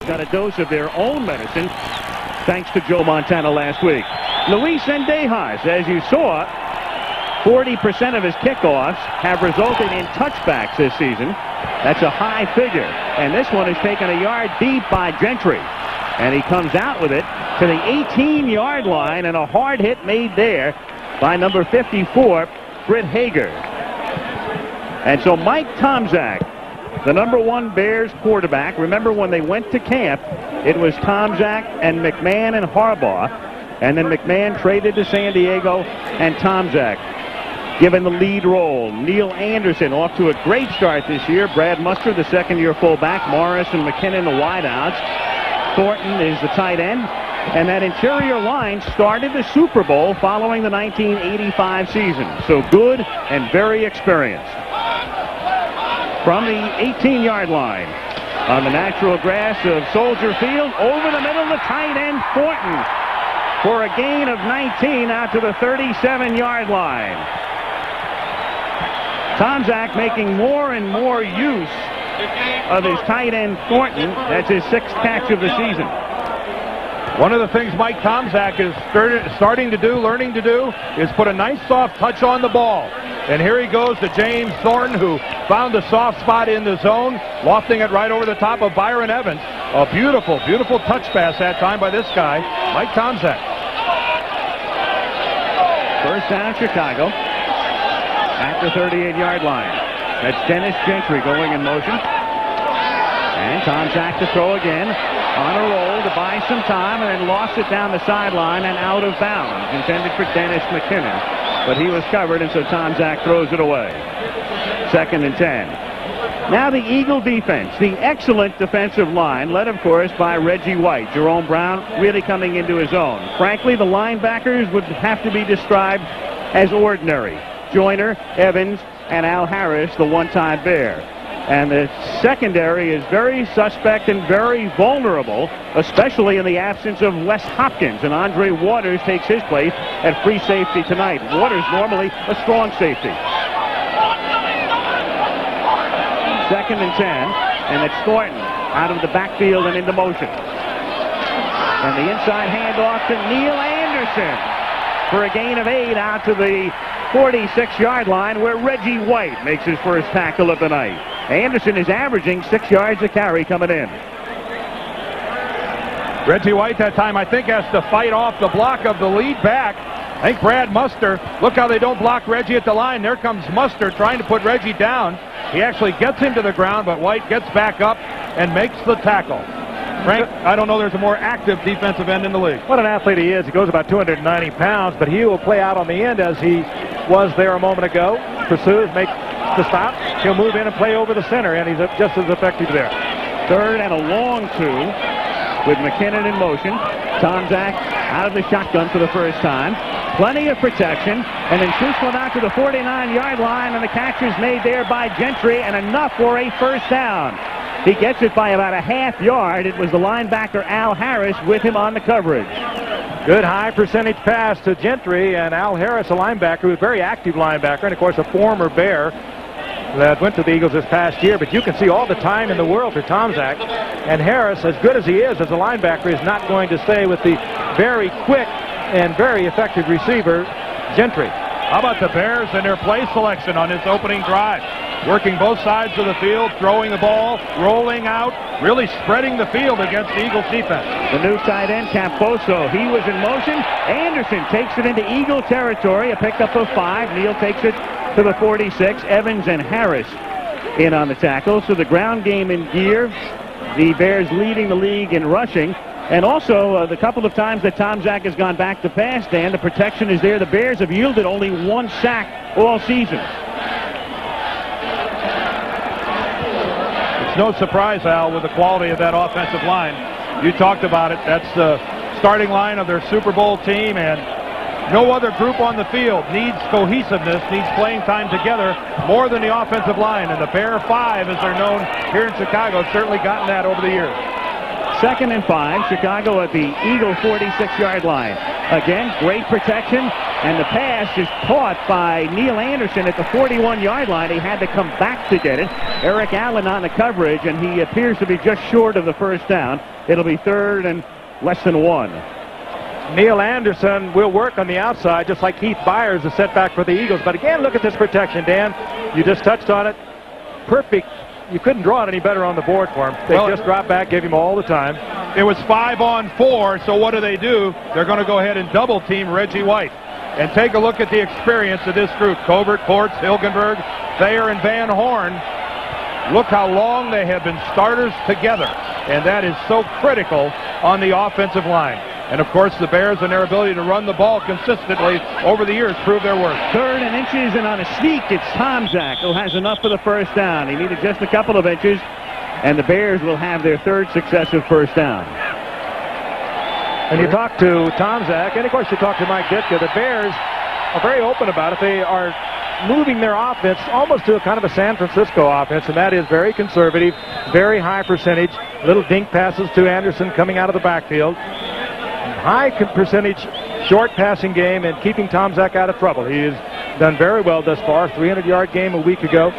got a dose of their own medicine thanks to Joe Montana last week. Luis Zendejas, as you saw, 40% of his kickoffs have resulted in touchbacks this season. That's a high figure. And this one is taken a yard deep by Gentry. And he comes out with it to the 18-yard line, and a hard hit made there by number 54, Britt Hager. And so Mike Tomczak, the #1 Bears quarterback, remember when they went to camp, it was Tomczak and McMahon and Harbaugh, and then McMahon traded to San Diego, and Tomczak given the lead role. Neil Anderson off to a great start this year. Brad Muster, the second-year fullback. Morris and McKinnon, the wideouts. Thornton is the tight end. And that interior line started the Super Bowl following the 1985 season. So good and very experienced. From the 18-yard line on the natural grass of Soldier Field, over the middle, the tight end Thornton for a gain of 19 out to the 37-yard line. Tomczak making more and more use of his tight end Thornton. That's his 6th catch of the season. One of the things Mike Tomczak is learning to do, is put a nice soft touch on the ball. And here he goes to James Thornton, who found a soft spot in the zone, lofting it right over the top of Byron Evans. A beautiful, beautiful touch pass that time by this guy, Mike Tomczak. First down, Chicago at the 38-yard line. That's Dennis Gentry going in motion. And Tomczak to throw again. On a roll to buy some time, and then lost it down the sideline and out of bounds. Intended for Dennis McKinnon, but he was covered, and so Tomczak throws it away. 2nd and 10. Now the Eagle defense, the excellent defensive line, led, of course, by Reggie White. Jerome Brown really coming into his own. Frankly, the linebackers would have to be described as ordinary. Joyner, Evans, and Al Harris, the one-time Bear. And the secondary is very suspect and very vulnerable, especially in the absence of Wes Hopkins. And Andre Waters takes his place at free safety tonight. Waters normally a strong safety. 2nd and 10, and it's Thornton out of the backfield and into motion. And the inside handoff to Neil Anderson for a gain of 8 out to the 46-yard line, where Reggie White makes his first tackle of the night. Anderson is averaging 6 yards a carry coming in. Reggie White that time, I think, has to fight off the block of the lead back. I think Brad Muster. Look how they don't block Reggie at the line. There comes Muster trying to put Reggie down. He actually gets him to the ground, but White gets back up and makes the tackle. Frank, I don't know there's a more active defensive end in the league. What an athlete he is. He goes about 290 pounds, but he will play out on the end as he was there a moment ago. Pursues, makes the stop. He'll move in and play over the center, and he's just as effective there. 3rd and a long 2 with McKinnon in motion. Tomczak out of the shotgun for the first time. Plenty of protection, and then shoots one out to the 49-yard line, and the catch is made there by Gentry, and enough for a first down. He gets it by about a half yard. It was the linebacker Al Harris with him on the coverage. Good high percentage pass to Gentry, and Al Harris, a linebacker, who's a very active linebacker, and of course a former Bear that went to the Eagles this past year. But you can see all the time in the world for Tomczak. And Harris, as good as he is as a linebacker, is not going to stay with the very quick and very effective receiver, Gentry. How about the Bears and their play selection on this opening drive? Working both sides of the field, throwing the ball, rolling out, really spreading the field against the Eagles defense. The new tight end, Camposo, he was in motion. Anderson takes it into Eagle territory, a pickup of 5. Neal takes it to the 46. Evans and Harris in on the tackle. So the ground game in gear. The Bears leading the league in rushing. And also, the couple of times that Tomczak has gone back to pass, Dan, the protection is there. The Bears have yielded only 1 sack all season. It's no surprise, Al, with the quality of that offensive line. You talked about it. That's the starting line of their Super Bowl team, and no other group on the field needs cohesiveness, needs playing time together more than the offensive line. And the Bear 5, as they're known here in Chicago, have certainly gotten that over the years. 2nd and 5, Chicago at the Eagle 46-yard line. Again, great protection, and the pass is caught by Neil Anderson at the 41-yard line. He had to come back to get it. Eric Allen on the coverage, and he appears to be just short of the first down. It'll be 3rd and less than 1. Neil Anderson will work on the outside, just like Keith Byers, the setback for the Eagles. But again, look at this protection, Dan. You just touched on it. Perfect. You couldn't draw it any better on the board for him. They just dropped back, gave him all the time. It was 5-on-4, so what do? They're going to go ahead and double-team Reggie White. And take a look at the experience of this group. Covert, Ports, Hilgenberg, Thayer, and Van Horn. Look how long they have been starters together. And that is so critical on the offensive line. And, of course, the Bears and their ability to run the ball consistently over the years prove their worth. 3rd and inches, and on a sneak, it's Tomczak who has enough for the first down. He needed just a couple of inches, and the Bears will have their 3rd successive first down. And you talk to Tomczak, and, of course, you talk to Mike Ditka. The Bears are very open about it. They are moving their offense almost to a kind of a San Francisco offense, and that is very conservative, very high percentage, little dink passes to Anderson coming out of the backfield. High percentage short passing game and keeping Tomczak out of trouble. He has done very well thus far. 300-yard game a week ago.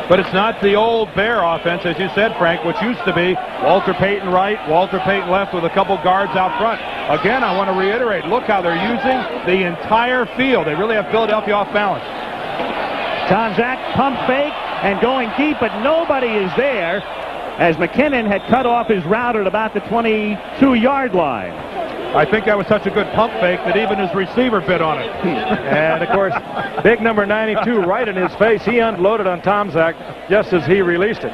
But it's not the old Bear offense, as you said, Frank, which used to be Walter Payton right, Walter Payton left with a couple guards out front. Again, I want to reiterate, look how they're using the entire field. They really have Philadelphia off balance. Tomczak pump fake and going deep, but nobody is there as McKinnon had cut off his route at about the 22-yard line. I think that was such a good pump fake that even his receiver bit on it. And, of course, big number 92 right in his face. He unloaded on Tomczak just as he released it.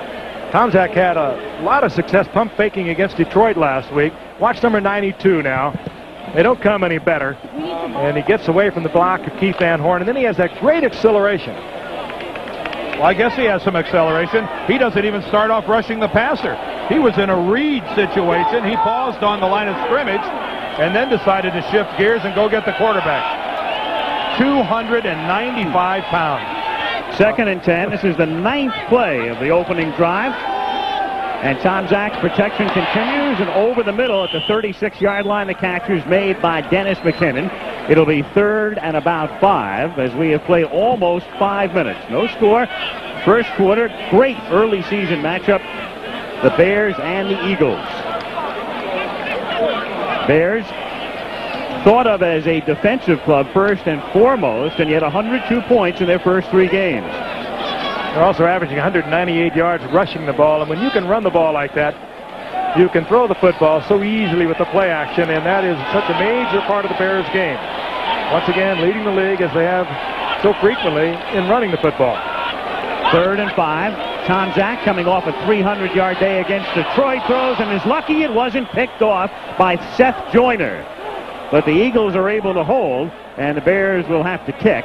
Tomczak had a lot of success pump faking against Detroit last week. Watch number 92 now. They don't come any better. And he gets away from the block of Keith Van Horn. And then he has that great acceleration. Well, I guess he has some acceleration. He doesn't even start off rushing the passer. He was in a read situation. He paused on the line of scrimmage and then decided to shift gears and go get the quarterback. 295 pounds. 2nd and 10. This is the 9th play of the opening drive. And Tomczak's protection continues, and over the middle at the 36-yard line, the catch is made by Dennis McKinnon. It'll be 3rd and about 5 as we have played almost 5 minutes. No score. First quarter, great early season matchup. The Bears and the Eagles. Bears thought of as a defensive club first and foremost, and yet 102 points in their first 3 games. They're also averaging 198 yards rushing the ball, and when you can run the ball like that, you can throw the football so easily with the play action, and that is such a major part of the Bears game. Once again, leading the league as they have so frequently in running the football. 3rd and 5. Tomczak coming off a 300-yard day against Detroit, throws and is lucky it wasn't picked off by Seth Joyner. But the Eagles are able to hold, and the Bears will have to kick.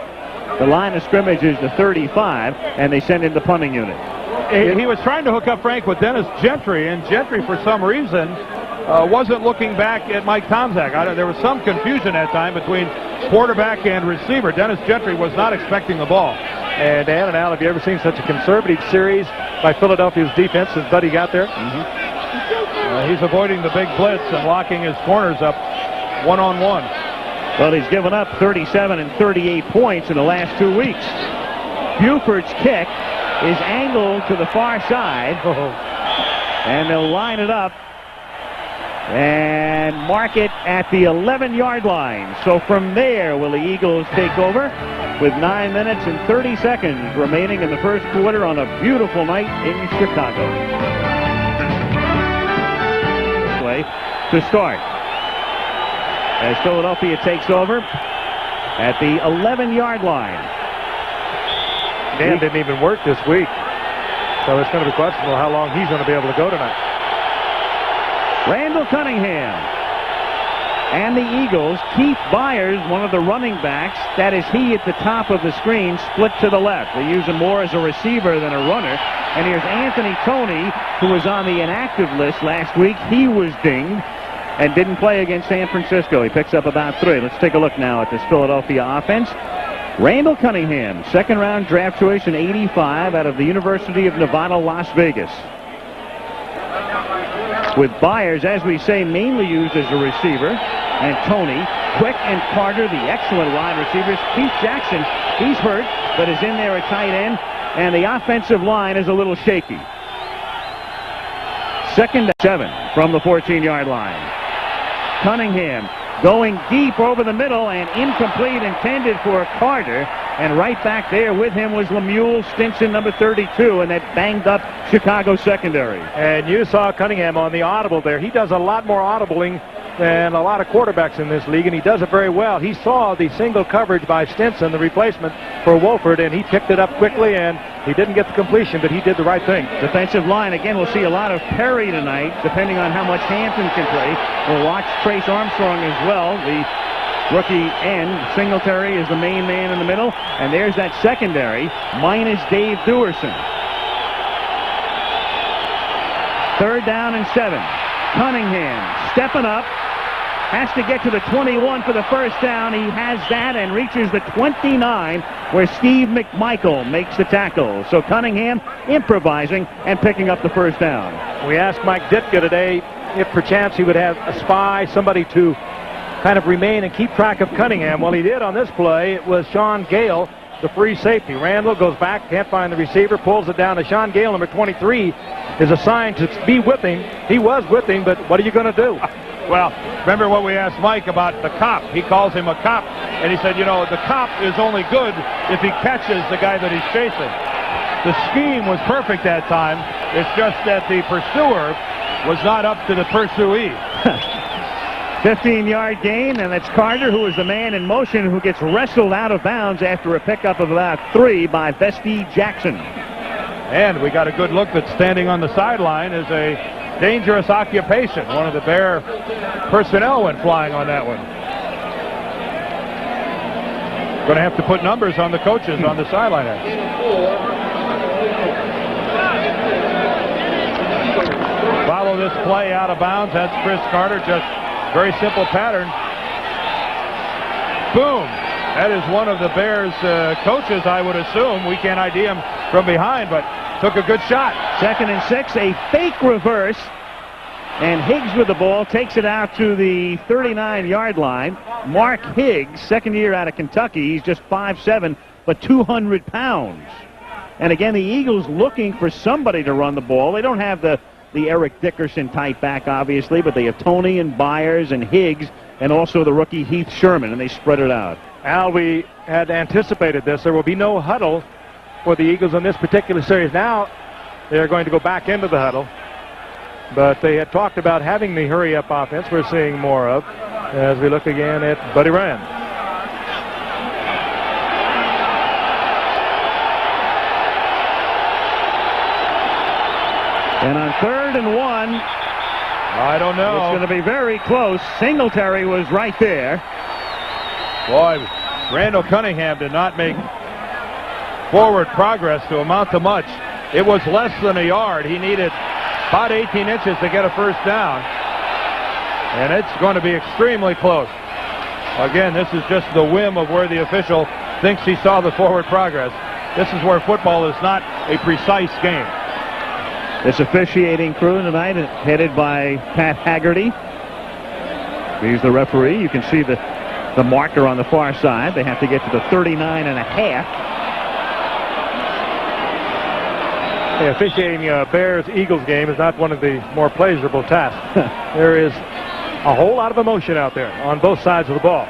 The line of scrimmage is the 35, and they send in the punting unit. He was trying to hook up, Frank, with Dennis Gentry, and Gentry, for some reason, wasn't looking back at Mike Tomczak. There was some confusion that time between quarterback and receiver. Dennis Gentry was not expecting the ball. And Dan and Al, have you ever seen such a conservative series by Philadelphia's defense as Buddy got there? He's avoiding the big blitz and locking his corners up one-on-one. Well, he's given up 37 and 38 points in the last 2 weeks. Buford's kick is angled to the far side. And they'll line it up and mark it at the 11-yard line. So from there, will the Eagles take over with 9 minutes and 30 seconds remaining in the first quarter on a beautiful night in Chicago. Play to start as Philadelphia takes over at the 11-yard line. Dan didn't even work this week, so it's going to be questionable how long he's going to be able to go tonight. Randall Cunningham and the Eagles. Keith Byers, one of the running backs, that is he at the top of the screen, split to the left. They use him more as a receiver than a runner. And here's Anthony Toney, who was on the inactive list last week. He was dinged and didn't play against San Francisco. He picks up about 3. Let's take a look now at this Philadelphia offense. Randall Cunningham, second-round draft choice in '85 out of the University of Nevada, Las Vegas. With Byers, as we say, mainly used as a receiver, and Toney Quick and Carter, the excellent wide receivers. Keith Jackson, he's hurt, but is in there at tight end. And the offensive line is a little shaky. 2nd and 7 from the 14-yard line. Cunningham going deep over the middle and incomplete, intended for Carter. And right back there with him was Lemuel Stinson, number 32, and that banged up Chicago secondary. And you saw Cunningham on the audible there. He does a lot more audibling than a lot of quarterbacks in this league, and he does it very well. He saw the single coverage by Stinson, the replacement for Wolford, and he picked it up quickly, and he didn't get the completion, but he did the right thing. Defensive line, again, we'll see a lot of Perry tonight, depending on how much Hampton can play. We'll watch Trace Armstrong as well, the rookie end. Singletary is the main man in the middle, and there's that secondary, minus Dave Dewerson. 3rd down and 7. Cunningham stepping up. Has to get to the 21 for the first down. He has that and reaches the 29 where Steve McMichael makes the tackle. So Cunningham improvising and picking up the first down. We asked Mike Ditka today if perchance he would have a spy, somebody to kind of remain and keep track of Cunningham. Well, he did on this play. It was Sean Gale, the free safety. Randall goes back, can't find the receiver, pulls it down to Sean Gale, number 23, is assigned to be with him. He was with him, but what are you going to do? Well, remember what we asked Mike about the cop. He calls him a cop, and he said, you know, the cop is only good if he catches the guy that he's chasing. The scheme was perfect that time. It's just that the pursuer was not up to the pursuee. 15-yard gain, and it's Carter, who is the man in motion, who gets wrestled out of bounds after a pickup of about 3 by Vesti Jackson. And we got a good look that standing on the sideline is a dangerous occupation. One of the Bear personnel went flying on that one. Going to have to put numbers on the coaches on the sideline. Follow this play out of bounds. That's Chris Carter. Just very simple pattern. Boom. That is one of the Bears coaches, I would assume. We can't ID him from behind, but took a good shot. 2nd and 6, a fake reverse. And Higgs with the ball takes it out to the 39-yard line. Mark Higgs, second year out of Kentucky. He's just 5'7", but 200 pounds. And again, the Eagles looking for somebody to run the ball. They don't have the Eric Dickerson type back, obviously, but they have Tony and Byers and Higgs and also the rookie Heath Sherman, and they spread it out. Al, we had anticipated this. There will be no huddle for the Eagles in this particular series. Now they're going to go back into the huddle, but they had talked about having the hurry-up offense we're seeing more of as we look again at Buddy Rand. And on 3rd and 1, I don't know. It's going to be very close. Singletary was right there. Boy, Randall Cunningham did not make forward progress to amount to much. It was less than a yard. He needed about 18 inches to get a first down. And it's going to be extremely close. Again, this is just the whim of where the official thinks he saw the forward progress. This is where football is not a precise game. This officiating crew tonight headed by Pat Haggerty. He's the referee. You can see the marker on the far side. They have to get to the 39.5. Hey, officiating Bears-Eagles game is not one of the more pleasurable tasks. There is a whole lot of emotion out there on both sides of the ball.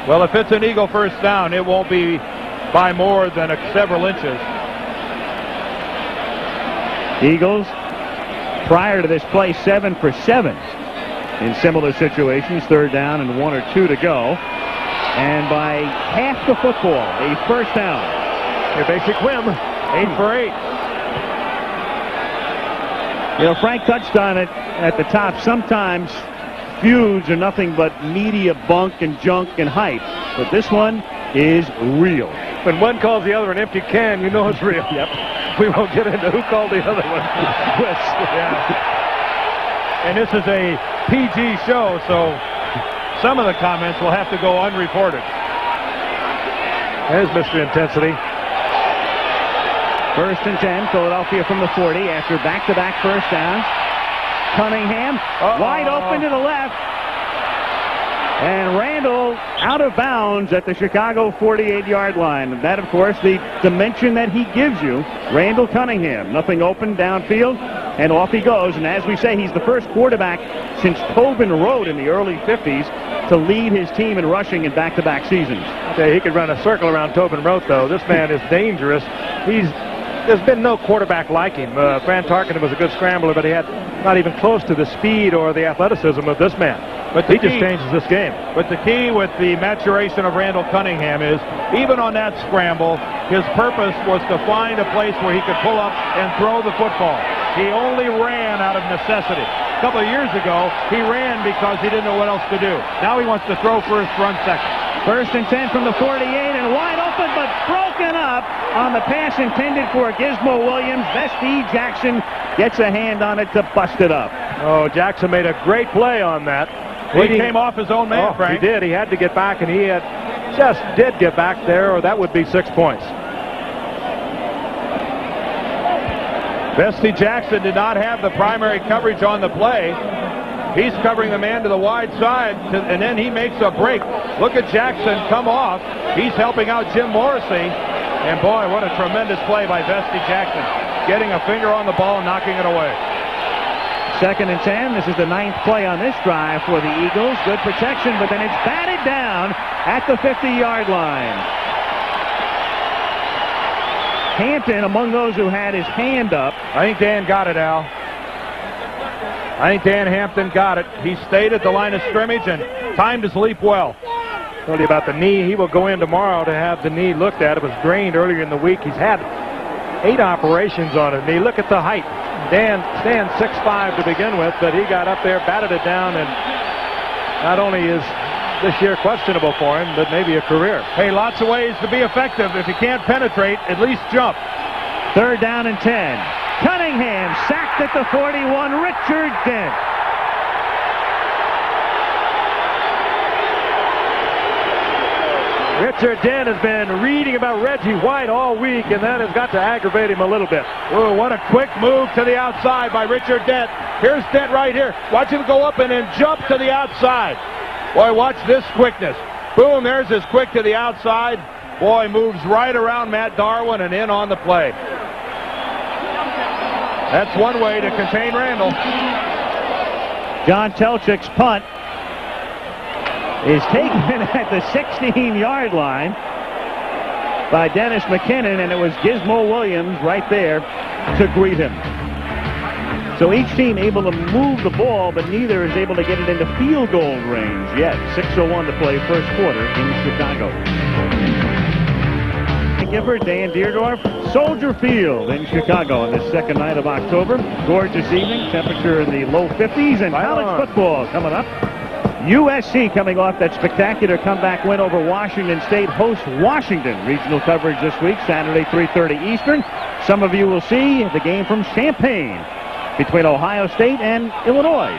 Well, if it's an Eagle first down, it won't be by more than several inches. Eagles, prior to this play, 7 for 7 in similar situations. 3rd down and 1 or 2 to go. And by half the football, a first down. A basic whim. 8 for 8. You know, Frank touched on it at the top. Sometimes feuds are nothing but media bunk and junk and hype. But this one is real. When one calls the other an empty can, you know it's real. Yep. We won't get into who called the other one. Yeah. And this is a PG show, so some of the comments will have to go unreported. There's Mr. Intensity. 1st and 10, Philadelphia from the 40 after back-to-back first downs. Cunningham, wide open to the left. And Randall out of bounds at the Chicago 48-yard line. That, of course, the dimension that he gives you. Randall Cunningham, nothing open downfield, and off he goes. And as we say, he's the first quarterback since Tobin Road in the early 50s to lead his team in rushing in back-to-back seasons. Okay, he could run a circle around Tobin Road, though. This man is dangerous. There's been no quarterback like him. Fran Tarkenton was a good scrambler, but he had not even close to the speed or the athleticism of this man. But he just changes this game. But the key with the maturation of Randall Cunningham is, even on that scramble, his purpose was to find a place where he could pull up and throw the football. He only ran out of necessity. A couple of years ago, he ran because he didn't know what else to do. Now he wants to throw first, run second. 1st and 10 from the 48, and wide open, but broken up on the pass intended for Gizmo Williams. Vesti Jackson gets a hand on it to bust it up. Oh, Jackson made a great play on that. He came off his own man, Frank. He did. He had to get back, and he just did get back there, or that would be 6 points. Vesti Jackson did not have the primary coverage on the play. He's covering the man to the wide side, and then he makes a break. Look at Jackson come off. He's helping out Jim Morrissey. And boy, what a tremendous play by Vesti Jackson. Getting a finger on the ball and knocking it away. 2nd and 10. This is the 9th play on this drive for the Eagles. Good protection, but then it's batted down at the 50-yard line. Hampton among those who had his hand up. I think Dan got it, Al. I think Dan Hampton got it. He stayed at the line of scrimmage and timed his leap well. Told you about the knee. He will go in tomorrow to have the knee looked at. It was drained earlier in the week. He's had 8 operations on his knee. Look at the height. Dan stands 6'5" to begin with, but he got up there, batted it down, and not only is this year questionable for him, but maybe a career. Hey, lots of ways to be effective. If you can't penetrate, at least jump. 3rd down and 10. Cunningham sacked at the 41. Richard Dent. Richard Dent has been reading about Reggie White all week, and that has got to aggravate him a little bit. Oh, what a quick move to the outside by Richard Dent. Here's Dent right here. Watch him go up and then jump to the outside. Boy, watch this quickness. Boom, there's his quick to the outside. Boy, moves right around Matt Darwin and in on the play. That's one way to contain Randall. John Telchik's punt is taken at the 16-yard line by Dennis McKinnon, and it was Gizmo Williams right there to greet him. So each team able to move the ball, but neither is able to get it into field goal range yet. 6:01 to play, first quarter in Chicago. Gifford, Dan Deerdorf, Soldier Field in Chicago on this second night of October. Gorgeous evening, temperature in the low 50s, and college football coming up. USC coming off that spectacular comeback win over Washington State, hosts Washington. Regional coverage this week, Saturday 3:30 Eastern. Some of you will see the game from Champaign between Ohio State and Illinois.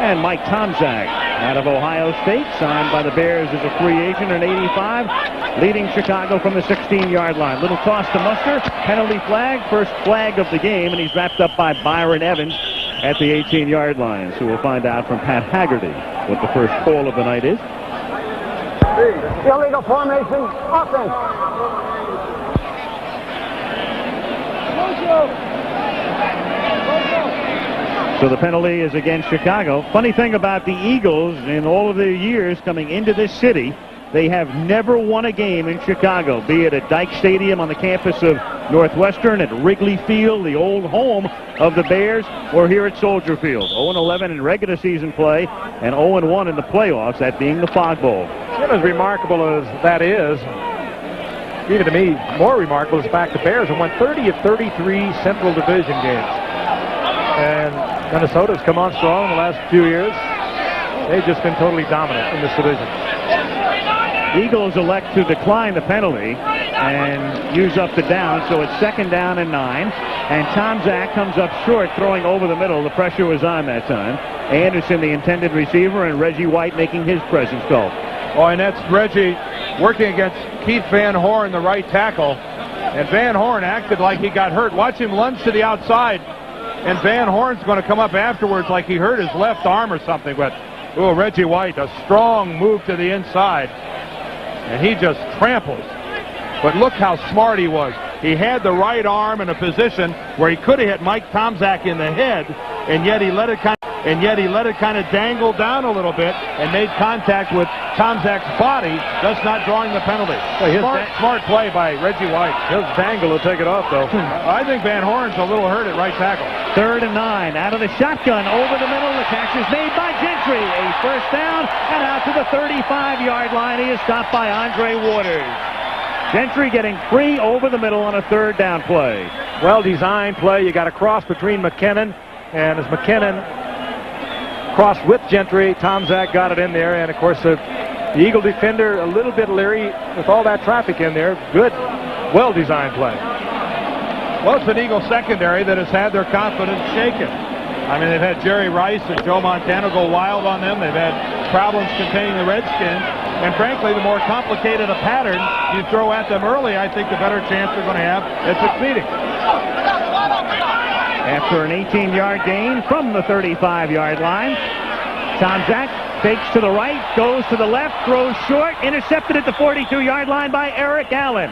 And Mike Tomczak out of Ohio State, signed by the Bears as a free agent in '85, leading Chicago from the 16-yard line. Little toss to Muster, penalty flag, first flag of the game, and he's wrapped up by Byron Evans at the 18-yard line. So we'll find out from Pat Haggerty what the first call of the night is. Illegal formation, offense. So the penalty is against Chicago. Funny thing about the Eagles, in all of their years coming into this city, they have never won a game in Chicago, be it at Dyke Stadium on the campus of Northwestern, at Wrigley Field, the old home of the Bears, or here at Soldier Field. 0-11 in regular season play and 0-1 in the playoffs, that being the Fog Bowl. As remarkable as that is, even to me, more remarkable is the fact the Bears have won 30 of 33 Central Division games. And Minnesota's come on strong in the last few years. They've just been totally dominant in this division. Eagles elect to decline the penalty and use up the down, so it's 2nd down and 9. And Tomczak comes up short, throwing over the middle. The pressure was on that time. Anderson, the intended receiver, and Reggie White making his presence felt. Oh, and that's Reggie working against Keith Van Horn, the right tackle. And Van Horn acted like he got hurt. Watch him lunge to the outside. And Van Horn's going to come up afterwards like he hurt his left arm or something. But Oh, Reggie White, a strong move to the inside. And he just tramples. But look how smart he was. He had the right arm in a position where he could have hit Mike Tomczak in the head, and yet he let it kind of dangle down a little bit and made contact with Tomczak's body, thus not drawing the penalty. Smart play by Reggie White. His dangle will take it off, though. I think Van Horn's a little hurt at right tackle. 3rd and 9. Out of the shotgun, over the middle. The catch is made by Gentry. A first down, and out to the 35-yard line. He is stopped by Andre Waters. Gentry getting free over the middle on a 3rd down play. Well-designed play. You got a cross between McKinnon, and as McKinnon crossed with Gentry, Tomczak got it in there, and of course the Eagle defender a little bit leery with all that traffic in there. Good, well-designed play. Well, it's an Eagle secondary that has had their confidence shaken. I mean, they've had Jerry Rice and Joe Montana go wild on them. They've had problems containing the Redskins. And frankly, the more complicated a pattern you throw at them early, I think the better chance they're going to have at succeeding. After an 18-yard gain from the 35-yard line, Tomczak fakes to the right, goes to the left, throws short, intercepted at the 42-yard line by Eric Allen.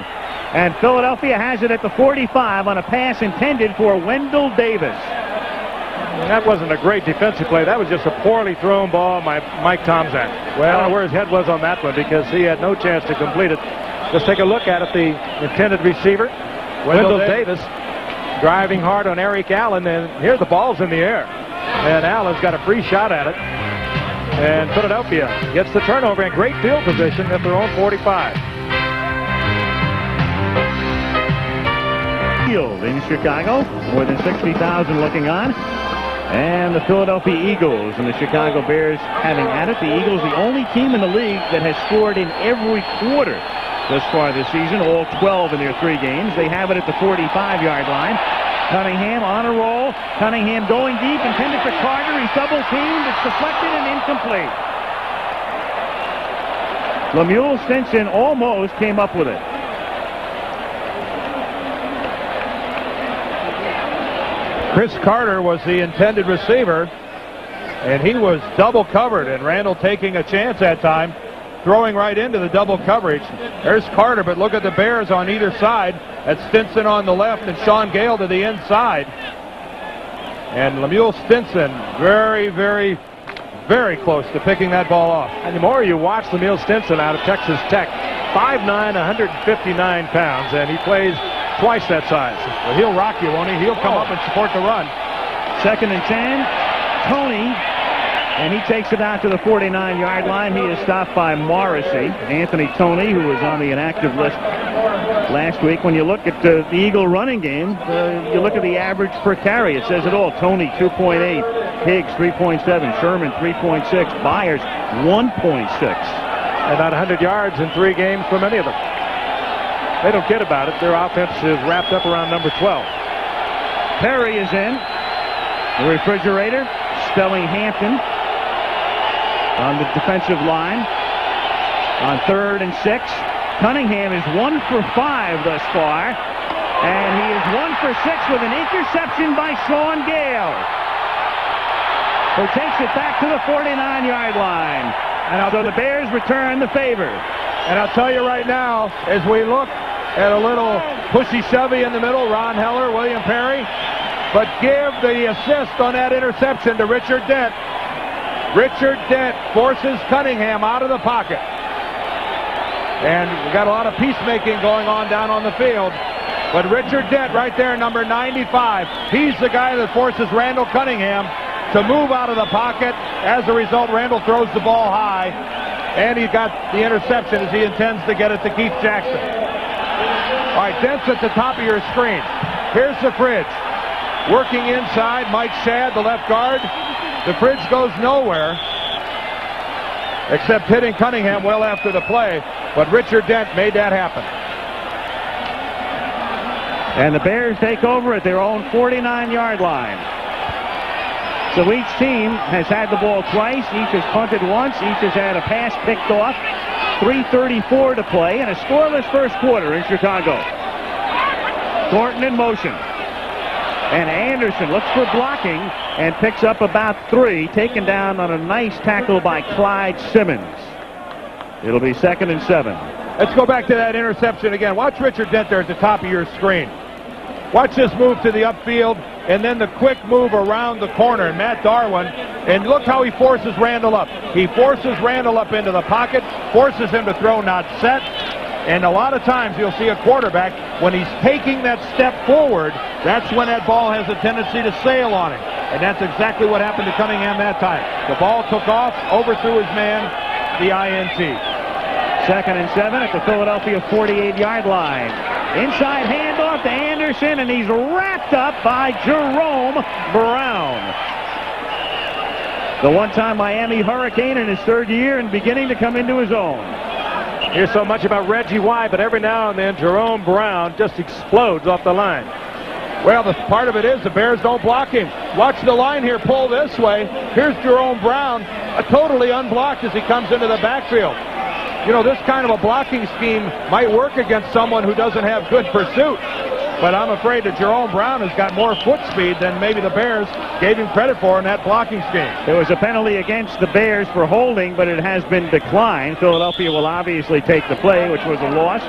And Philadelphia has it at the 45 on a pass intended for Wendell Davis. That wasn't a great defensive play. That was just a poorly thrown ball by Mike Tomczak. Well, I don't know where his head was on that one because he had no chance to complete it. Let's take a look at it. The intended receiver, Wendell Davis, driving hard on Eric Allen, and here the ball's in the air. And Allen's got a free shot at it. And Philadelphia gets the turnover in great field position at their own 45. Field in Chicago, more than 60,000 looking on. And the Philadelphia Eagles and the Chicago Bears having at it. The Eagles, the only team in the league that has scored in every quarter thus far this season, all 12 in their 3 games. They have it at the 45-yard line. Cunningham on a roll. Cunningham going deep, intended for Carter. He's double teamed. It's deflected and incomplete. Lemuel Stinson almost came up with it. Chris Carter was the intended receiver, and he was double covered, and Randall taking a chance that time, throwing right into the double coverage. There's Carter, but look at the Bears on either side. That's Stinson on the left and Sean Gale to the inside. And Lemuel Stinson very, very, very close to picking that ball off. And the more you watch Lemuel Stinson out of Texas Tech, 5'9", 159 pounds, and he plays twice that size. Well, he'll rock you, won't he? He'll come up and support the run. 2nd and 10. Tony, and he takes it out to the 49-yard line. He is stopped by Morrissey. Anthony Tony, who was on the inactive list last week. When you look at the Eagle running game, you look at the average per carry. It says it all. Tony, 2.8. Higgs, 3.7. Sherman, 3.6. Byers, 1.6. About 100 yards in 3 games for many of them. They don't get about it. Their offense is wrapped up around number 12. Perry is in. The refrigerator, spelling Hampton on the defensive line. On 3rd and 6. Cunningham is 1 for 5 thus far. And he is 1 for 6 with an interception by Sean Gale, who takes it back to the 49-yard line. And so the Bears return the favor. And I'll tell you right now, as we look at a little pushy-shovey in the middle, Ron Heller, William Perry, but give the assist on that interception to Richard Dent. Richard Dent forces Cunningham out of the pocket. And we've got a lot of peacemaking going on down on the field. But Richard Dent right there, number 95, he's the guy that forces Randall Cunningham to move out of the pocket. As a result, Randall throws the ball high, and he got the interception as he intends to get it to Keith Jackson. All right, Dent's at the top of your screen. Here's the Fridge. Working inside, Mike Shadd, the left guard. The Fridge goes nowhere, except hitting Cunningham well after the play, but Richard Dent made that happen. And the Bears take over at their own 49-yard line. So each team has had the ball twice. Each has punted once. Each has had a pass picked off. 3:34 to play and a scoreless first quarter in Chicago. Thornton in motion. And Anderson looks for blocking and picks up about 3, taken down on a nice tackle by Clyde Simmons. It'll be 2nd and 7. Let's go back to that interception again. Watch Richard Dent there at the top of your screen. Watch this move to the upfield, and then the quick move around the corner. And Matt Darwin, and look how he forces Randall up. He forces Randall up into the pocket, forces him to throw not set. And a lot of times you'll see a quarterback, when he's taking that step forward, that's when that ball has a tendency to sail on him. And that's exactly what happened to Cunningham that time. The ball took off, overthrew his man, the INT. 2nd and 7 at the Philadelphia 48-yard line. Inside handoff to Anderson, and he's wrapped up by Jerome Brown. The one-time Miami Hurricane in his 3rd year and beginning to come into his own. Here's so much about Reggie White, but every now and then Jerome Brown just explodes off the line. Well, the part of it is the Bears don't block him. Watch the line here pull this way. Here's Jerome Brown, totally unblocked as he comes into the backfield. You know, this kind of a blocking scheme might work against someone who doesn't have good pursuit. But I'm afraid that Jerome Brown has got more foot speed than maybe the Bears gave him credit for in that blocking scheme. There was a penalty against the Bears for holding, but it has been declined. Philadelphia will obviously take the play, which was a loss,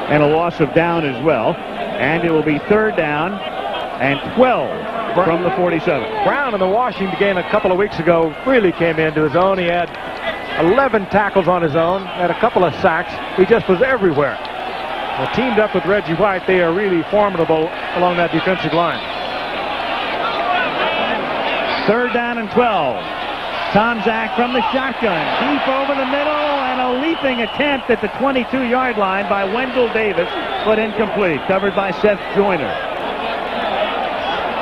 and a loss of down as well. And it will be 3rd down and 12 from the 47. Brown in the Washington game a couple of weeks ago really came into his own. He had 11 tackles on his own, had a couple of sacks. He just was everywhere. Well, teamed up with Reggie White, they are really formidable along that defensive line. 3rd down and 12. Tomczak from the shotgun, deep over the middle, and a leaping attempt at the 22-yard line by Wendell Davis, but incomplete, covered by Seth Joyner.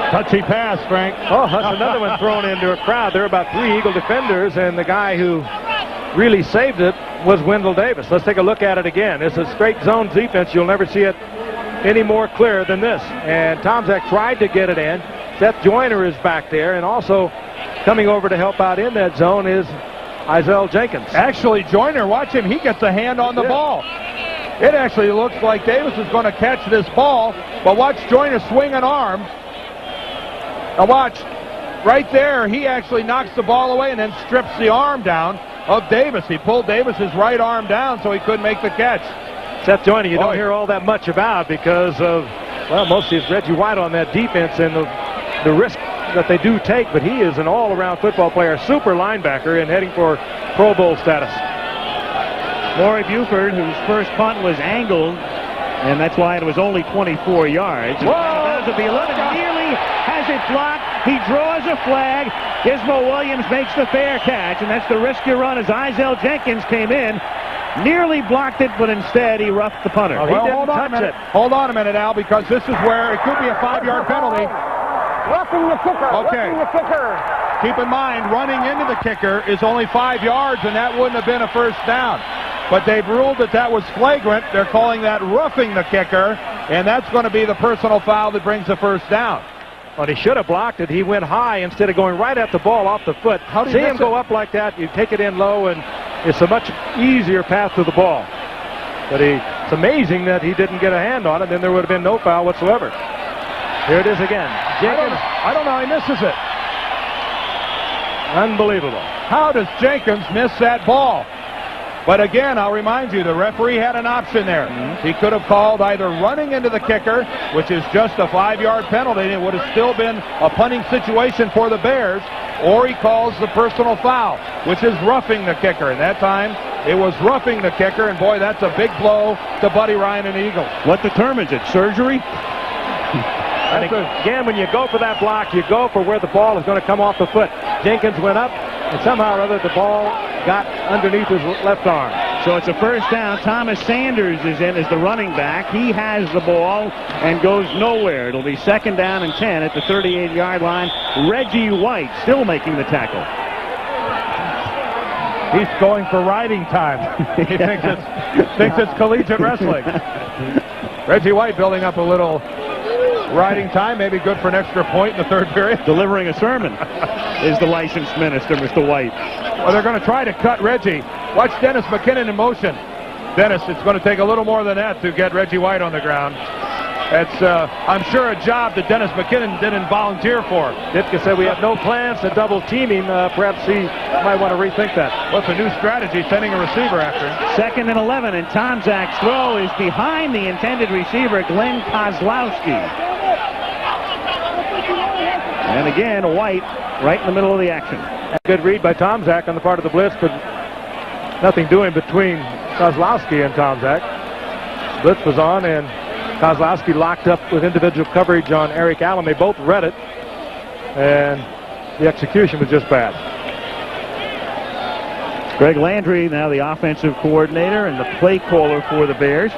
Touchy pass, Frank. Oh, that's another one thrown into a crowd. There are about 3 Eagle defenders, and the guy who really saved it was Wendell Davis. Let's take a look at it again. It's a straight zone defense. You'll never see it any more clear than this. And Tomczak tried to get it in. Seth Joyner is back there, and also coming over to help out in that zone is Isaiah Jenkins. Actually, Joyner, watch him. He gets a hand on the ball. It actually looks like Davis is going to catch this ball, but watch Joyner swing an arm. Now watch, right there, he actually knocks the ball away and then strips the arm down of Davis. He pulled Davis's right arm down so he couldn't make the catch. Seth Joyner, you don't hear all that much about because of, well, mostly it's Reggie White on that defense and the risk that they do take, but he is an all-around football player, super linebacker, and heading for Pro Bowl status. Laurie Buford, whose first punt was angled, and that's why it was only 24 yards. Down to the 11, nearly has it blocked. He draws a flag. Gizmo Williams makes the fair catch, and that's the risk you run as Isaiah Jenkins came in. Nearly blocked it, but instead he roughed the punter. Well, hold on a minute, Al, because this is where it could be a 5-yard penalty. Roughing the kicker. Okay. Roughing the kicker. Keep in mind, running into the kicker is only 5 yards, and that wouldn't have been a first down. But they've ruled that that was flagrant. They're calling that roughing the kicker, and that's going to be the personal foul that brings the first down. Well, he should have blocked it. He went high instead of going right at the ball off the foot. How do you see him go up like that? You take it in low, and it's a much easier path to the ball. But it's amazing that he didn't get a hand on it. Then there would have been no foul whatsoever. Here it is again. Jenkins. I don't know. He misses it. Unbelievable. How does Jenkins miss that ball? But again, I'll remind you, the referee had an option there. He could have called either running into the kicker, which is just a 5-yard penalty, and it would have still been a punting situation for the Bears, or he calls the personal foul, which is roughing the kicker. And that time, it was roughing the kicker, and boy, that's a big blow to Buddy Ryan and the Eagles. What determines it? Surgery? And again, when you go for that block, you go for where the ball is going to come off the foot. Jenkins went up, and somehow or other the ball got underneath his left arm. So it's a first down. Thomas Sanders is in as the running back. He has the ball and goes nowhere. It'll be 2nd down and 10 at the 38-yard line. Reggie White still making the tackle. He's going for riding time. He thinks it's collegiate wrestling. Reggie White building up a little riding time, maybe good for an extra point in the 3rd period. Delivering a sermon is the licensed minister, Mr. White. Well, they're going to try to cut Reggie. Watch Dennis McKinnon in motion. Dennis, it's going to take a little more than that to get Reggie White on the ground. It's, I'm sure, a job that Dennis McKinnon didn't volunteer for. Ditka said we have no plans to double team him. Perhaps he might want to rethink that. What's a new strategy, sending a receiver after him? 2nd and 11, and Tomczak's throw is behind the intended receiver, Glenn Kozlowski. And again, White right in the middle of the action. Good read by Tomczak on the part of the blitz, but nothing doing between Kozlowski and Tomczak. Blitz was on, and Kozlowski locked up with individual coverage on Eric Allen. They both read it, and the execution was just bad. Greg Landry, now the offensive coordinator and the play caller for the Bears,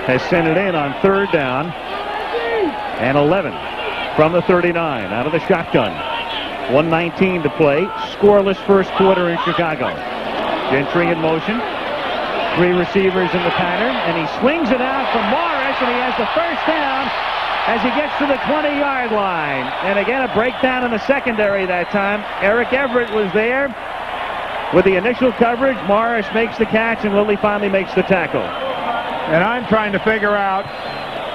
has sent it in on 3rd down and 11 from the 39 out of the shotgun. 1:19 to play. Scoreless first quarter in Chicago. Gentry in motion. 3 receivers in the pattern, and he swings it out from Morris, and he has the first down as he gets to the 20-yard line. And again, a breakdown in the secondary that time. Eric Everett was there with the initial coverage. Morris makes the catch, and Lilly finally makes the tackle. And I'm trying to figure out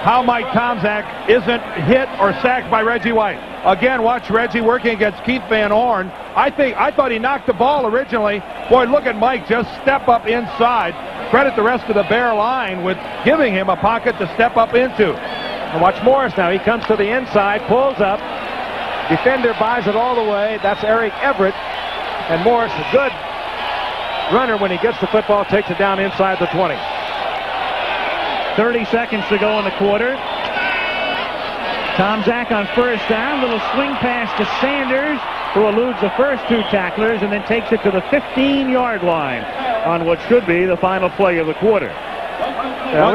how Mike Tomczak isn't hit or sacked by Reggie White. Again, watch Reggie working against Keith Van Horn. I thought he knocked the ball originally. Boy, look at Mike just step up inside. Credit the rest of the Bear line with giving him a pocket to step up into. And watch Morris now. He comes to the inside, pulls up. Defender buys it all the way. That's Eric Everett. And Morris, a good runner when he gets the football, takes it down inside the 20. 30 seconds to go in the quarter. Tomczak on first down. Little swing pass to Sanders, who eludes the first 2 tacklers and then takes it to the 15-yard line on what should be the final play of the quarter. Yeah,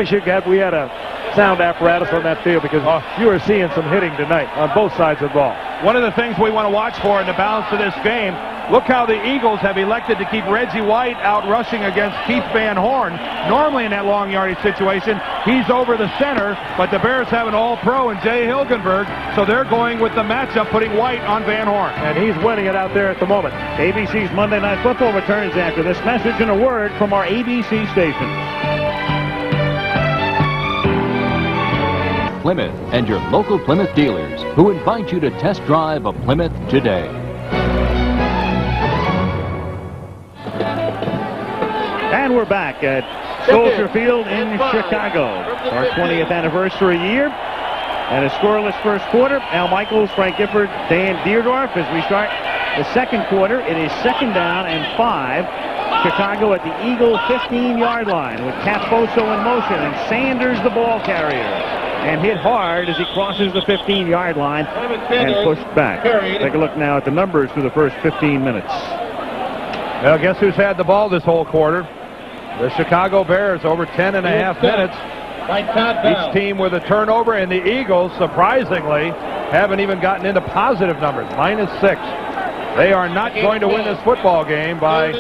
we had a sound apparatus on that field because you were seeing some hitting tonight on both sides of the ball. One of the things we want to watch for in the balance of this game, look how the Eagles have elected to keep Reggie White out rushing against Keith Van Horn. Normally in that long yardage situation, he's over the center, but the Bears have an all-pro in Jay Hilgenberg, so they're going with the matchup, putting White on Van Horn. And he's winning it out there at the moment. ABC's Monday Night Football returns after this message and a word from our ABC stations. Plymouth and your local Plymouth dealers who invite you to test drive a Plymouth today. And we're back at Soldier Field in Chicago. Our 20th anniversary year. And a scoreless first quarter. Al Michaels, Frank Gifford, Dan Deerdorf as we start the second quarter. It is 2nd down and 5. Chicago at the Eagle 15-yard line with Caposo in motion and Sanders the ball carrier. And hit hard as he crosses the 15-yard line and pushed back. Take a look now at the numbers for the first 15 minutes. Well, guess who's had the ball this whole quarter? The Chicago Bears, over 10.5 minutes. Each team with a turnover, and the Eagles, surprisingly, haven't even gotten into positive numbers, -6. They are not going to win this football game by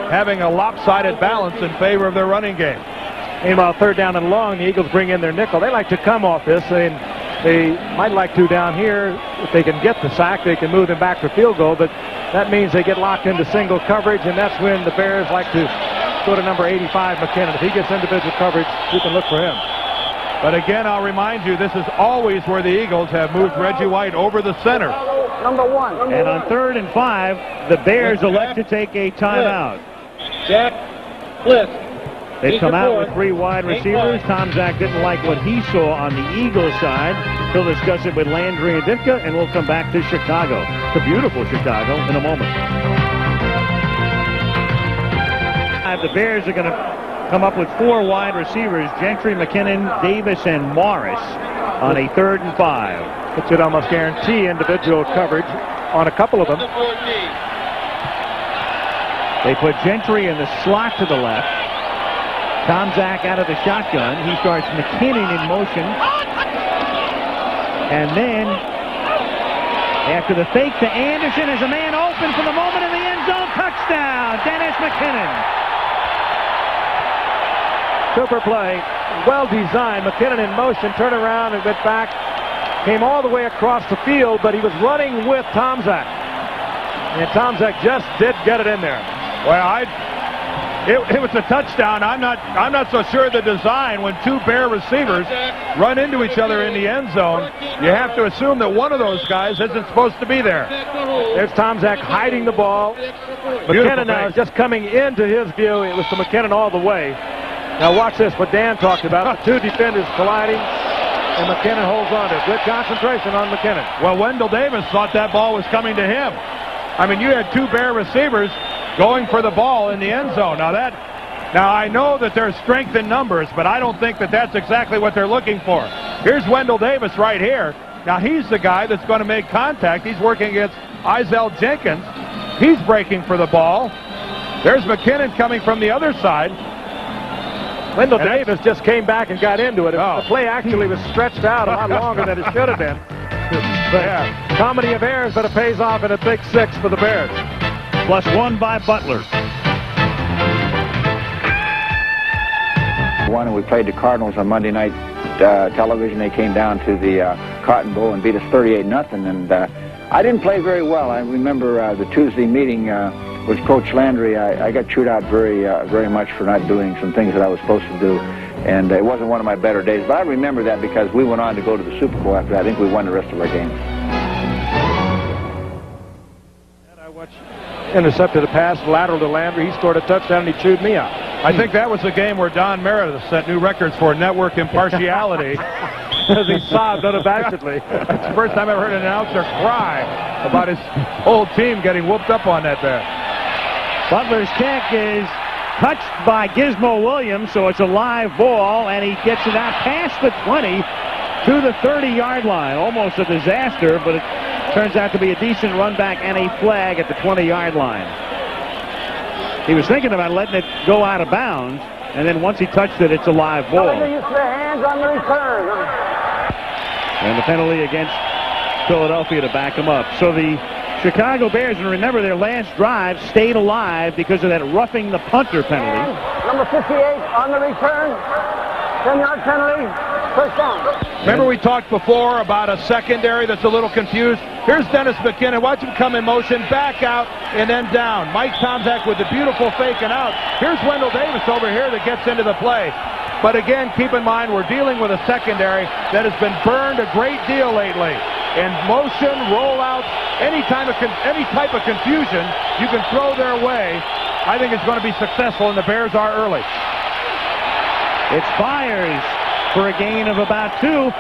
having a lopsided balance in favor of their running game. Meanwhile, 3rd down and long, the Eagles bring in their nickel. They like to come off this, and they might like to down here. If they can get the sack, they can move them back for field goal, but that means they get locked into single coverage, and that's when the Bears like to go to number 85, McKinnon. If he gets individual coverage, you can look for him. But again, I'll remind you, this is always where the Eagles have moved Reggie White over the center. Number 1. And on 3rd and 5, the Bears elect to take a timeout. Jack Bliss. They've come out with 3 wide receivers. Tomczak didn't like what he saw on the Eagles side. He'll discuss it with Landry and Ditka, and we'll come back to Chicago. The beautiful Chicago in a moment. The Bears are going to come up with 4 wide receivers, Gentry, McKinnon, Davis, and Morris on a 3rd and 5. It should almost guarantee individual coverage on a couple of them. They put Gentry in the slot to the left. Tomczak out of the shotgun. He starts McKinnon in motion. And then, after the fake to Anderson, is a man open for the moment in the end zone. Touchdown, Dennis McKinnon. Super play. Well designed. McKinnon in motion. Turn around and went back. Came all the way across the field, but he was running with Tomczak. And Tomczak just did get it in there. Well, It was a touchdown. I'm not so sure of the design. When two Bear receivers run into each other in the end zone, you have to assume that one of those guys isn't supposed to be there. There's Tomczak hiding the ball. McKinnon now is just coming into his view. It was to McKinnon all the way. Now watch this, what Dan talked about. The two defenders colliding, and McKinnon holds on to it. Good concentration on McKinnon. Well, Wendell Davis thought that ball was coming to him. I mean, you had two Bear receivers going for the ball in the end zone. Now I know that there's strength in numbers, but I don't think that that's exactly what they're looking for. Here's Wendell Davis right here. Now he's the guy that's going to make contact. He's working against Izell Jenkins. He's breaking for the ball. There's McKinnon coming from the other side. Wendell Davis just came back and got into it. The play actually was stretched out a lot longer than it should have been. But yeah, comedy of errors, but it pays off in a big 6 for the Bears. +1 by Butler. When we played the Cardinals on Monday night television, they came down to the Cotton Bowl and beat us 38-0. And I didn't play very well. I remember the Tuesday meeting with Coach Landry. I got chewed out very much for not doing some things that I was supposed to do. And it wasn't one of my better days. But I remember that because we went on to go to the Super Bowl after that. I think we won the rest of our games. Intercepted a pass, lateral to Landry. He scored a touchdown, and he chewed me out. I think that was the game where Don Meredith set new records for network impartiality. As he sobbed unabashedly. That's the first time I've heard an announcer cry about his whole team getting whooped up on that there. Butler's kick is touched by Gizmo Williams, so it's a live ball, and he gets it out past the 20 to the 30-yard line. Almost a disaster, but it turns out to be a decent run back and a flag at the 20-yard line. He was thinking about letting it go out of bounds, and then once he touched it, it's a live ball. Use their hands on the return. And the penalty against Philadelphia to back him up. So the Chicago Bears, and remember their last drive, stayed alive because of that roughing the punter penalty. And number 58 on the return. 10-yard penalty. First down. Remember we talked before about a secondary that's a little confused? Here's Dennis McKinnon. Watch him come in motion, back out, and then down. Mike Tomczak with the beautiful fake and out. Here's Wendell Davis over here that gets into the play. But again, keep in mind, we're dealing with a secondary that has been burned a great deal lately. And motion, rollouts, any type of confusion you can throw their way, I think it's going to be successful, and the Bears are early. It's Byers for a gain of about 2.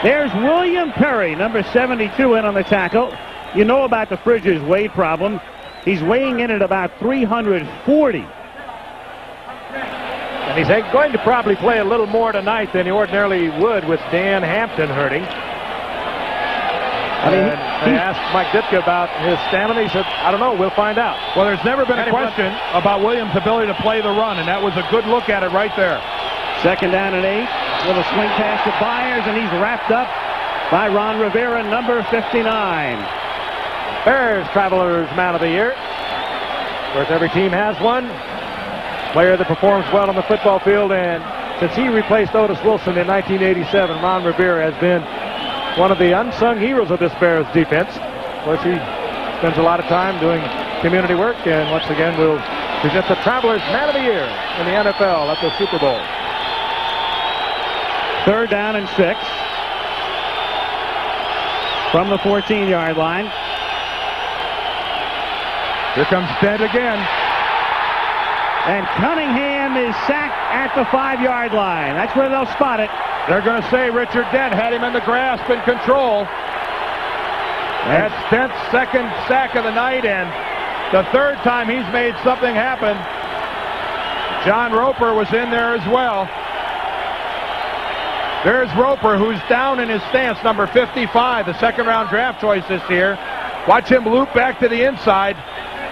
There's William Perry, number 72, in on the tackle. You know about the Fridges weight problem. He's weighing in at about 340. And he's going to probably play a little more tonight than he ordinarily would with Dan Hampton hurting. I mean, they asked Mike Ditka about his stamina. He said, I don't know, we'll find out. Well, there's never been a question about Williams' ability to play the run, and that was a good look at it right there. Second down and 8. Little swing pass to Byers, and he's wrapped up by Ron Rivera, number 59. Bears Travelers Man of the Year. Of course, every team has one. Player that performs well on the football field, and since he replaced Otis Wilson in 1987, Ron Rivera has been one of the unsung heroes of this Bears defense. Of course, he spends a lot of time doing community work, and once again we'll present the Travelers Man of the Year in the NFL at the Super Bowl. Third down and 6 from the 14-yard line. Here comes Dent again. And Cunningham is sacked at the 5-yard line. That's where they'll spot it. They're going to say Richard Dent had him in the grasp and control. That's Dent's second sack of the night, and the third time he's made something happen. John Roper was in there as well. There's Roper, who's down in his stance, number 55, the second-round draft choice this year. Watch him loop back to the inside.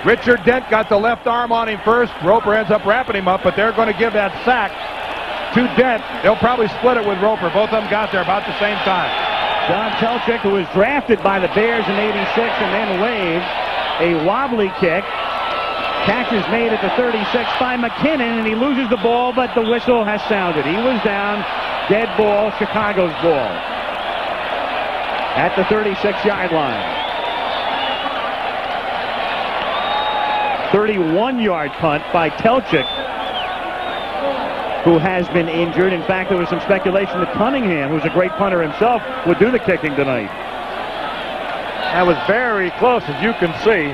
Richard Dent got the left arm on him first. Roper ends up wrapping him up, but they're going to give that sack to Dent. They'll probably split it with Roper. Both of them got there about the same time. John Telchik, who was drafted by the Bears in '86 and then waived, a wobbly kick. Catch is made at the 36 by McKinnon, and he loses the ball, but the whistle has sounded. He was down. Dead ball, Chicago's ball. At the 36-yard line. 31-yard punt by Telchik who has been injured. In fact, there was some speculation that Cunningham, who's a great punter himself, would do the kicking tonight. That was very close, as you can see.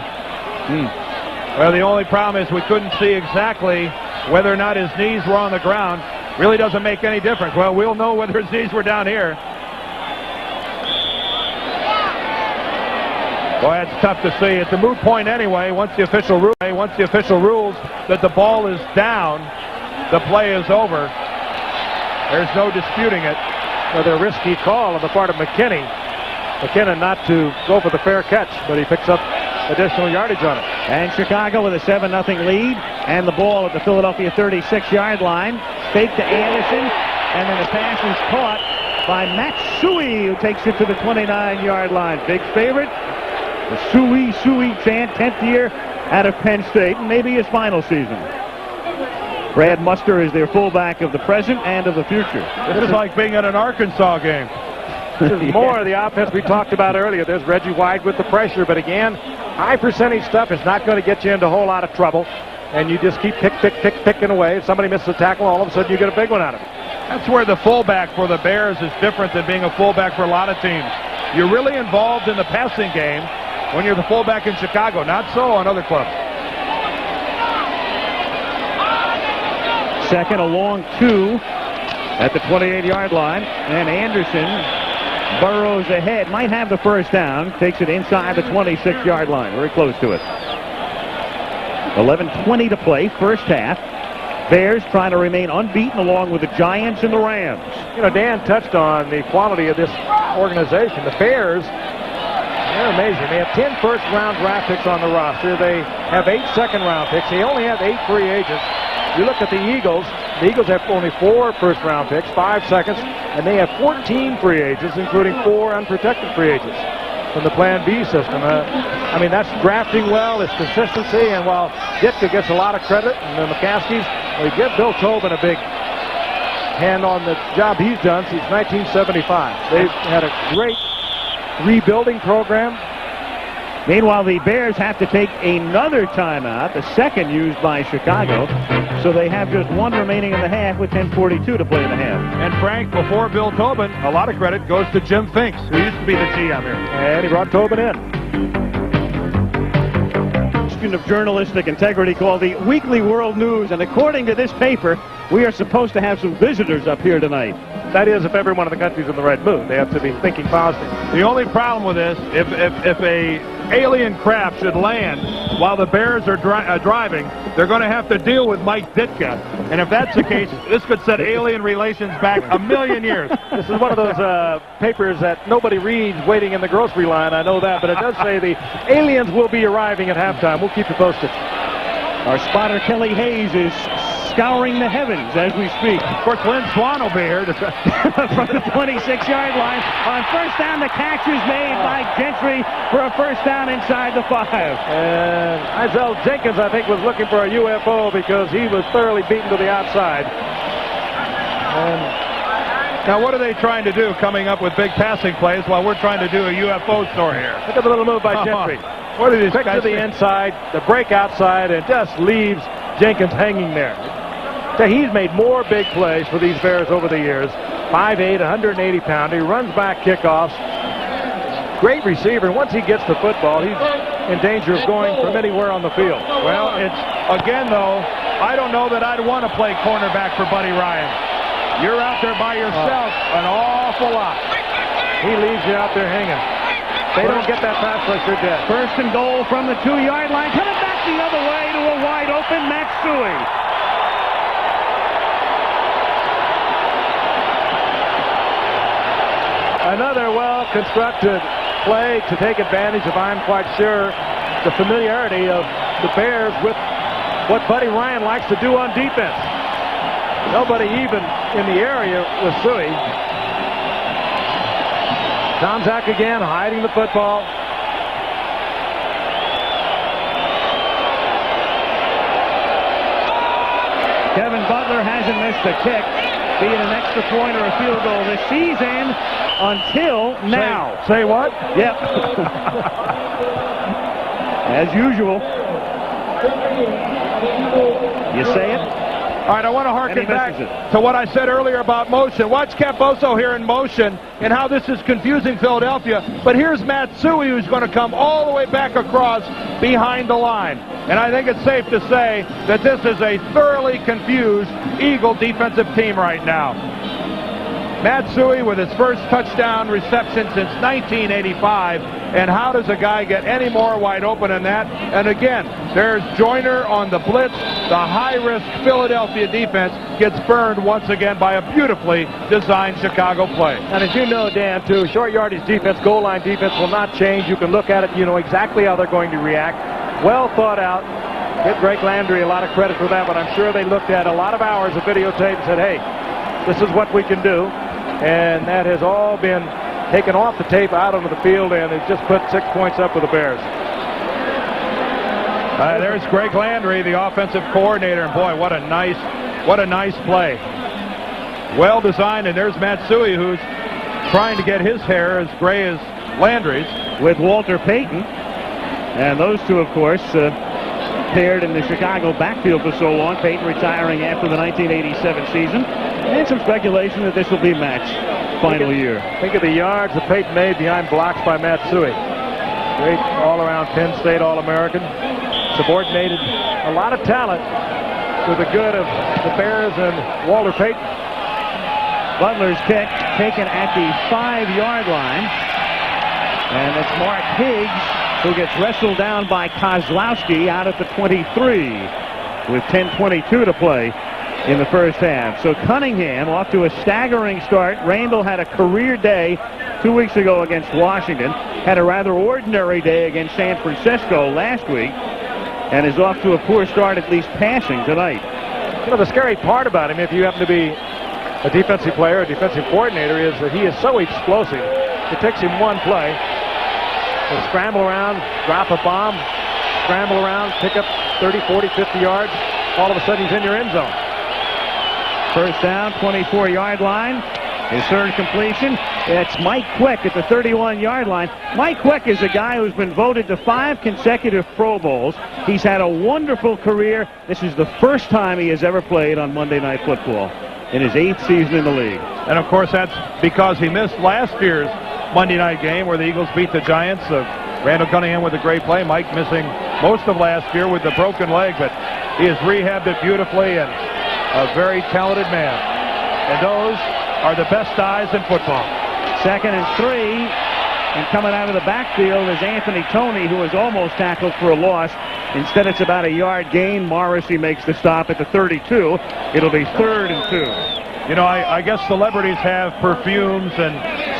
Well, the only problem is we couldn't see exactly whether or not his knees were on the ground. Really doesn't make any difference. Well, we'll know whether his knees were down here. Boy, that's tough to see. It's a moot point anyway. Once the official rules that the ball is down, the play is over. There's no disputing it. With a risky call on the part of McKinney. McKinnon not to go for the fair catch, but he picks up additional yardage on it. And Chicago with a 7-0 lead, and the ball at the Philadelphia 36-yard line. Fake to Anderson, and then the pass is caught by Matsui, who takes it to the 29-yard line. Big favorite. The Sui chant, 10th year out of Penn State, and maybe his final season. Brad Muster is their fullback of the present and of the future. This is like being at an Arkansas game. This is more of the offense we talked about earlier. There's Reggie White with the pressure, but again, high percentage stuff is not going to get you into a whole lot of trouble, and you just keep picking away. If somebody misses a tackle, all of a sudden you get a big one out of it. That's where the fullback for the Bears is different than being a fullback for a lot of teams. You're really involved in the passing game when you're the fullback in Chicago. Not so on other clubs. Second, a long 2 at the 28-yard line, and Anderson burrows ahead, might have the first down, takes it inside the 26-yard line, very close to it. 11:20 to play, first half. Bears trying to remain unbeaten along with the Giants and the Rams. You know, Dan touched on the quality of this organization. The Bears, they're amazing. They have 10 first-round draft picks on the roster. They have 8 second-round picks. They only have 8 free agents. You look at the Eagles have only 4 first-round picks, 5 seconds, and they have 14 free agents, including 4 unprotected free agents from the Plan B system. I mean, that's drafting well, it's consistency, and while Ditka gets a lot of credit, and the McCaskies, we give Bill Tobin a big hand on the job he's done since 1975. They've had a great rebuilding program. Meanwhile, the Bears have to take another timeout, the second used by Chicago. So they have just 1 remaining in the half with 10:42 to play in the half. And Frank, before Bill Tobin, a lot of credit goes to Jim Finks, who used to be the GM here. And he brought Tobin in. Of journalistic integrity called the Weekly World News, and according to this paper, we are supposed to have some visitors up here tonight. That is, if everyone in the country's in the right mood. They have to be thinking positive. The only problem with this, if a alien craft should land while the Bears are driving, they're going to have to deal with Mike Ditka. And if that's the case, this could set alien relations back a million years. This is one of those papers that nobody reads waiting in the grocery line. I know that, but it does say the aliens will be arriving at halftime. We'll keep you posted. Our spotter, Kelly Hayes, is scouring the heavens as we speak. Of course, Lynn Swan will be here. From the 26-yard line. On first down, the catch is made by Gentry for a first down inside the 5. And Isaiah Jenkins, I think, was looking for a UFO because he was thoroughly beaten to the outside. And now, what are they trying to do, coming up with big passing plays while we're trying to do a UFO story here? Look at the little move by Gentry. What are these Quick guys to the inside, the break outside, and just leaves Jenkins hanging there. So he's made more big plays for these Bears over the years. 5'8", 180-pounder. He runs back kickoffs. Great receiver. Once he gets the football, he's in danger of going from anywhere on the field. Well, it's, again, though, I don't know that I'd want to play cornerback for Buddy Ryan. You're out there by yourself an awful lot. He leaves you out there hanging. They don't get that pass rush, they're dead. First and goal from the 2-yard line. Coming back the other way to a wide open Matsui. Another well-constructed play to take advantage of, I'm quite sure, the familiarity of the Bears with what Buddy Ryan likes to do on defense. Nobody even in the area with Suey. Tomczak again, hiding the football. Kevin Butler hasn't missed a kick, be it an extra point or a field goal this season until now. Say what? Yep. As usual. You say it? All right, I want to harken back to what I said earlier about motion. Watch Camposo here in motion and how this is confusing Philadelphia. But here's Matsui, who's going to come all the way back across behind the line. And I think it's safe to say that this is a thoroughly confused Eagle defensive team right now. Matsui with his first touchdown reception since 1985. And how does a guy get any more wide open than that? And again, there's Joyner on the blitz. The high-risk Philadelphia defense gets burned once again by a beautifully designed Chicago play. And as you know, Dan, too, short yardage defense, goal line defense will not change. You can look at it, you know exactly how they're going to react. Well thought out. Give Greg Landry a lot of credit for that, but I'm sure they looked at a lot of hours of videotape and said, hey, this is what we can do. And that has all been taken off the tape out onto the field, and it's just put 6 points up with the Bears. There's Greg Landry, the offensive coordinator, and boy, what a nice play. Well designed, and there's Matsui, who's trying to get his hair as gray as Landry's. With Walter Payton. And those two, of course, paired in the Chicago backfield for so long. Payton retiring after the 1987 season. And some speculation that this will be Matt's final year. Think of the yards that Payton made behind blocks by Matsui. Great all-around Penn State All-American. Subordinated a lot of talent to the good of the Bears and Walter Payton. Butler's kick taken at the 5-yard line. And it's Mark Higgs who gets wrestled down by Kozlowski out at the 23 with 10:22 to play in the first half. So Cunningham off to a staggering start. Randall had a career day 2 weeks ago against Washington. Had a rather ordinary day against San Francisco last week. And is off to a poor start, at least passing, tonight. You know, the scary part about him, if you happen to be a defensive player, a defensive coordinator, is that he is so explosive. It takes him one play. He'll scramble around, drop a bomb, scramble around, pick up 30, 40, 50 yards. All of a sudden, he's in your end zone. First down, 24-yard line. His third completion. It's Mike Quick at the 31-yard line. Mike Quick is a guy who's been voted to 5 consecutive Pro Bowls. He's had a wonderful career. This is the first time he has ever played on Monday Night Football in his 8th season in the league. And, of course, that's because he missed last year's Monday night game where the Eagles beat the Giants. Randall Cunningham with a great play. Mike missing most of last year with the broken leg, but he has rehabbed it beautifully and a very talented man. And those are the best eyes in football. 2nd and 3, and coming out of the backfield is Anthony Toney, who was almost tackled for a loss. Instead, it's about a yard gain. Morrissey makes the stop at the 32. It'll be 3rd and 2. You know, I guess celebrities have perfumes and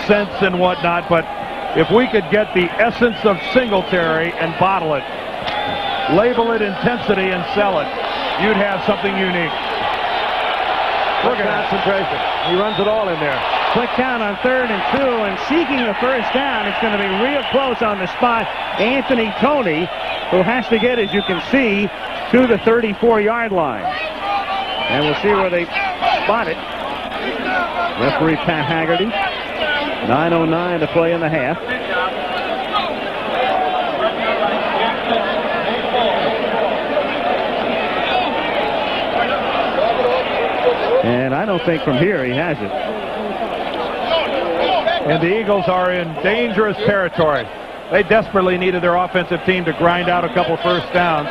scents and whatnot, but if we could get the essence of Singletary and bottle it, label it intensity and sell it, you'd have something unique. Look at concentration. He runs it all in there. Quick count on 3rd and 2, and seeking the first down. It's going to be real close on the spot. Anthony Toney, who has to get, as you can see, to the 34-yard line. And we'll see where they spot it. Referee Pat Haggerty. 9:09 to play in the half. And I don't think from here he has it. And the Eagles are in dangerous territory. They desperately needed their offensive team to grind out a couple first downs,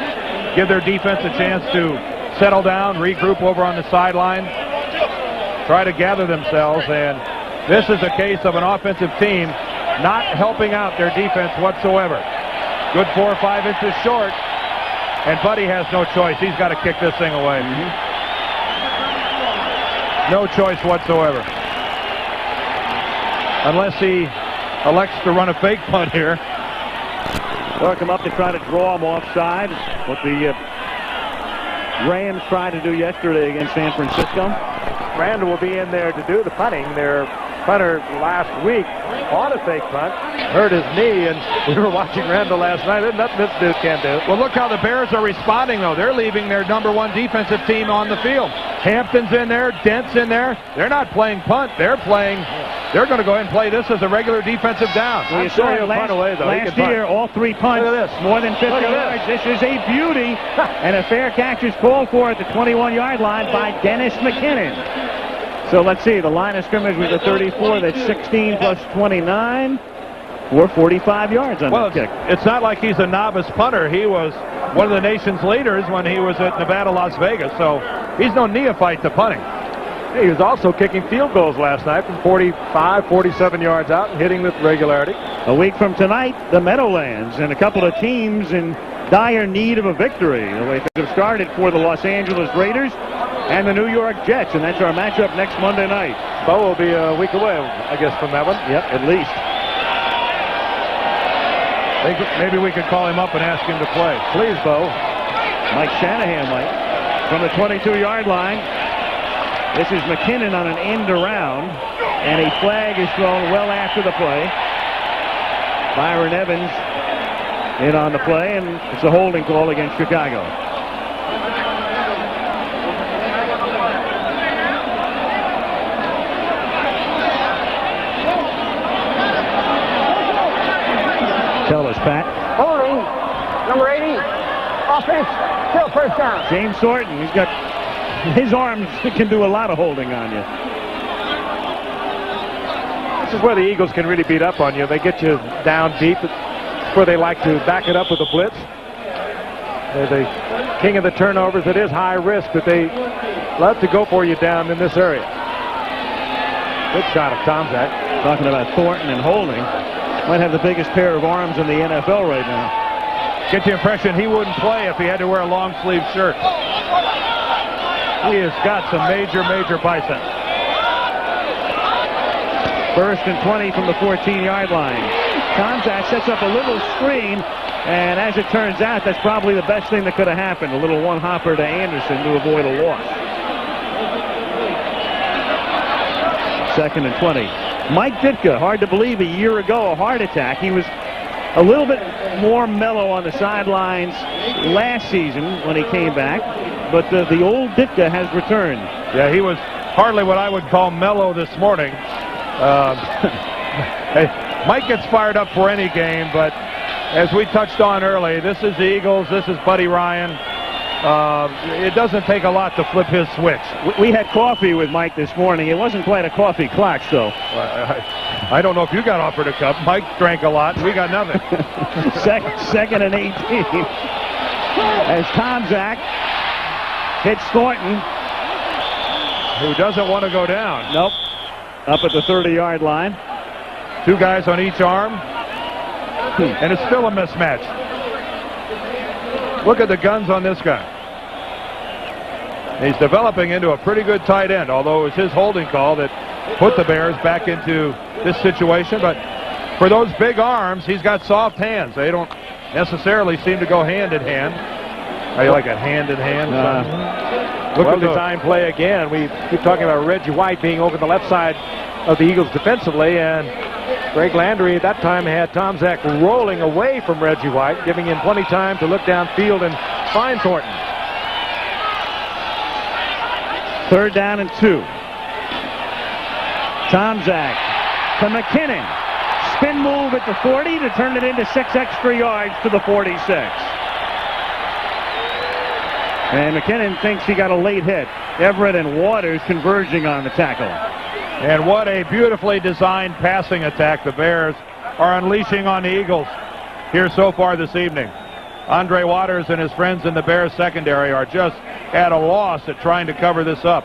give their defense a chance to settle down, regroup over on the sideline, try to gather themselves. And this is a case of an offensive team not helping out their defense whatsoever. Good 4 or 5 inches short, and Buddy has no choice. He's got to kick this thing away. No choice whatsoever. Unless he elects to run a fake punt here. Or come up to try to draw him offside. What the Rams tried to do yesterday against San Francisco. Randall will be in there to do the punting. Their punter last week on a fake punt, hurt his knee, and we were watching Randall last night. There's nothing this dude can't do. Well, look how the Bears are responding, though. They're leaving their #1 defensive team on the field. Hampton's in there, Dent's in there. They're not playing punt. They're playing they're going to go ahead and play this as a regular defensive down. Well, you saw him punt away, though. Last year, all 3 punts, Look at this. more than 50 yards. This is a beauty. And a fair catch is called for at the 21-yard line by Dennis McKinnon. So let's see. The line of scrimmage was a 34. That's 16 plus 29. Or 45 yards on that kick. It's not like he's a novice punter. He was one of the nation's leaders when he was at Nevada, Las Vegas. So he's no neophyte to punting. He was also kicking field goals last night from 45, 47 yards out and hitting with regularity. A week from tonight, the Meadowlands and a couple of teams in dire need of a victory. The way things have started for the Los Angeles Raiders and the New York Jets, and that's our matchup next Monday night. Bo will be a week away, I guess, from that one. Yep, at least. Maybe we could call him up and ask him to play. Please, Bo. Mike Shanahan might. From the 22-yard line, this is McKinnon on an end around, and a flag is thrown well after the play. Byron Evans in on the play, and it's a holding call against Chicago. Tell us, Pat. Holding, number 80, offense, still first down. James Thornton, he's got his arms can do a lot of holding on you. This is where the Eagles can really beat up on you. They get you down deep. It's where they like to back it up with a blitz. They're the king of the turnovers. It is high risk, but they love to go for you down in this area. Good shot of Tomczak. Talking about Thornton and holding. Might have the biggest pair of arms in the NFL right now. Get the impression he wouldn't play if he had to wear a long sleeve shirt. He has got some major biceps. First and 20 from the 14-yard line. Tomczak sets up a little screen, and as it turns out, that's probably the best thing that could have happened. A little one-hopper to Anderson to avoid a loss. Second and 20. Mike Ditka, hard to believe, a year ago, a heart attack. He was a little bit more mellow on the sidelines last season when he came back, but the old Ditka has returned. Yeah, he was hardly what I would call mellow this morning. Hey, Mike gets fired up for any game, but as we touched on early, this is the Eagles, this is Buddy Ryan. It doesn't take a lot to flip his switch. We had coffee with Mike this morning. It wasn't quite a coffee clutch, though. I don't know if you got offered a cup. Mike drank a lot. We got nothing. Second and 18. As Tomczak hits Thornton. Who doesn't want to go down. Nope. Up at the 30-yard line. 2 guys on each arm. And it's still a mismatch. Look at the guns on this guy. He's developing into a pretty good tight end, although it was his holding call that put the Bears back into this situation. But for those big arms, he's got soft hands. They don't necessarily seem to go hand in hand. How you like a hand in hand? Well-designed play again. We keep talking about Reggie White being over the left side of the Eagles defensively, and Greg Landry at that time had Tomczak rolling away from Reggie White, giving him plenty of time to look downfield and find Thornton. 3rd down and 2. Tomczak to McKinnon. Spin move at the 40 to turn it into 6 extra yards to the 46. And McKinnon thinks he got a late hit. Everett and Waters converging on the tackle. And what a beautifully designed passing attack the Bears are unleashing on the Eagles here so far this evening. Andre Waters and his friends in the Bears secondary are just at a loss at trying to cover this up.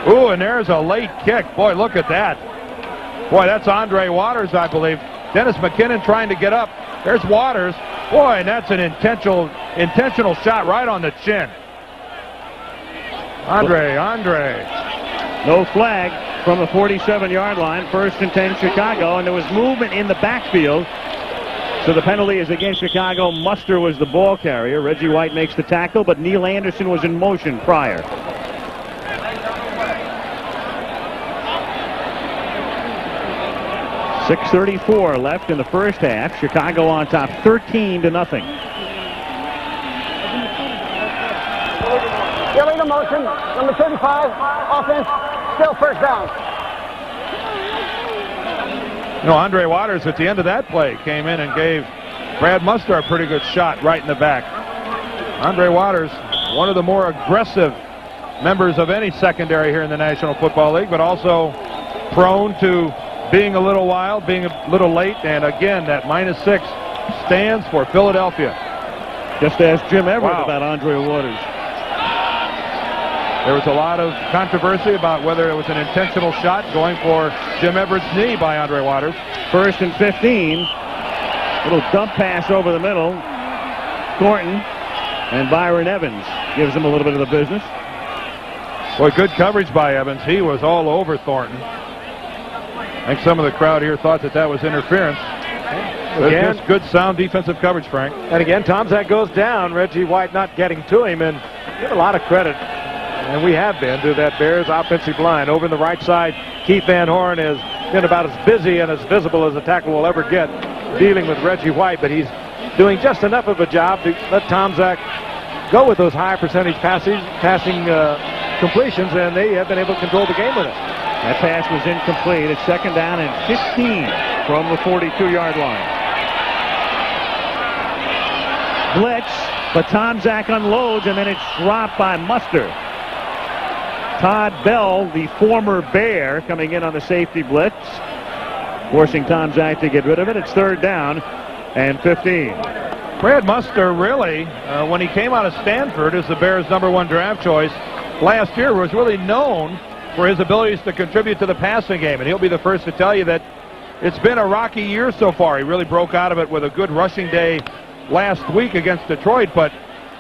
Ooh, and there's a late kick. Boy, look at that. Boy, that's Andre Waters, I believe. Dennis McKinnon trying to get up. There's Waters. Boy, and that's an intentional shot right on the chin. Andre. No flag from the 47-yard line. 1st and 10 Chicago, and there was movement in the backfield. So the penalty is against Chicago. Muster was the ball carrier. Reggie White makes the tackle, but Neil Anderson was in motion prior. .634 left in the first half. Chicago on top 13-0. Illegal motion, number 35, offense, still first down. You know, Andre Waters at the end of that play came in and gave Brad Muster a pretty good shot right in the back. Andre Waters, one of the more aggressive members of any secondary here in the National Football League, but also prone to being a little wild, being a little late, and again, that -6 stands for Philadelphia. Just ask Jim Everett about Andre Waters. There was a lot of controversy about whether it was an intentional shot going for Jim Everett's knee by Andre Waters. 1st and 15. Little dump pass over the middle. Thornton and Byron Evans gives him a little bit of the business. Boy, good coverage by Evans. He was all over Thornton. I think some of the crowd here thought that that was interference. Again, just good, sound defensive coverage, Frank. And again, Tomczak goes down. Reggie White not getting to him, and give a lot of credit, and we have been, to that Bears offensive line. Over in the right side, Keith Van Horn has been about as busy and as visible as a tackle will ever get dealing with Reggie White, but he's doing just enough of a job to let Tomczak go with those high percentage passing completions, and they have been able to control the game with it. That pass was incomplete. It's 2nd down and 15 from the 42-yard line. Blitz, but Tomczak unloads, and then it's dropped by Muster. Todd Bell, the former Bear, coming in on the safety blitz, forcing Tomczak to get rid of it. It's 3rd down and 15. Brad Muster really, when he came out of Stanford as the Bears' #1 draft choice last year, was really known for his abilities to contribute to the passing game. And he'll be the first to tell you that it's been a rocky year so far. He really broke out of it with a good rushing day last week against Detroit, but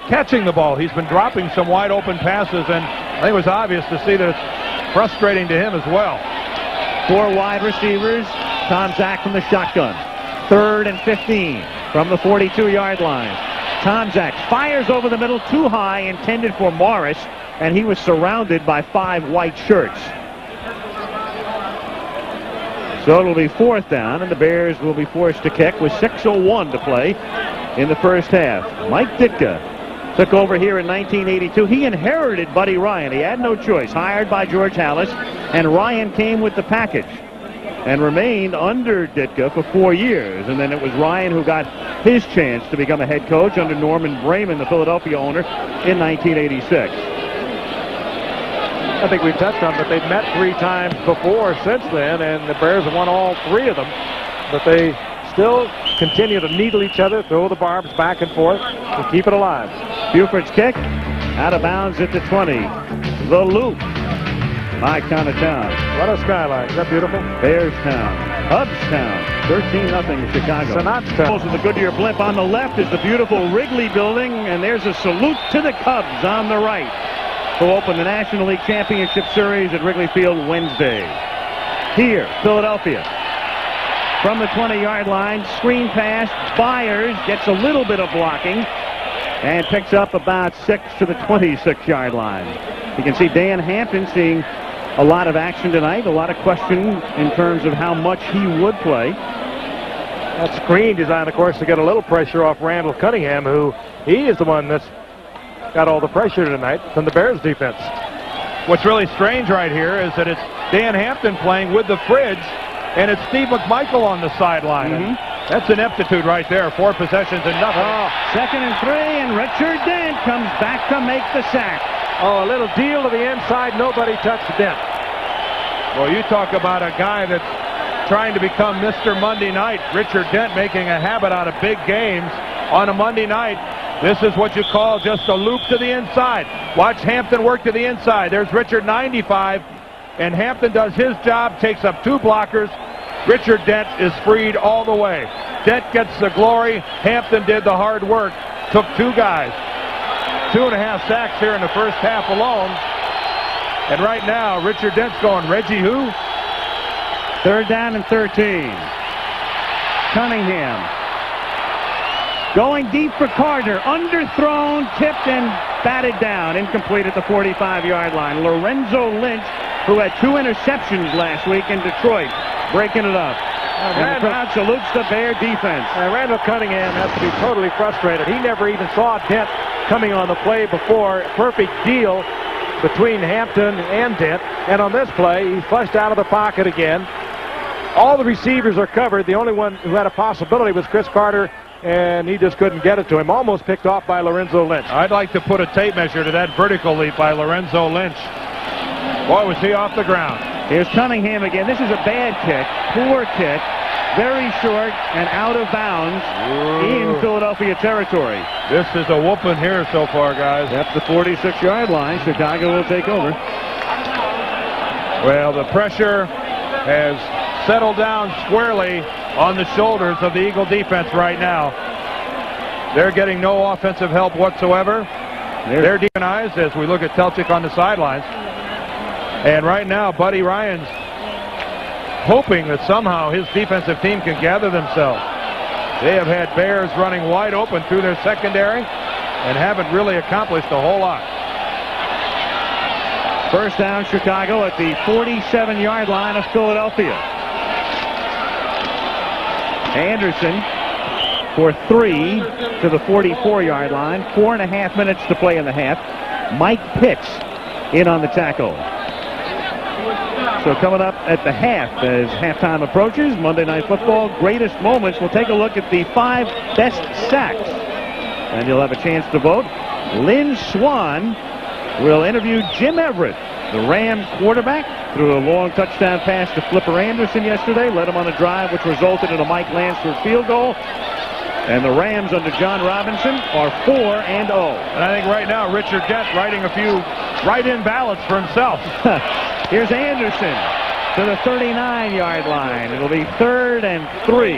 catching the ball, he's been dropping some wide open passes, and I think it was obvious to see that it's frustrating to him as well. 4 wide receivers. Tomczak from the shotgun. 3rd and 15 from the 42-yard line. Tomczak fires over the middle, too high, intended for Morris, and he was surrounded by 5 white shirts. So it'll be 4th down, and the Bears will be forced to kick with 6:01 to play in the first half. Mike Ditka took over here in 1982. He inherited Buddy Ryan. He had no choice. Hired by George Halas, and Ryan came with the package and remained under Ditka for 4 years. And then it was Ryan who got his chance to become a head coach under Norman Brayman, the Philadelphia owner, in 1986. I think we touched on, but they've met 3 times before since then, and the Bears have won all 3 of them. But they still continue to needle each other, throw the barbs back and forth, and keep it alive. Buford's kick, out of bounds at the 20. The loop by Town. What a skyline. Is that beautiful? Bearstown. Hubstown. 13-0 Chicago. Sonatstown. The Goodyear blimp on the left is the beautiful Wrigley building, and there's a salute to the Cubs on the right, who open the National League Championship Series at Wrigley Field Wednesday. Here, Philadelphia. From the 20-yard line, screen pass. Byers gets a little bit of blocking and picks up about 6 to the 26-yard line. You can see Dan Hampton seeing a lot of action tonight, a lot of question in terms of how much he would play. That screen designed, of course, to get a little pressure off Randall Cunningham, who he is the one that's got all the pressure tonight from the Bears defense. What's really strange right here is that it's Dan Hampton playing with the Fridge, and it's Steve McMichael on the sideline. That's ineptitude right there. 4 possessions and nothing. 2nd and 3, and Richard Dent comes back to make the sack. Oh, a little deal to the inside. Nobody touched Dent. Well, you talk about a guy that's trying to become Mr. Monday Night. Richard Dent making a habit out of big games on a Monday night. This is what you call just a loop to the inside. Watch Hampton work to the inside. There's Richard 95, and Hampton does his job, takes up 2 blockers. Richard Dent is freed all the way. Dent gets the glory. Hampton did the hard work. Took 2 guys. 2.5 sacks here in the first half alone. And right now, Richard Dent's going, Reggie who? 3rd down and 13. Cunningham going deep for Carter. Underthrown, tipped, and batted down. Incomplete at the 45-yard line. Lorenzo Lynch, who had 2 interceptions last week in Detroit, breaking it up. And the crowd salutes the Bear defense. Randall Cunningham has to be totally frustrated. He never even saw Dent coming on the play before. Perfect deal between Hampton and Dent. And on this play, he flushed out of the pocket again. all the receivers are covered. The only one who had a possibility was Chris Carter, and he just couldn't get it to him. Almost picked off by Lorenzo Lynch. I'd like to put a tape measure to that vertical leap by Lorenzo Lynch. Boy, was he off the ground. Here's Cunningham again. This is a bad kick, poor kick, very short and out of bounds in Philadelphia territory. This is a whooping here so far, guys. That's the 46-yard line. Chicago will take over. Well, the pressure has settled down squarely on the shoulders of the Eagle defense right now. They're getting no offensive help whatsoever. They're demonized as we look at Telchik on the sidelines. And right now, Buddy Ryan's hoping that somehow his defensive team can gather themselves. They have had Bears running wide open through their secondary and haven't really accomplished a whole lot. First down, Chicago at the 47-yard line of Philadelphia. Anderson for 3 to the 44-yard line. 4.5 minutes to play in the half. Mike Pitts in on the tackle. So coming up at the half as halftime approaches, Monday Night Football greatest moments. We'll take a look at the 5 best sacks. And you'll have a chance to vote. Lynn Swan will interview Jim Everett, the Rams quarterback, threw a long touchdown pass to Flipper Anderson yesterday, led him on a drive which resulted in a Mike Lansford field goal. And the Rams under John Robinson are 4-0. And I think right now Richard Dent writing a few write-in ballots for himself. Here's Anderson to the 39-yard line. It'll be 3rd and 3.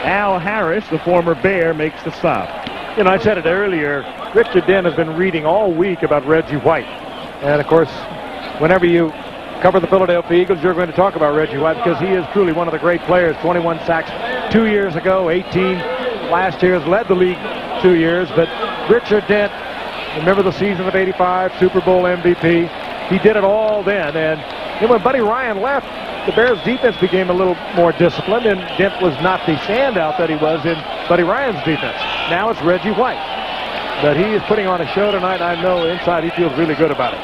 Al Harris, the former Bear, makes the stop. You know, I said it earlier, Richard Dent has been reading all week about Reggie White. And, of course, whenever you cover the Philadelphia Eagles, you're going to talk about Reggie White because he is truly one of the great players. 21 sacks 2 years ago, 18 last year, has led the league 2 years. But Richard Dent, remember the season of '85, Super Bowl MVP. He did it all then. And then when Buddy Ryan left, the Bears defense became a little more disciplined, and Dent was not the standout that he was in Buddy Ryan's defense. Now it's Reggie White. But he is putting on a show tonight. I know inside he feels really good about it.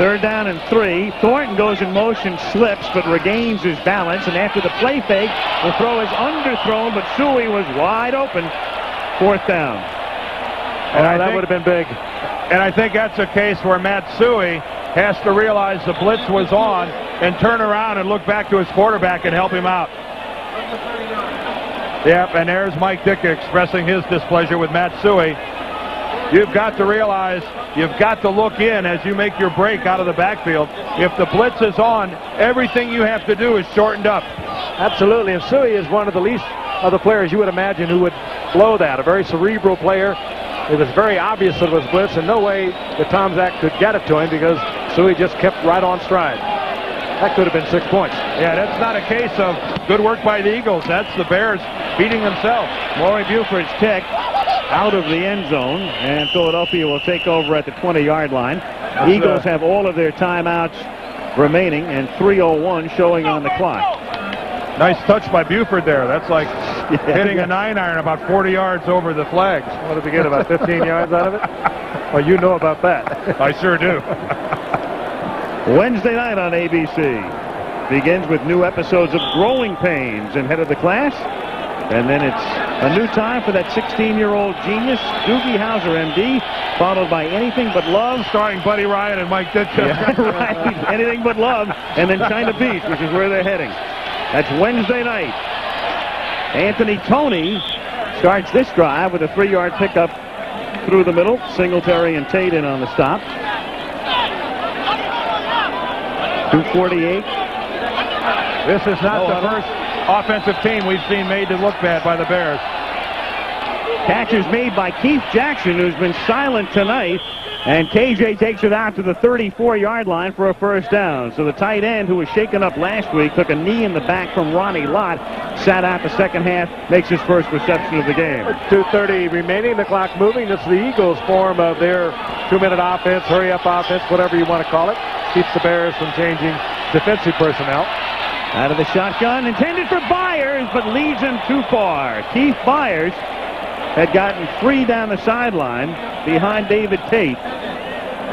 3rd down and 3. Thornton goes in motion, slips, but regains his balance. And after the play fake, the throw is underthrown, but Suey was wide open. 4th down. And that would have been big. And I think that's a case where Matt Suey has to realize the blitz was on and turn around and look back to his quarterback and help him out. Yep, and there's Mike Ditka expressing his displeasure with Matt Suey. You've got to realize, you've got to look in as you make your break out of the backfield. If the blitz is on, everything you have to do is shortened up. Absolutely, and Suey is one of the least of the players you would imagine who would blow that. A very cerebral player. It was very obvious that it was blitz, and no way that Tom Zach could get it to him because Suey just kept right on stride. That could have been 6 points. Yeah, that's not a case of good work by the Eagles. That's the Bears beating themselves. Maury Buford's kick out of the end zone, and Philadelphia will take over at the 20-yard line. Eagles have all of their timeouts remaining, and 3:01 showing on the clock. Nice touch by Buford there. That's like hitting a 9-iron about 40 yards over the flags. What did we get, about 15 yards out of it? Well, you know about that. I sure do. Wednesday night on ABC begins with new episodes of Growing Pains and Head of the Class. And then it's a new time for that 16-year-old genius, Doogie Howser, MD, followed by Anything But Love. Starring Buddy Ryan and Mike Ditka. Yeah, right. Anything But Love. And then China Beach, which is where they're heading. That's Wednesday night. Anthony Toney starts this drive with a 3-yard pickup through the middle. Singletary and Tate in on the stop. 2:48. This is not the first offensive team we've seen made to look bad by the Bears. Catch is made by Keith Jackson, who's been silent tonight. And KJ takes it out to the 34-yard line for a first down. So the tight end, who was shaken up last week, took a knee in the back from Ronnie Lott, sat out the second half, makes his first reception of the game. 2:30 remaining, the clock moving. This is the Eagles' form of their 2-minute offense, hurry-up offense, whatever you want to call it. Keeps the Bears from changing defensive personnel. Out of the shotgun, intended for Byers, but leads him too far. Keith Byers had gotten 3 down the sideline behind David Tate,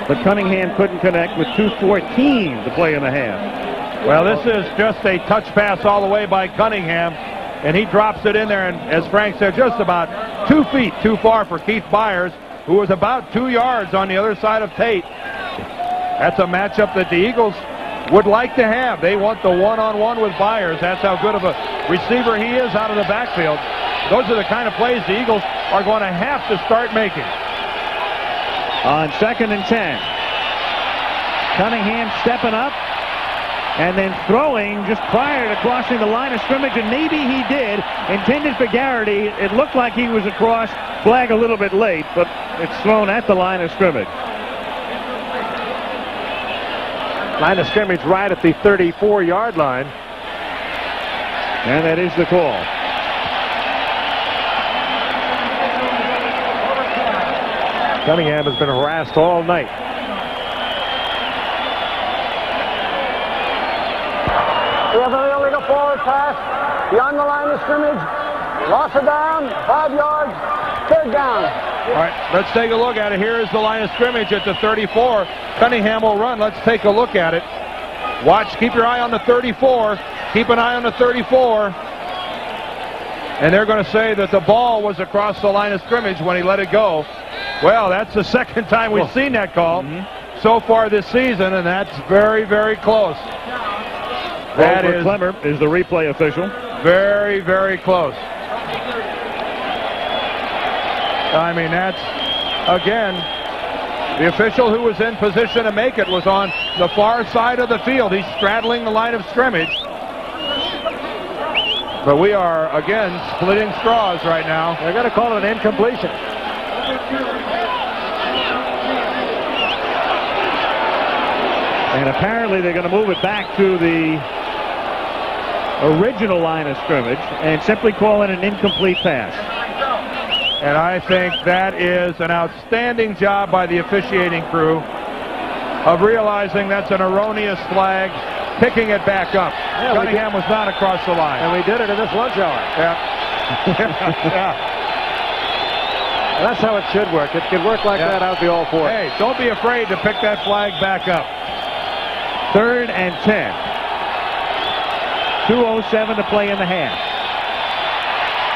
but Cunningham couldn't connect with 2:14 to play in the half. Well, this is just a touch pass all the way by Cunningham, and he drops it in there, and as Frank said, just about 2 feet too far for Keith Byers, who was about 2 yards on the other side of Tate. That's a matchup that the Eagles would like to have. They want the one-on-one with Byers. That's how good of a receiver he is out of the backfield. Those are the kind of plays the Eagles are going to have to start making. On 2nd and 10. Cunningham stepping up and then throwing just prior to crossing the line of scrimmage, and maybe he did. Intended for Garrity. It looked like he was across. Flag a little bit late, but it's thrown at the line of scrimmage. Line of scrimmage right at the 34-yard line. And that is the call. Cunningham has been harassed all night. We have an illegal forward pass beyond the line of scrimmage. Loss of down, 5 yards, 3rd down. All right, let's take a look at it. Here is the line of scrimmage at the 34. Cunningham will run. Let's take a look at it. Watch, keep your eye on the 34. Keep an eye on the 34. And they're going to say that the ball was across the line of scrimmage when he let it go. Well, that's the second time we've seen that call so far this season, and that's very, very close. That is Clemmer is the replay official. very, very close. I mean, that's, again, the official who was in position to make it was on the far side of the field. He's straddling the line of scrimmage. But we are, again, splitting straws right now. They're going to call it an incompletion. And apparently they're going to move it back to the original line of scrimmage and simply call it an incomplete pass. And I think that is an outstanding job by the officiating crew of realizing that's an erroneous flag, picking it back up. Yeah, Cunningham was not across the line. And we did it in this lunch hour. Yeah. That's how it should work. It could work like that. I'd be all for it. Hey, don't be afraid to pick that flag back up. 3rd and 10. 2:07 to play in the half.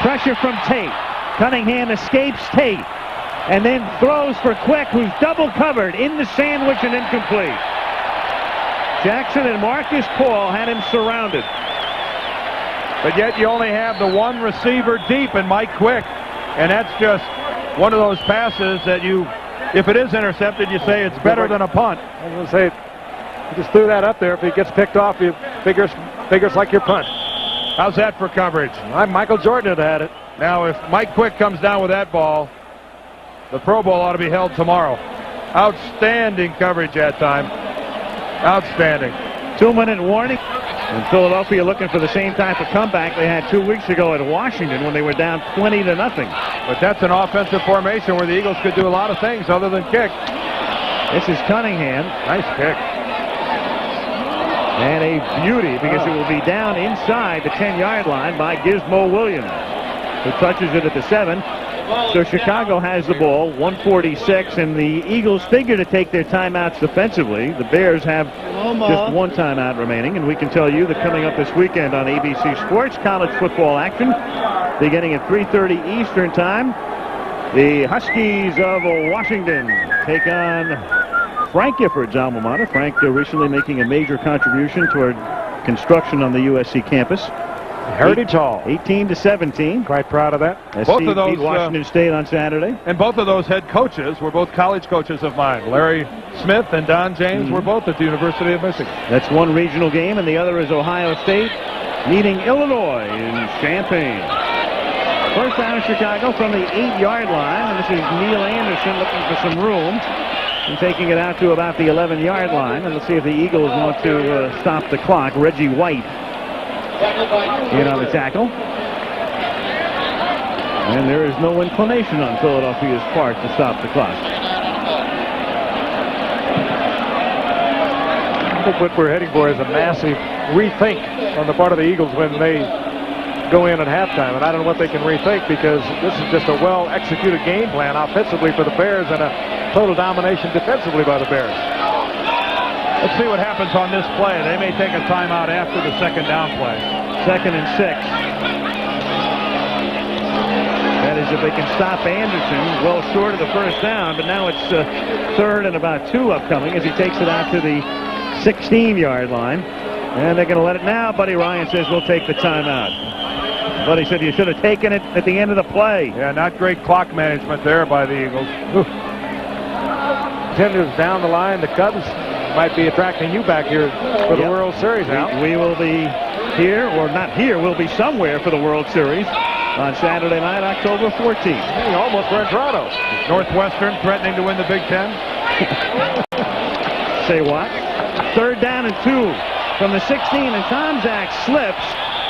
Pressure from Tate. Cunningham escapes Tate and then throws for Quick, who's double covered in the sandwich and incomplete. Jackson and Marcus Paul had him surrounded. But yet you only have the one receiver deep in Mike Quick. And that's just one of those passes that you, if it is intercepted, you say it's better than a punt. I was going to say, you just threw that up there. If he gets picked off, you figures like your punt. How's that for coverage? Michael Jordan had it. Now, if Mike Quick comes down with that ball, the Pro Bowl ought to be held tomorrow. Outstanding coverage that time. Outstanding. 2-minute warning. And Philadelphia looking for the same type of comeback they had 2 weeks ago at Washington when they were down 20-0. But that's an offensive formation where the Eagles could do a lot of things other than kick. This is Cunningham. Nice kick. And a beauty because it will be down inside the 10-yard line by Gizmo Williams, who touches it at the 7. So Chicago has the ball, 1:46, and the Eagles figure to take their timeouts defensively. The Bears have just one timeout remaining, and we can tell you that coming up this weekend on ABC Sports, college football action, beginning at 3:30 Eastern Time, the Huskies of Washington take on Frank Gifford's alma mater. Frank recently making a major contribution toward construction on the USC campus. Heritage Hall. 18-17. Quite proud of that. Both of those beat Washington State on Saturday. And both of those head coaches were both college coaches of mine. Larry Smith and Don James were both at the University of Michigan. That's one regional game, and the other is Ohio State meeting Illinois in Champaign. First down in Chicago from the 8-yard line, and this is Neil Anderson looking for some room and taking it out to about the 11-yard line. And let's see if the Eagles want to stop the clock. Reggie White in on the tackle. And there is no inclination on Philadelphia's part to stop the clock. I think what we're heading for is a massive rethink on the part of the Eagles when they go in at halftime. And I don't know what they can rethink, because this is just a well-executed game plan offensively for the Bears and a total domination defensively by the Bears. Let's see what happens on this play. They may take a timeout after the second down play. 2nd and 6. That is if they can stop Anderson, well short of the first down, but now it's 3rd and about 2 upcoming as he takes it out to the 16-yard line. And they're going to let it now. Buddy Ryan says we'll take the timeout. Buddy said you should have taken it at the end of the play. Yeah, not great clock management there by the Eagles. Continues down the line. The Cubs might be attracting you back here for the World Series now. We will be here, or not here, we'll be somewhere for the World Series on Saturday night, October 14th. He almost were in Toronto. Northwestern threatening to win the Big Ten. Say what? 3rd down and 2 from the 16, and Tomczak slips.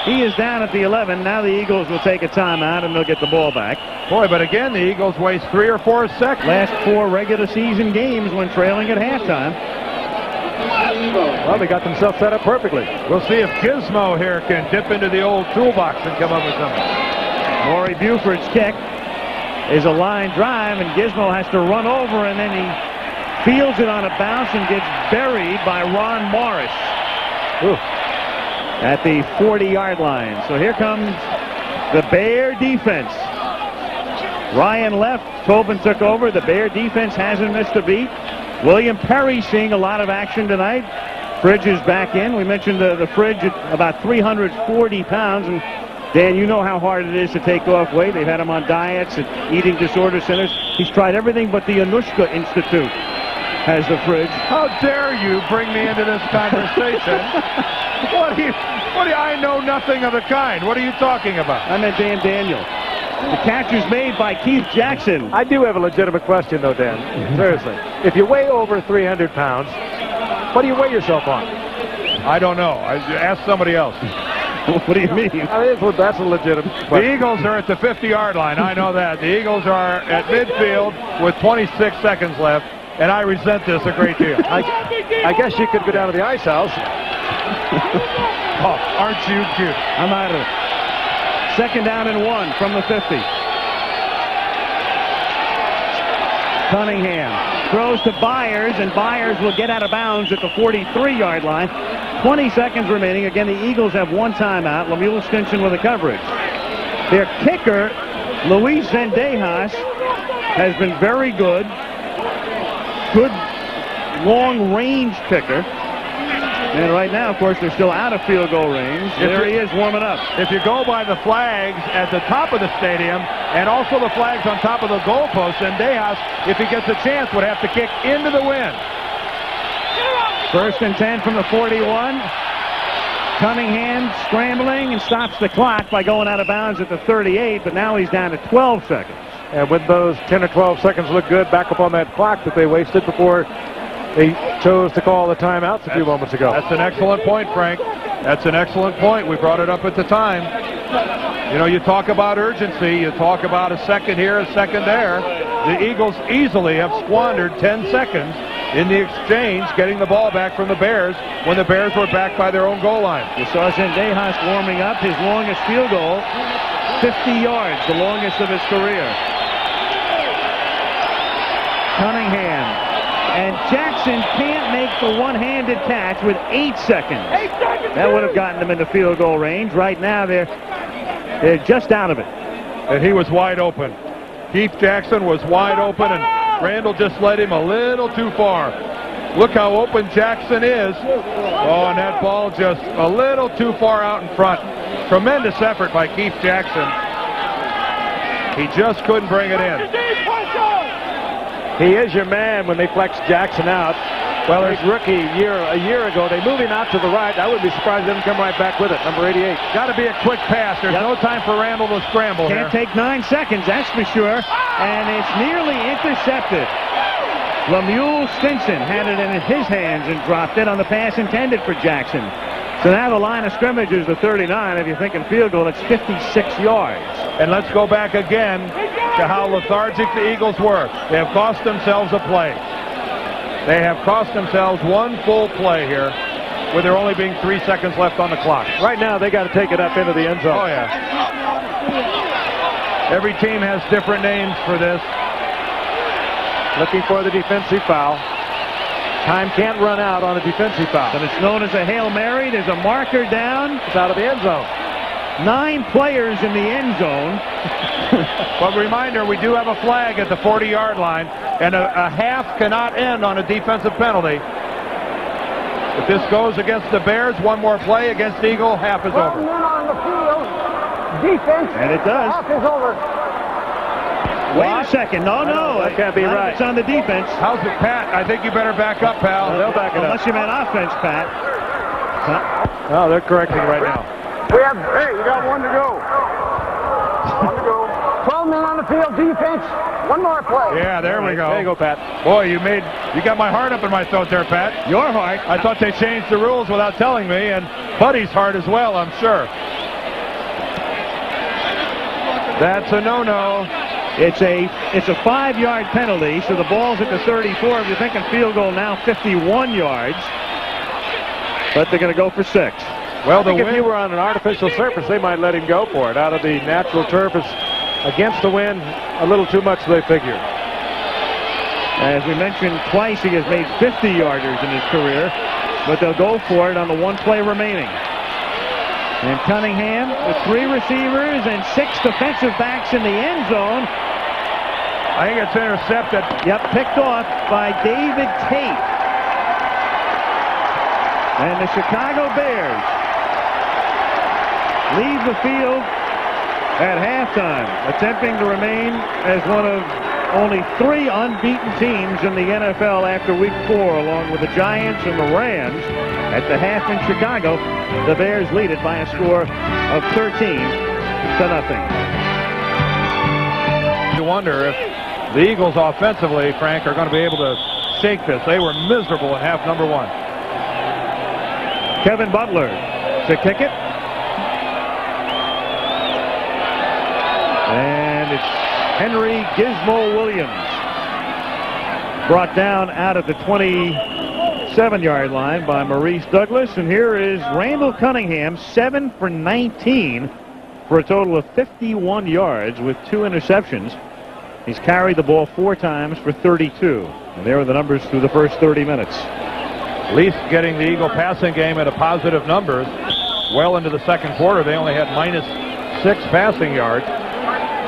He is down at the 11. Now the Eagles will take a timeout, and they'll get the ball back. Boy, but again, the Eagles waste 3 or 4 seconds. Last 4 regular season games when trailing at halftime. Well, they got themselves set up perfectly. We'll see if Gizmo here can dip into the old toolbox and come up with something. Maury Buford's kick is a line drive, and Gizmo has to run over, and then he fields it on a bounce and gets buried by Ron Morris. Ooh. At the 40-yard line. So here comes the Bear defense. Ryan left. Tobin took over. The Bear defense hasn't missed a beat. William Perry seeing a lot of action tonight. Fridge is back in. We mentioned the Fridge at about 340 pounds. And Dan, you know how hard it is to take off weight. They've had him on diets and eating disorder centers. He's tried everything but the Anushka Institute. Has the Fridge. How dare you bring me into this conversation? What do you, I know nothing of the kind. What are you talking about? I meant Dan Daniel. The catch is made by Keith Jackson. I do have a legitimate question, though, Dan. Seriously. If you weigh over 300 pounds, what do you weigh yourself on? I don't know. Ask somebody else. What do you mean? That's a legitimate question. The Eagles are at the 50-yard line. I know that. The Eagles are at midfield with 26 seconds left. And I resent this a great deal. I guess you could go down to the ice house. Oh, aren't you cute? I'm out of it. 2nd down and 1 from the 50. Cunningham throws to Byers, and Byers will get out of bounds at the 43-yard line. 20 seconds remaining. Again, the Eagles have 1 timeout. Lemuel Stinson with the coverage. Their kicker, Luis Zendejas, has been very good. Good long-range kicker. And right now, of course, they're still out of field goal range. There he is warming up. If you go by the flags at the top of the stadium and also the flags on top of the goalpost, then Dejas, if he gets a chance, would have to kick into the wind. 1st and 10 from the 41. Cunningham scrambling and stops the clock by going out of bounds at the 38, but now he's down to 12 seconds. And when those 10 or 12 seconds look good back up on that clock that they wasted before they chose to call the timeouts a few moments ago. That's an excellent point, Frank. That's an excellent point. We brought it up at the time. You know, you talk about urgency. You talk about a second here, a second there. The Eagles easily have squandered 10 seconds in the exchange, getting the ball back from the Bears when the Bears were back by their own goal line. You saw Zendejas warming up. His longest field goal, 50 yards, the longest of his career. Cunningham. And Jackson can't make the one-handed catch with 8 seconds. That would have gotten them into field goal range. Right now, they're just out of it. And he was wide open. Keith Jackson was wide open, and Randall just led him a little too far. Look how open Jackson is. Oh, and that ball just a little too far out in front. Tremendous effort by Keith Jackson. He just couldn't bring it in. He is your man when they flex Jackson out. Well, his rookie a year ago, they moved him out to the right. I would be surprised they didn't come right back with it. Number 88. Got to be a quick pass. There's no time for Randall to scramble here. Can't take 9 seconds, that's for sure. And it's nearly intercepted. Lemuel Stinson had it in his hands and dropped it on the pass intended for Jackson. So now the line of scrimmage is the 39. If you're thinking field goal, it's 56 yards. And let's go back again to how lethargic the Eagles were. They have cost themselves a play. They have cost themselves one full play here with there only being 3 seconds left on the clock. Right now, they got to take it up into the end zone. Oh, yeah. Every team has different names for this. Looking for the defensive foul. Time can't run out on a defensive foul. And it's known as a Hail Mary. There's a marker down. It's out of the end zone. 9 players in the end zone. But reminder, we do have a flag at the 40-yard line, and a half cannot end on a defensive penalty. If this goes against the Bears, one more play against Eagle, half is 12 over. men on the field. Defense. And it does. Half is over. Wait a second. No, that can't be Not if right. It's on the defense. How's it, Pat? I think you better back up, pal. They'll back it up. Unless you meant offense, Pat. Oh, they're correcting right now. We have, hey, you got one to go. One to go. 12 men on the field, defense. One more play. Yeah, there we go. There you go, Pat. Boy, you got my heart up in my throat there, Pat. Your heart. I thought they changed the rules without telling me, and Buddy's heart as well, I'm sure. That's a no-no. It's a 5-yard penalty, so the ball's at the 34. If you're thinking field goal now, 51 yards. But they're going to go for 6. Well, I think if you were on an artificial surface, they might let him go for it. Out of the natural turf, it's against the wind, a little too much, they figure. As we mentioned twice, he has made 50-yarders in his career, but they'll go for it on the 1 play remaining. And Cunningham with 3 receivers and 6 defensive backs in the end zone. I think it's intercepted. Yep, picked off by David Tate. And the Chicago Bears leave the field at halftime, attempting to remain as one of only 3 unbeaten teams in the NFL after Week 4, along with the Giants and the Rams. At the half in Chicago, the Bears lead it by a score of 13-0. You wonder if the Eagles offensively, Frank, are going to be able to shake this. They were miserable in half number 1. Kevin Butler to kick it. And it's Henry Gizmo Williams. Brought down out at the 27-yard line by Maurice Douglas. And here is Randall Cunningham, 7 for 19 for a total of 51 yards with 2 interceptions. He's carried the ball 4 times for 32. And there are the numbers through the first 30 minutes. At least getting the Eagle passing game at a positive numbers. Well into the second quarter, they only had -6 passing yards.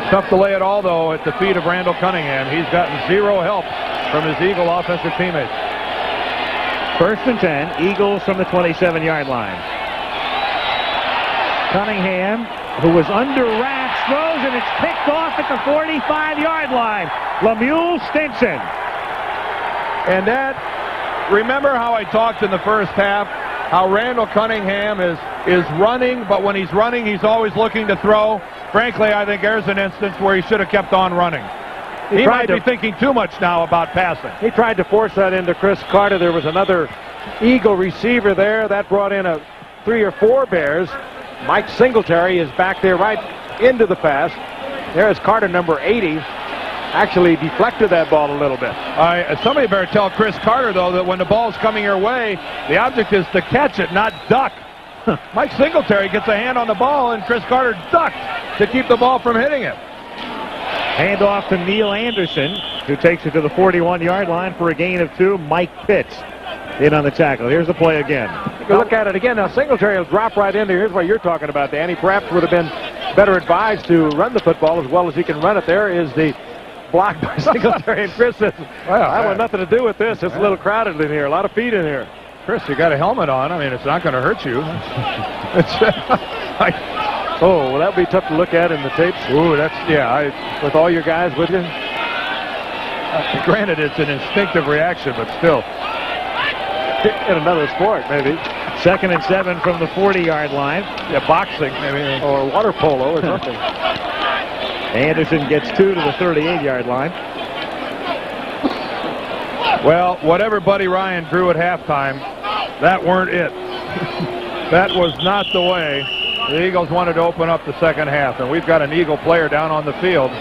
Tough to lay it all, though, at the feet of Randall Cunningham. He's gotten 0 help from his Eagle offensive teammates. 1st and 10, Eagles from the 27-yard line. Cunningham, who was under wraps, throws, and it's picked off at the 45-yard line. Lemuel Stinson. And that, remember how I talked in the first half, how Randall Cunningham is running, but when he's running, he's always looking to throw. Frankly, I think there's an instance where he should have kept on running. He might be thinking too much now about passing. He tried to force that into Chris Carter. There was another Eagle receiver there. That brought in 3 or 4 Bears. Mike Singletary is back there right into the pass. There's Carter, number 80. Actually deflected that ball a little bit. Somebody better tell Chris Carter, though, that when the ball's coming your way, the object is to catch it, not duck. Mike Singletary gets a hand on the ball, and Chris Carter ducked to keep the ball from hitting it. Hand off to Neil Anderson, who takes it to the 41-yard line for a gain of 2. Mike Pitts in on the tackle. Here's the play again. You can look at it again. Now, Singletary will drop right in there. Here's what you're talking about, Danny. Perhaps would have been better advised to run the football as well as he can run it. There is the block by Singletary, and Chris says, well, I want nothing to do with this. It's a little crowded in here. A lot of feet in here. Chris, you got a helmet on. I mean, it's not going to hurt you. Oh, well, that would be tough to look at in the tapes. Ooh, that's, with all your guys with you. Granted, it's an instinctive reaction, but still. In another sport, maybe. 2nd and 7 from the 40-yard line. Yeah, boxing, maybe. Or water polo or something. Anderson gets 2 to the 38-yard line. Well, whatever Buddy Ryan drew at halftime, that weren't it. That was not the way the Eagles wanted to open up the second half. And we've got an Eagle player down on the field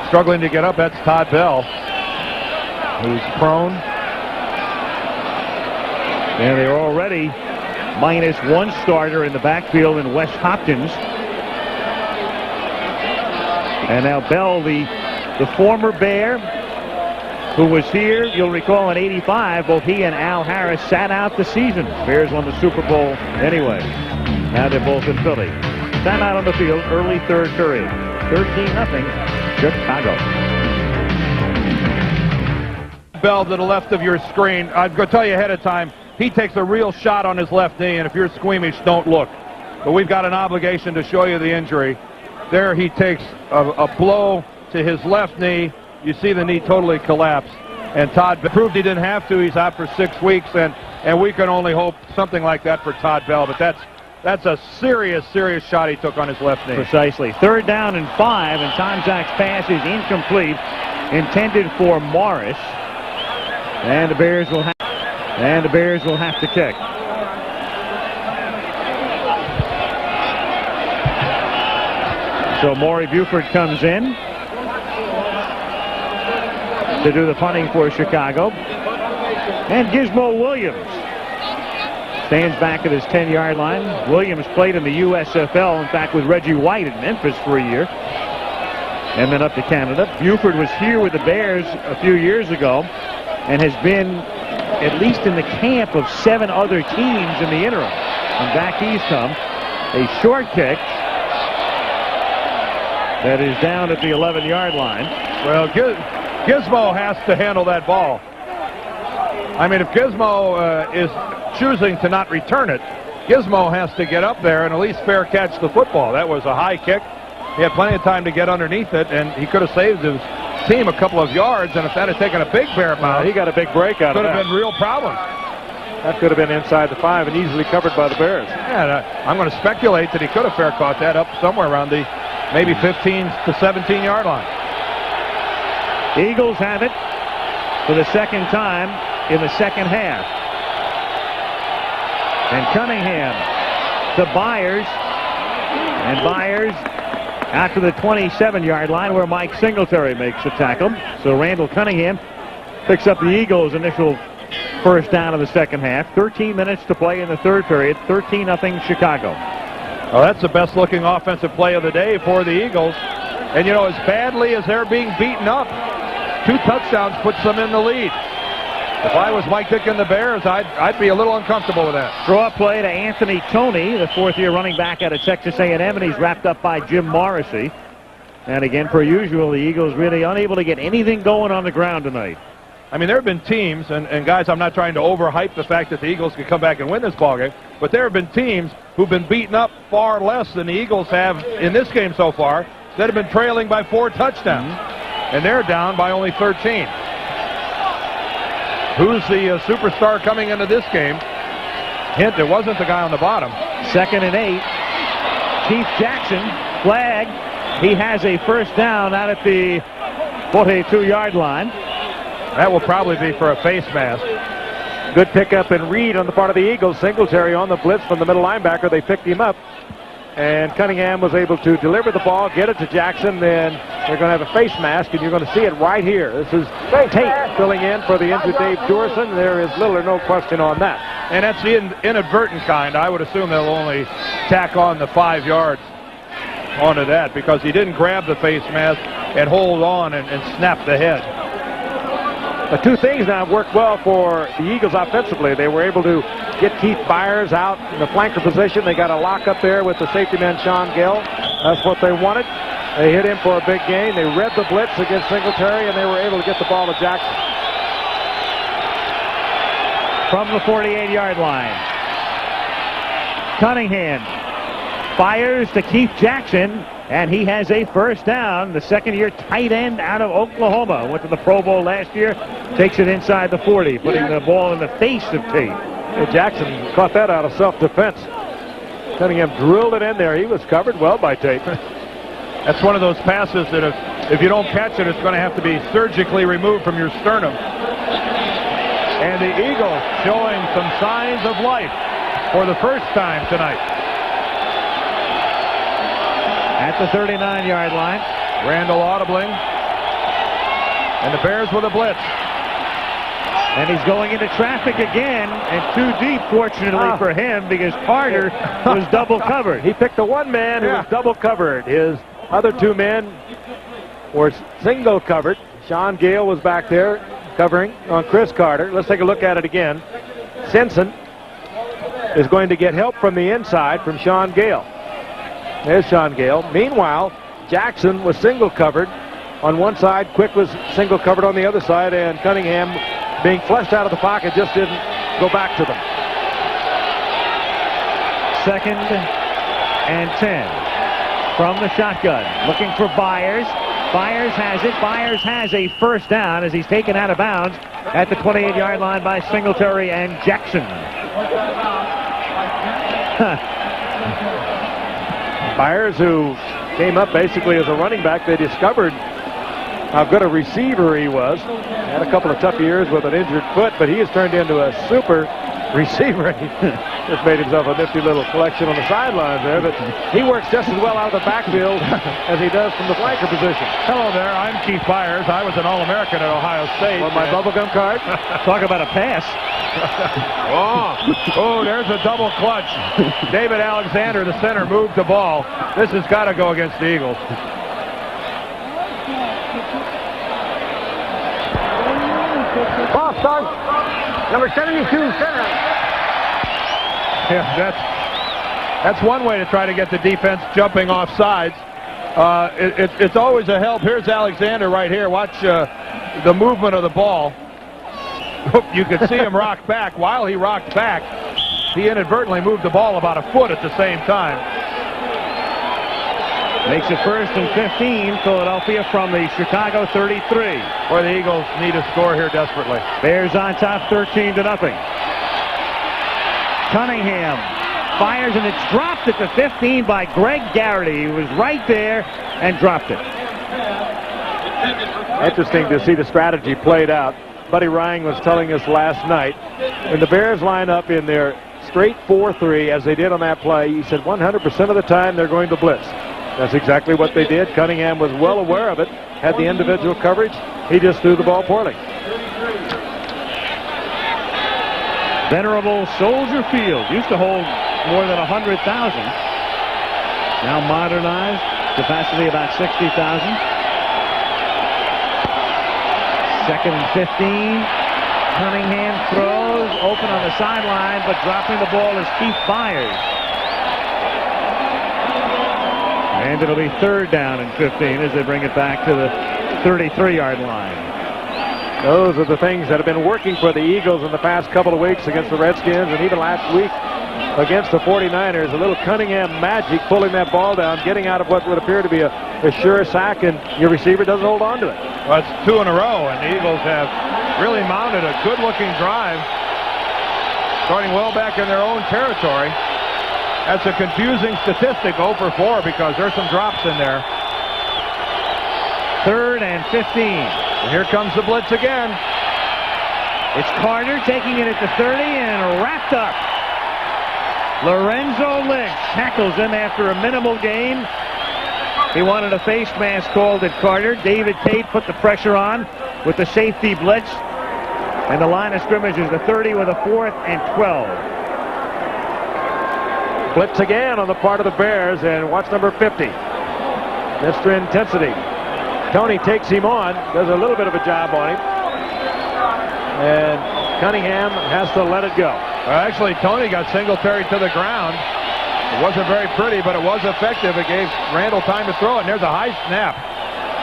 struggling to get up. That's Todd Bell, who's prone. And they're already -1 starter in the backfield in Wes Hopkins. And now Bell, the former Bear, who was here, you'll recall, in '85. Both he and Al Harris sat out the season. Bears won the Super Bowl anyway. Now they're both in Philly. Time out on the field, early third period. 13-0, Chicago. Bell to the left of your screen. I'm going to tell you ahead of time, he takes a real shot on his left knee, and if you're squeamish, don't look. But we've got an obligation to show you the injury. There he takes a blow to his left knee. You see the knee totally collapse. And Todd proved he didn't have to. He's out for 6 weeks, and we can only hope something like that for Todd Bell. But that's a serious shot he took on his left knee. Precisely. 3rd down and 5, and Tomczak's pass is incomplete, intended for Morris. And the Bears will have to kick. So Maury Buford comes in to do the punting for Chicago. And Gizmo Williams stands back at his 10-yard line. Williams played in the USFL, in fact, with Reggie White in Memphis for a year, and then up to Canada. Buford was here with the Bears a few years ago and has been at least in the camp of 7 other teams in the interim. And back he's come. A short kick that is down at the 11-yard line. Well, Gizmo has to handle that ball. I mean, if Gizmo is choosing to not return it, Gizmo has to get up there and at least fair catch the football. That was a high kick. He had plenty of time to get underneath it, and he could have saved his team a couple of yards, and if that had taken a big bear mound, he got a big break out of that. Could have been real problems. That could have been inside the 5 and easily covered by the Bears. Yeah, I'm going to speculate that he could have fair caught that up somewhere around the maybe 15 to 17-yard line. Eagles have it for the second time in the second half. And Cunningham to Byers. And Byers out to the 27-yard line where Mike Singletary makes the tackle. So Randall Cunningham picks up the Eagles' initial first down of the second half. 13 minutes to play in the third period. 13-0 Chicago. Well, that's the best-looking offensive play of the day for the Eagles. And, you know, as badly as they're being beaten up, 2 touchdowns puts them in the lead. If I was Mike Dick and the Bears, I'd be a little uncomfortable with that. Draw play to Anthony Toney, the 4th-year running back out of Texas A&M, and he's wrapped up by Jim Morrissey. And again, per usual, the Eagles really unable to get anything going on the ground tonight. I mean, there have been teams, and guys, I'm not trying to overhype the fact that the Eagles could come back and win this ballgame, but there have been teams who've been beaten up far less than the Eagles have in this game so far that have been trailing by 4 touchdowns. And they're down by only 13. Who's the superstar coming into this game? Hint, it wasn't the guy on the bottom. 2nd and 8. Keith Jackson, flag. He has a first down out at the 42-yard line. That will probably be for a face mask. Good pickup and read on the part of the Eagles. Singletary on the blitz from the middle linebacker. They picked him up. And Cunningham was able to deliver the ball, get it to Jackson. Then they're going to have a face mask, and you're going to see it right here. This is Tate filling in for the injured Dave Dorson. There is little or no question on that. And that's the inadvertent kind. I would assume they'll only tack on the 5 yards onto that because he didn't grab the face mask and hold on and snap the head. The 2 things now worked well for the Eagles offensively. They were able to get Keith Byers out in the flanker position. They got a lock up there with the safety man, Sean Gill. That's what they wanted. They hit him for a big gain. They read the blitz against Singletary, and they were able to get the ball to Jackson. From the 48-yard line, Cunningham fires to Keith Jackson, and he has a first down. The 2nd-year tight end out of Oklahoma. Went to the Pro Bowl last year. Takes it inside the 40, putting the ball in the face of Tate. Hey, Jackson caught that out of self-defense. Cunningham drilled it in there. He was covered well by Tate. That's one of those passes that if you don't catch it, it's going to have to be surgically removed from your sternum. And the Eagles showing some signs of life for the first time tonight. At the 39-yard line. Randall audibling. And the Bears with a blitz. And he's going into traffic again, and too deep, fortunately for him, because Carter was double covered. He picked the one man who was double covered. His other 2 men were single covered. Sean Gale was back there. covering on Chris Carter. Let's take a look at it again. Simpson is going to get help from the inside from Sean Gale. There's Sean Gale. Meanwhile, Jackson was single covered on one side. Quick was single covered on the other side, and Cunningham, being flushed out of the pocket, just didn't go back to them. 2nd and 10 from the shotgun. Looking for Byers. Byers has it. Byers has a first down as he's taken out of bounds at the 28-yard line by Singletary and Jackson. Byers, who came up basically as a running back, they discovered how good a receiver he was. Had a couple of tough years with an injured foot, but he has turned into a super receiver. He just made himself a nifty little collection on the sidelines there, but he works just as well out of the backfield as he does from the flanker position. Hello there, I'm Keith Byers. I was an All-American at Ohio State. On my bubblegum card. Talk about a pass. Oh, there's a double clutch. David Alexander, the center, moved the ball. This has got to go against the Eagles. Ball start. Number 72, center. Yeah, that's one way to try to get the defense jumping off sides. It's always a help. Here's Alexander right here. Watch the movement of the ball. You could see him rock back. While he rocked back, he inadvertently moved the ball about a foot at the same time. Makes it 1st and 15. Philadelphia from the Chicago 33. Where the Eagles need a score here desperately. Bears on top 13-0. Cunningham fires, and it's dropped at the 15 by Greg Garrity. He was right there and dropped it. Interesting to see the strategy played out. Buddy Ryan was telling us last night, when the Bears line up in their straight 4-3, as they did on that play, he said 100% of the time they're going to blitz. That's exactly what they did. Cunningham was well aware of it, had the individual coverage. He just threw the ball poorly. Venerable Soldier Field used to hold more than 100,000. Now modernized, capacity about 60,000. 2nd and 15. Cunningham throws, open on the sideline, but dropping the ball is Keith Byers. And it'll be 3rd down and 15 as they bring it back to the 33-yard line. Those are the things that have been working for the Eagles in the past couple of weeks against the Redskins, and even last week against the 49ers. A little Cunningham magic pulling that ball down, getting out of what would appear to be a sure sack, and your receiver doesn't hold on to it. Well, it's 2 in a row, and the Eagles have really mounted a good-looking drive, starting well back in their own territory. That's a confusing statistic, 0 for 4, because there's some drops in there. 3rd and 15. And here comes the blitz again. It's Carter taking it at the 30 and wrapped up. Lorenzo Lynch tackles him after a minimal gain. He wanted a face mask called at Carter. David Tate put the pressure on with the safety blitz. And the line of scrimmage is the 30 with a 4th and 12. Blitz again on the part of the Bears, and watch number 50. Extra intensity. Tony takes him on, does a little bit of a job on him, and Cunningham has to let it go. Actually, Tony got Singletary to the ground. It wasn't very pretty, but it was effective. It gave Randall time to throw it, and there's a high snap.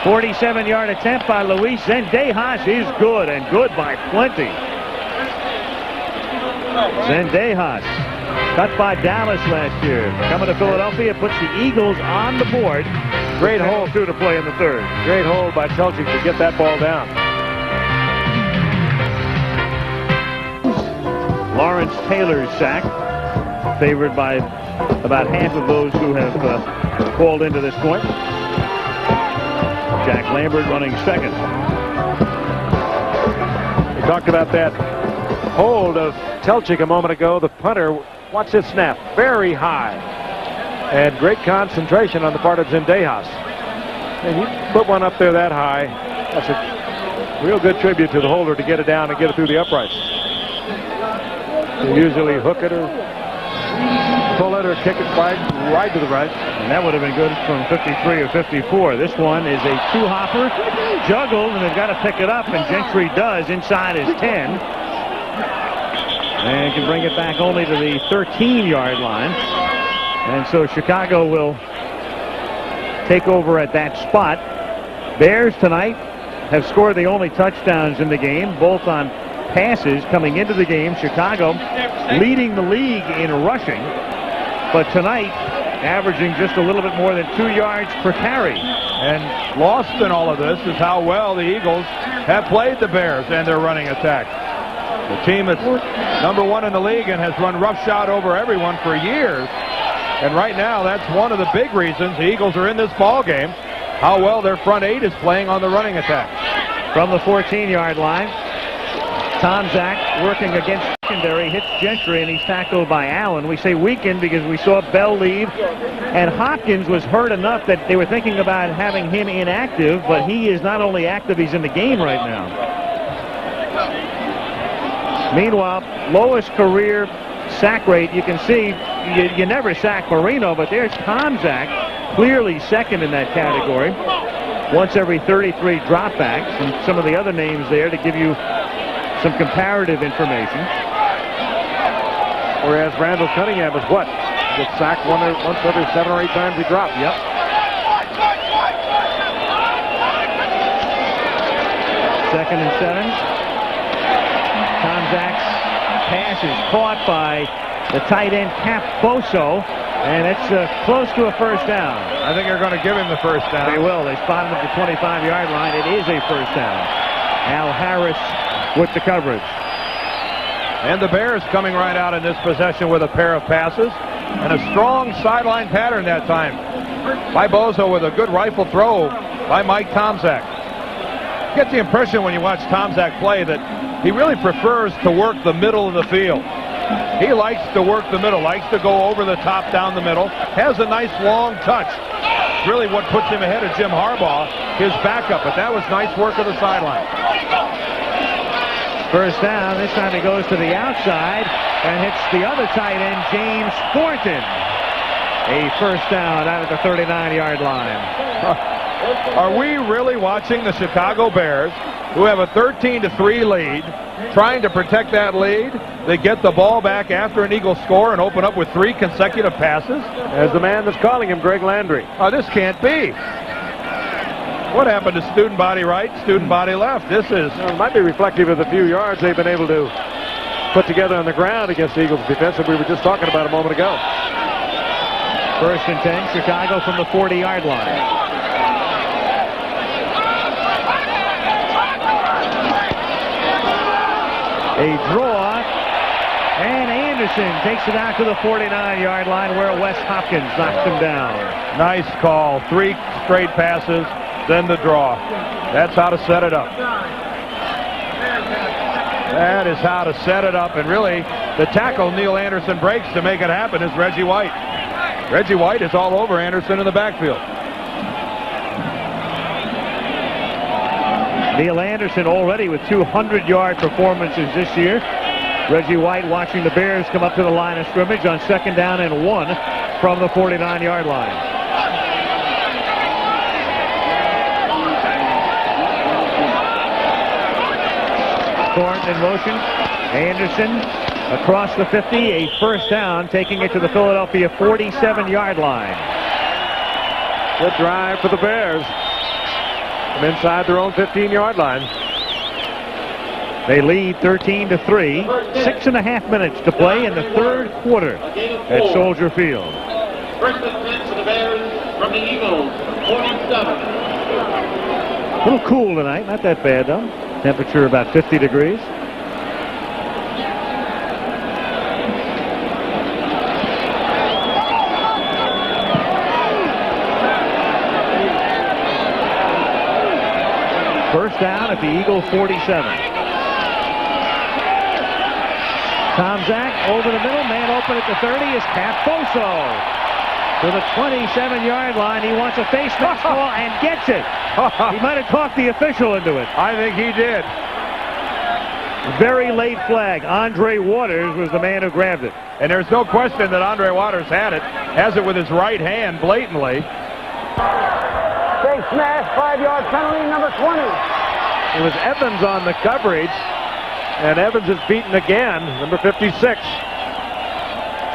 47-yard attempt by Luis Zendejas is good, and good by plenty. Zendejas, cut by Dallas last year. Coming to Philadelphia, puts the Eagles on the board. Great hold, 2 to play in the 3rd. Great hold by Telchik to get that ball down. Lawrence Taylor's sack, favored by about half of those who have called into this point. Jack Lambert running 2nd. We talked about that hold of Telchik a moment ago. The punter, watch this snap, very high. And great concentration on the part of Zendejas. And you put one up there that high, that's a real good tribute to the holder to get it down and get it through the uprights. They usually hook it or pull it or kick it wide to the right. And that would have been good from 53 or 54. This one is a two-hopper, juggled, and they've got to pick it up, and Gentry does inside his 10. And can bring it back only to the 13-yard line. And so Chicago will take over at that spot. Bears tonight have scored the only touchdowns in the game, both on passes coming into the game. Chicago leading the league in rushing, but tonight averaging just a little bit more than 2 yards per carry. And lost in all of this is how well the Eagles have played the Bears and their running attack. The team that's #1 in the league and has run roughshod over everyone for years. And right now, that's one of the big reasons the Eagles are in this ball game, how well their front 8 is playing on the running attack. From the 14-yard line, Tomczak working against secondary, hits Gentry, and he's tackled by Allen. We say weakened because we saw Bell leave, and Hopkins was hurt enough that they were thinking about having him inactive, but he is not only active, he's in the game right now. Meanwhile, lowest career sack rate, you can see you never sack Marino, but there's Tomczak, clearly second in that category. Once every 33 dropbacks, and some of the other names there to give you some comparative information. Whereas Randall Cunningham is what? Gets sacked once every 7 or 8 times he drops. Yep. Second and 7. Tomczak's pass is caught by the tight end Cap Boso, and it's close to a first down. I think they're going to give him the first down. They will. They spot him at the 25-yard line. It is a first down. Al Harris with the coverage. And the Bears coming right out in this possession with a pair of passes and a strong sideline pattern that time by Bozo with a good rifle throw by Mike Tomczak. You get the impression when you watch Tomczak play that he really prefers to work the middle of the field. He likes to work the middle, likes to go over the top down the middle, has a nice long touch. Really what puts him ahead of Jim Harbaugh, his backup, but that was nice work of the sideline. First down, this time he goes to the outside and hits the other tight end, James Thornton. A first down out of the 39-yard line. Are we really watching the Chicago Bears, who have a 13-3 lead, trying to protect that lead? They get the ball back after an Eagle score and open up with 3 consecutive passes? As the man that's calling him, Greg Landry. Oh, this can't be. What happened to student body right, student body left? This is... Well, it might be reflective of the few yards they've been able to put together on the ground against the Eagles' defense that we were just talking about a moment ago. First and 10, Chicago from the 40-yard line. A draw, and Anderson takes it out to the 49-yard line where Wes Hopkins knocks him down. Nice call. 3 straight passes, then the draw. That's how to set it up. That is how to set it up, and really, the tackle Neil Anderson breaks to make it happen is Reggie White. Reggie White is all over Anderson in the backfield. Neil Anderson already with 200-yard performances this year. Reggie White watching the Bears come up to the line of scrimmage on 2nd down and 1 from the 49-yard line. Thornton in motion. Anderson across the 50, a first down, taking it to the Philadelphia 47-yard line. Good drive for the Bears. From inside their own 15-yard line. They lead 13-3. 6.5 minutes to play in the 3rd quarter at Soldier Field. First and 10 for the Bears from the Eagles, 47. A little cool tonight, not that bad though. Temperature about 50 degrees. First down at the Eagle 47. Tomczak over the middle, man open at the 30 is Cap Boso. To the 27-yard line, he wants a face mask ball and gets it. He might have talked the official into it. I think he did. Very late flag. Andre Waters was the man who grabbed it. And there's no question that Andre Waters had it. Has it with his right hand blatantly. Big smash, 5-yard penalty, number 20. It was Evans on the coverage, and Evans is beaten again, number 56.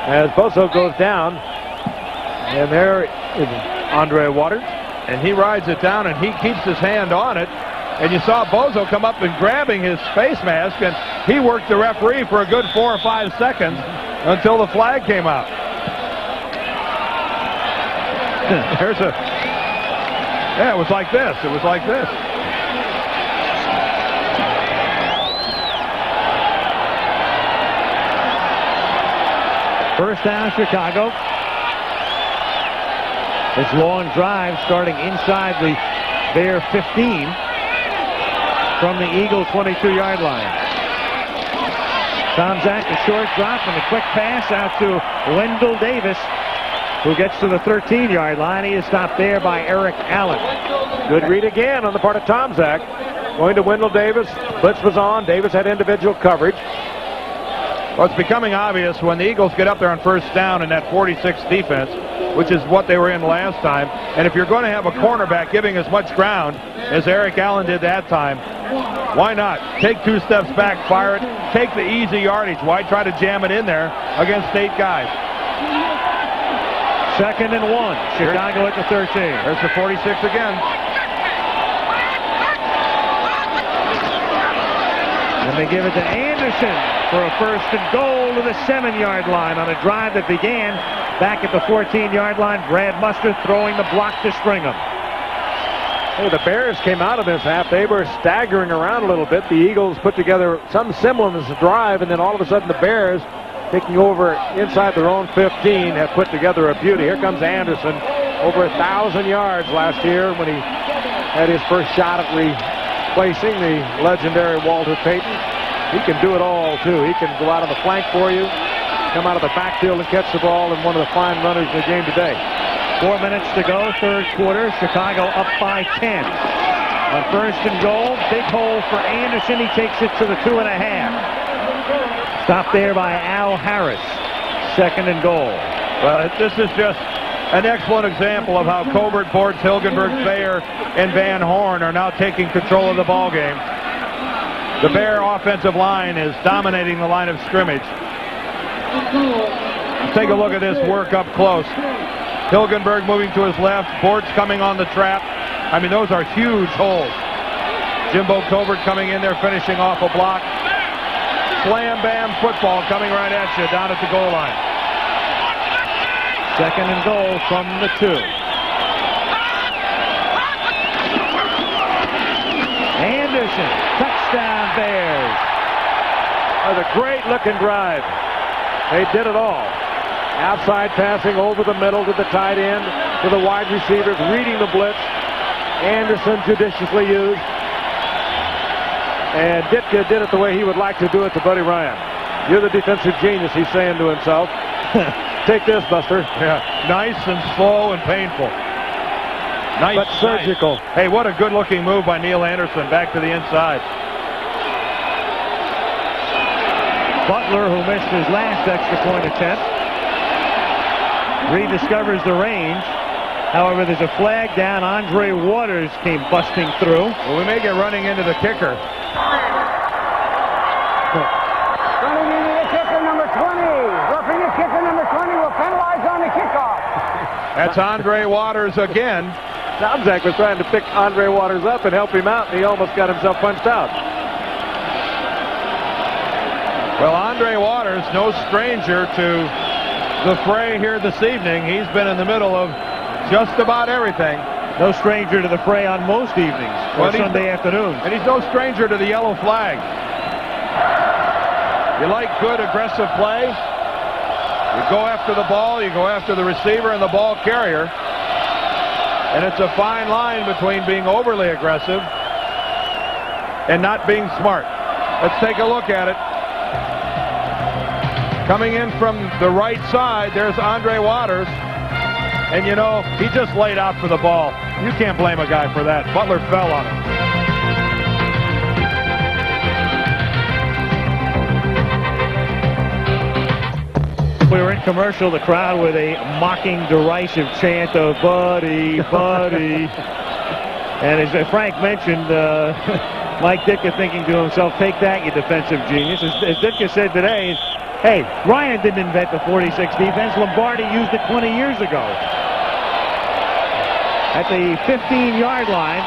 As Bozo goes down, and there is Andre Waters. And he rides it down, and he keeps his hand on it. And you saw Bozo come up and grabbing his face mask, and he worked the referee for a good 4 or 5 seconds until the flag came out. There's a... Yeah, it was like this. It was like this. First down, Chicago. This long drive starting inside the Bear 15 from the Eagle 22-yard line. Tomczak, a short drop and a quick pass out to Wendell Davis, who gets to the 13-yard line. He is stopped there by Eric Allen. Good read again on the part of Tomczak. Going to Wendell Davis. Blitz was on. Davis had individual coverage. Well, it's becoming obvious when the Eagles get up there on first down in that 46 defense, which is what they were in last time. And if you're going to have a cornerback giving as much ground as Eric Allen did that time, why not? Take 2 steps back, fire it, take the easy yardage. Why try to jam it in there against 8 guys? 2nd and 1. Chicago at the 13. There's the 46 again. And they give it to Anderson for a 1st and goal to the 7-yard line on a drive that began back at the 14-yard line. Brad Mustard throwing the block to Stringham. Hey, the Bears came out of this half. They were staggering around a little bit. The Eagles put together some semblance of drive, and then all of a sudden the Bears, taking over inside their own 15, have put together a beauty. Here comes Anderson, over 1,000 yards last year when he had his first shot at replacing the legendary Walter Payton. He can do it all, too. He can go out on the flank for you, come out of the backfield and catch the ball, and one of the fine runners in the game today. 4 minutes to go, 3rd quarter. Chicago up by 10. On 1st and goal, big hole for Anderson. He takes it to the 2.5. Stopped there by Al Harris. 2nd and goal. Well, this is just an excellent example of how Colbert, Bortz, Hilgenberg, Thayer, and Van Horn are now taking control of the ball game. The Bear offensive line is dominating the line of scrimmage. Take a look at this work up close. Hilgenberg moving to his left. Bortz coming on the trap. I mean, those are huge holes. Jimbo Colbert coming in there, finishing off a block. Slam bam football coming right at you down at the goal line. 2nd and goal from the 2. Anderson, touchdown Bears. That was a great looking drive. They did it all. Outside passing over the middle to the tight end, to the wide receivers, reading the blitz. Anderson judiciously used. And Ditka did it the way he would like to do it to Buddy Ryan. You're the defensive genius, he's saying to himself. Take this, Buster. Yeah, nice and slow and painful. Nice, but surgical. Nice. Hey, what a good-looking move by Neil Anderson back to the inside. Butler, who missed his last extra point attempt, rediscovers the range. However, there's a flag down. Andre Waters came busting through. Well, we may get running into the kicker. Running into the kicker, number 20. Roughing the kicker, number 20 will penalize on the kickoff. That's Andre Waters again. Tomczak was trying to pick Andre Waters up and help him out, and he almost got himself punched out. Well, Andre Waters, no stranger to the fray here this evening. He's been in the middle of just about everything. No stranger to the fray on most evenings or Sunday afternoons. And he's no stranger to the yellow flag. You like good aggressive play? You go after the ball, you go after the receiver and the ball carrier. And it's a fine line between being overly aggressive and not being smart. Let's take a look at it. Coming in from the right side, there's Andre Waters. And, you know, he just laid out for the ball. You can't blame a guy for that. Butler fell on him. we were in commercial, the crowd with a mocking, derisive chant of "Buddy, Buddy." And as Frank mentioned, Mike Ditka thinking to himself, "Take that, you defensive genius." As Ditka said today, hey, Ryan didn't invent the 46 defense. Lombardi used it 20 years ago. At the 15-yard line,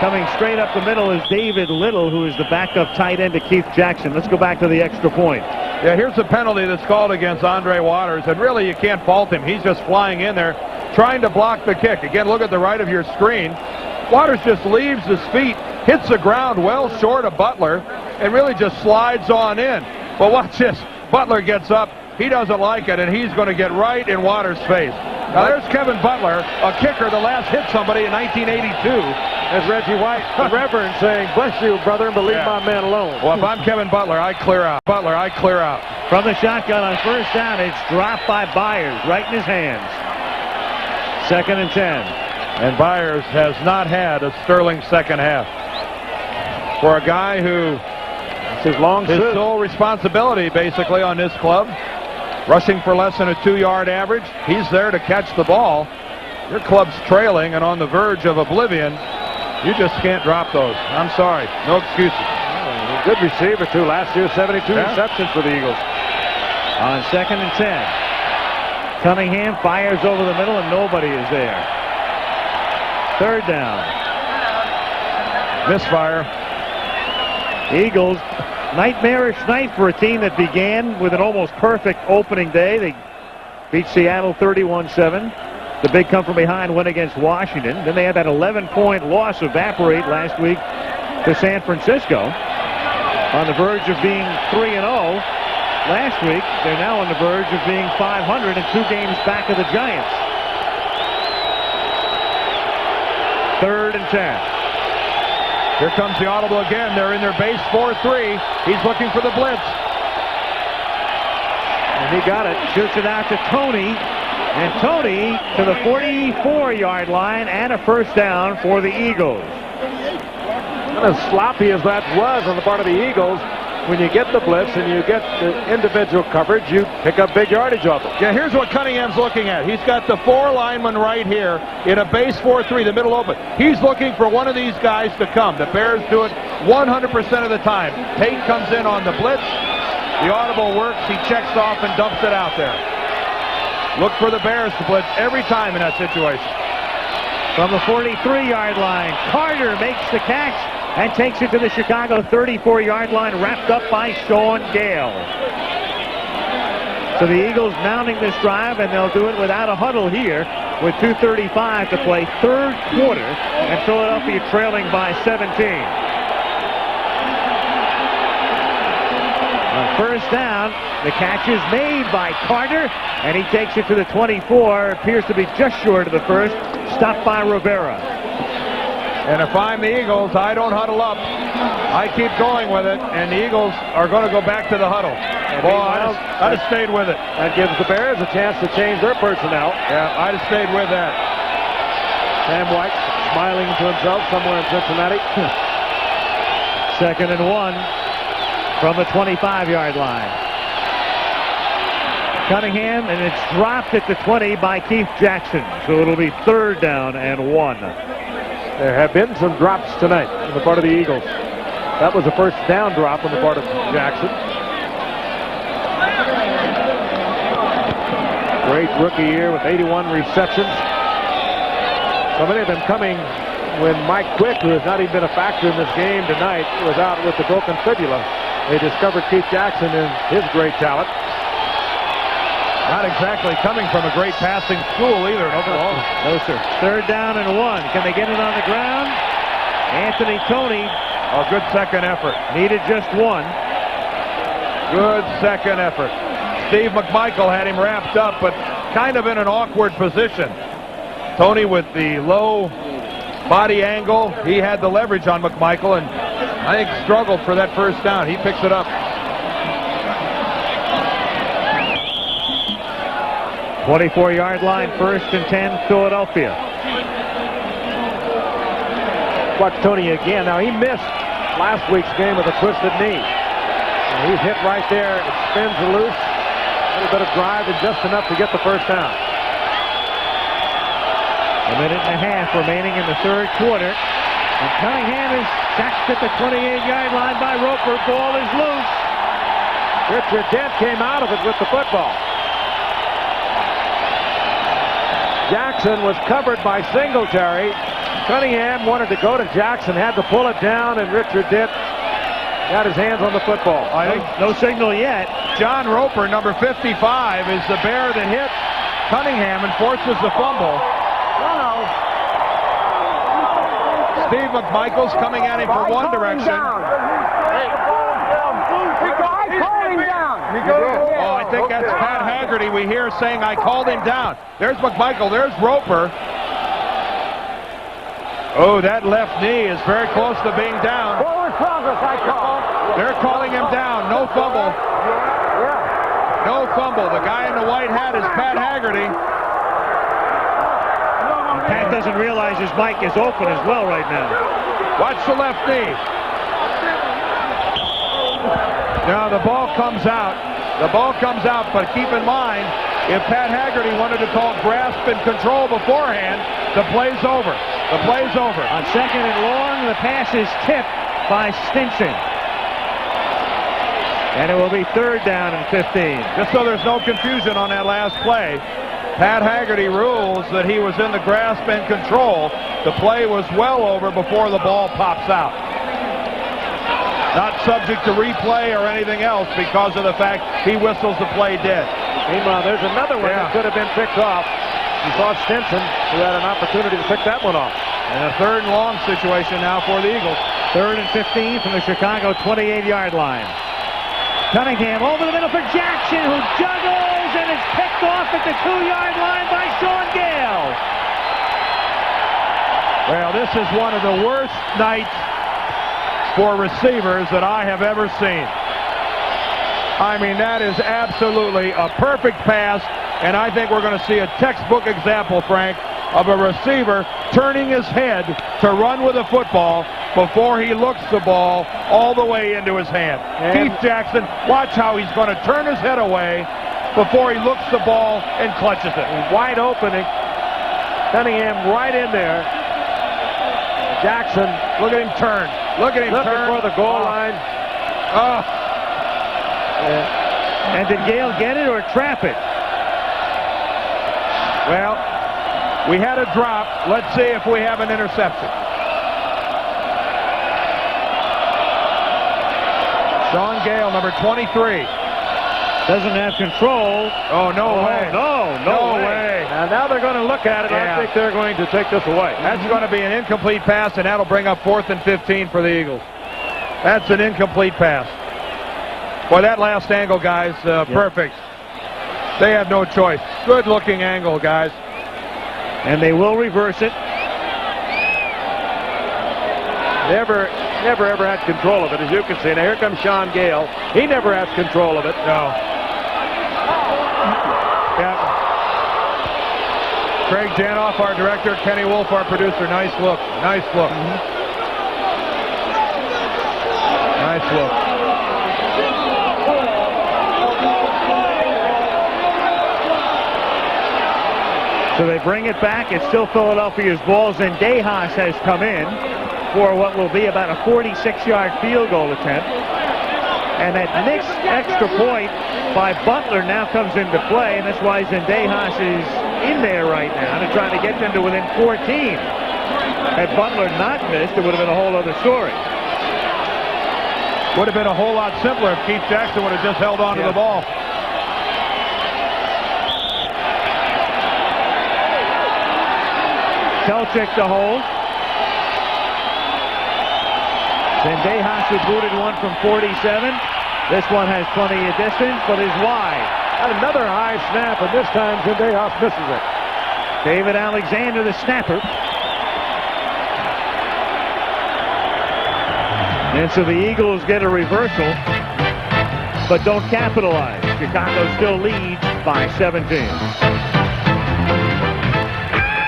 coming straight up the middle is David Little, who is the backup tight end to Keith Jackson. Let's go back to the extra point. Yeah, here's the penalty that's called against Andre Waters, and really you can't fault him. He's just flying in there, trying to block the kick. Again, look at the right of your screen. Waters just leaves his feet, hits the ground well short of Butler, and really just slides on in. But watch this. Butler gets up. He doesn't like it, and he's going to get right in Waters' face. Now, there's Kevin Butler, a kicker that last hit somebody in 1982. As Reggie White, the Reverend, saying, "Bless you, brother, and leave my man alone." Well, if I'm Kevin Butler, I clear out. Butler, I clear out. From the shotgun on first down, it's dropped by Byers, right in his hands. 2nd and 10. And Byers has not had a sterling second half. For a guy who his sole responsibility, basically, on this club, rushing for less than a 2-yard average, he's there to catch the ball. Your club's trailing and on the verge of oblivion. You just can't drop those. I'm sorry. No excuses. Good receiver, too. Last year, 72 receptions for the Eagles. On 2nd and 10. Cunningham fires over the middle, and nobody is there. 3rd down. Misfire. Eagles, nightmarish night for a team that began with an almost perfect opening day. They beat Seattle 31-7. The big come-from-behind win against Washington. Then they had that 11-point loss evaporate last week to San Francisco. On the verge of being 3-0 last week. They're now on the verge of being 500 and 2 games back of the Giants. 3rd and 10. Here comes the audible again. They're in their base 4-3. He's looking for the blitz. And he got it. Shoots it out to Tony. And Tony to the 44-yard line and a first down for the Eagles. And as sloppy as that was on the part of the Eagles, when you get the blitz and you get the individual coverage, you pick up big yardage off it. Yeah, here's what Cunningham's looking at. He's got the 4 linemen right here in a base 4-3, the middle open. He's looking for one of these guys to come. The Bears do it 100% of the time. Tate comes in on the blitz. The audible works. He checks off and dumps it out there. Look for the Bears to blitz every time in that situation. From the 43-yard line, Carter makes the catch and takes it to the Chicago 34-yard line, wrapped up by Sean Gale. So the Eagles mounting this drive, and they'll do it without a huddle here with 2:35 to play, 3rd quarter, and Philadelphia trailing by 17. On first down, the catch is made by Carter, and he takes it to the 24. Appears to be just short of the first. Stopped by Rivera. And if I'm the Eagles, I don't huddle up. I keep going with it, and the Eagles are going to go back to the huddle. Boy, I'd have stayed with it. That gives the Bears a chance to change their personnel. Yeah, I'd have stayed with that. Sam White smiling to himself somewhere in Cincinnati. 2nd and 1 from the 25-yard line. Cunningham, and it's dropped at the 20 by Keith Jackson. So it'll be 3rd down and 1. There have been some drops tonight on the part of the Eagles. That was a first down drop on the part of Jackson. Great rookie year with 81 receptions. So many of them coming when Mike Quick, who has not even been a factor in this game tonight, was out with the broken fibula. They discovered Keith Jackson and his great talent. Not exactly coming from a great passing school either in Oklahoma. No, sir. 3rd down and 1. Can they get it on the ground? Anthony Tony. A good second effort. Needed just 1. Good second effort. Steve McMichael had him wrapped up, but kind of in an awkward position. Tony with the low body angle. He had the leverage on McMichael, and I think struggled for that first down. He picks it up. 24-yard line, 1st and 10, Philadelphia. Watch Tony again. Now, he missed last week's game with a twisted knee. And he's hit right there. It spins loose. little bit of drive and just enough to get the first down. A minute and a half remaining in the third quarter. And Cunningham is sacked at the 28-yard line by Roper. Ball is loose. Richard Dent came out of it with the football. Jackson was covered by Singletary. Cunningham wanted to go to Jackson, had to pull it down, and Richard Dent got his hands on the football. I think no signal yet. John Roper, number 55, is the bear that hit Cunningham and forces the fumble. Steve McMichael's coming at him from one direction. Oh, I think that's Pat Haggerty we hear saying, I called him down. There's McMichael. There's Roper. Oh, that left knee is very close to being down. Forward progress, I call. They're calling him down. No fumble. No fumble. The guy in the white hat is Pat Haggerty. Pat doesn't realize his mic is open as well right now. Watch the left knee. Now the ball comes out. The ball comes out, but keep in mind, if Pat Haggerty wanted to call grasp and control beforehand, the play's over. The play's over. On second and long, the pass is tipped by Stinson. And it will be third down and 15. Just so there's no confusion on that last play, Pat Haggerty rules that he was in the grasp and control. The play was well over before the ball pops out. Not subject to replay or anything else because of the fact he whistles the play dead. Meanwhile, there's another one that could have been picked off. You saw Stinson, who had an opportunity to pick that one off. And a third and long situation now for the Eagles. Third and 15 from the Chicago 28-yard line. Cunningham over the middle for Jackson, who juggles and is picked off at the 2-yard line by Sean Gale. Well, this is one of the worst nights for receivers that I have ever seen. I mean, that is absolutely a perfect pass, and I think we're going to see a textbook example, Frank, of a receiver turning his head to run with a football before he looks the ball all the way into his hand. Keith Jackson, watch how he's going to turn his head away before he looks the ball and clutches it. Wide open, Cunningham right in there. Jackson, look at him turn. Look at him turn. For the goal line. Oh. And did Gale get it or trap it? Well, we had a drop. Let's see if we have an interception. Sean Gale, number 23. Doesn't have control. Oh, no way. No way. Now they're going to look at it. Yeah. I think they're going to take this away. That's going to be an incomplete pass, and that'll bring up 4th and 15 for the Eagles. That's an incomplete pass. Boy, that last angle, guys, perfect. They had no choice. Good-looking angle, guys. And they will reverse it. Never ever had control of it, as you can see. Now here comes Sean Gale. He never has control of it. No. Yeah. Craig Janoff, our director. Kenny Wolf, our producer. Nice look. Nice look. Nice look. So they bring it back. It's still Philadelphia's ball. Zendejas has come in for what will be about a 46-yard field goal attempt. And that next extra point by Butler now comes into play, and that's why Zendejas is in there right now to try to get them to within 14. Had Butler not missed, it would have been a whole other story. Would have been a whole lot simpler if Keith Jackson would have just held on to the ball. Selchik to hold. Zendejas who booted one from 47. This one has plenty of distance, but is wide. Another high snap, and this time Zendejas misses it. David Alexander, the snapper. And so the Eagles get a reversal, but don't capitalize. Chicago still leads by 17.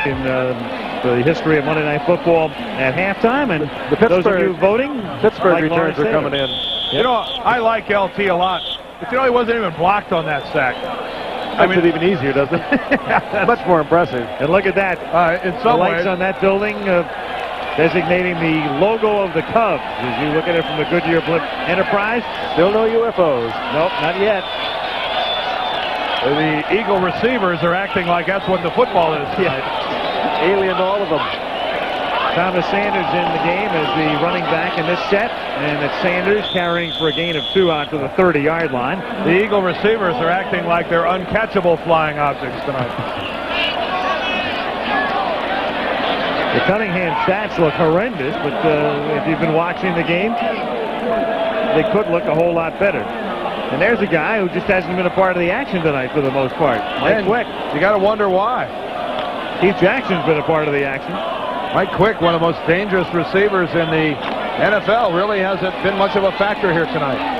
In the history of Monday Night Football at halftime, and those of you voting, Pittsburgh returns are coming in. You know, I like LT a lot, but you know he wasn't even blocked on that sack. Makes it even easier, doesn't it? Much more impressive. And look at that. In The some lights ways, on that building designating the logo of the Cubs. As you look at it from the Goodyear Blimp Enterprise. Still no UFOs. Nope, not yet. the Eagle receivers are acting like that's what the football is tonight. Alien to all of them. Thomas Sanders in the game as the running back in this set, and it's Sanders carrying for a gain of 2 out to the 30-yard line. The Eagle receivers are acting like they're uncatchable flying objects tonight. The Cunningham stats look horrendous, but if you've been watching the game, they could look a whole lot better. And there's a guy who just hasn't been a part of the action tonight for the most part. Mike Quick. You got to wonder why. Keith Jackson's been a part of the action. Mike Quick, one of the most dangerous receivers in the NFL, really hasn't been much of a factor here tonight.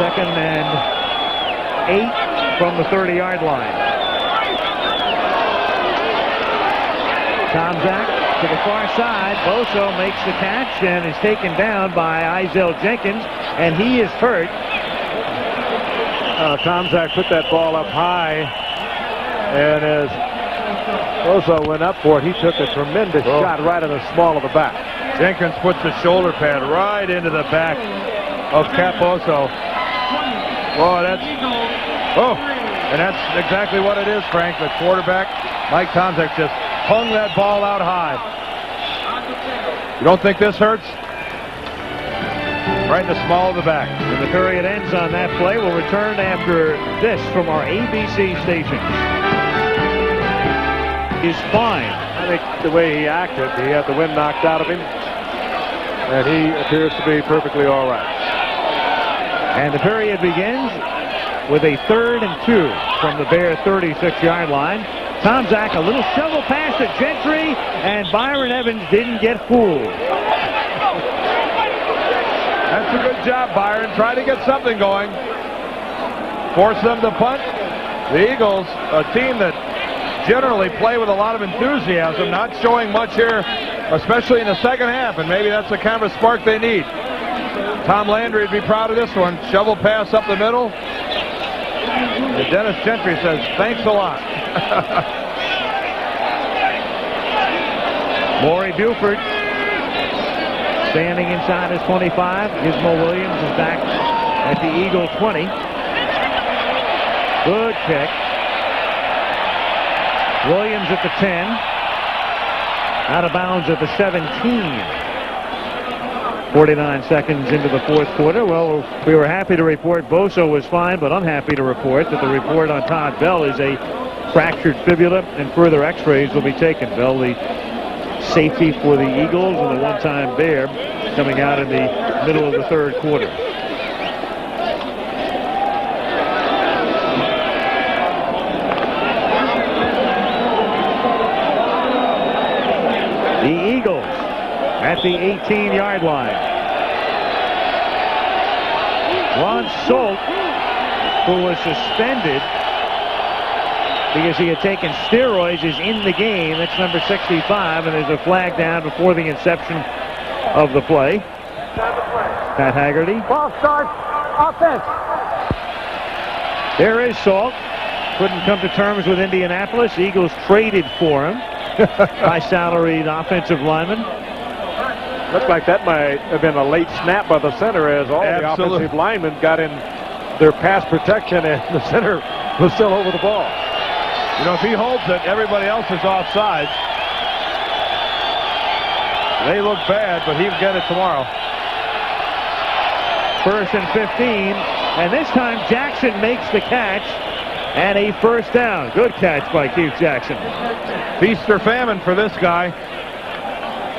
2nd and 8 from the 30-yard line. Tomczak to the far side. Boso makes the catch and is taken down by Izell Jenkins, and he is hurt. Tomczak put that ball up high, and as Boso went up for it, he took a tremendous shot right in the small of the back. Jenkins puts the shoulder pad right into the back of Cap Boso. Boy, and that's exactly what it is, Frank. The quarterback, Mike Tomczak, just hung that ball out high. You don't think this hurts? Right in the small of the back. And the period ends on that play. We'll return after this from our ABC station. He's fine. I think the way he acted, he had the wind knocked out of him, and he appears to be perfectly all right. And the period begins with a 3rd and 2 from the Bear 36-yard line. Tomczak, a little shovel pass to Gentry, and Byron Evans didn't get fooled. That's a good job, Byron. Try to get something going. Force them to punt. The Eagles, a team that generally play with a lot of enthusiasm, not showing much here, especially in the second half, and maybe that's the kind of spark they need. Tom Landry would be proud of this one. Shovel pass up the middle. And Dennis Gentry says, thanks a lot. Maury Buford standing inside his 25. Gizmo Williams is back at the Eagle 20. Good kick. Williams at the 10. Out of bounds at the 17. 49 seconds into the 4th quarter. Well, we were happy to report Boso was fine, but unhappy to report that the report on Todd Bell is a fractured fibula, and further x-rays will be taken. Bell, the safety for the Eagles and the one-time Bear, coming out in the middle of the 3rd quarter. The Eagles at the 18-yard line. Ron Solt, who was suspended because he had taken steroids, is in the game. That's number 65, and there's a flag down before the inception of the play. Pat Haggerty. Ball start, offense. There is Solt. Couldn't come to terms with Indianapolis. Eagles traded for him. High salaried offensive lineman. Looked like that might have been a late snap by the center, as all the offensive linemen got in their pass protection, and the center was still over the ball. You know, if he holds it, everybody else is offside. They look bad, but he'll get it tomorrow. 1st and 15, and this time Jackson makes the catch, and a 1st down. Good catch by Keith Jackson. Feast or famine for this guy.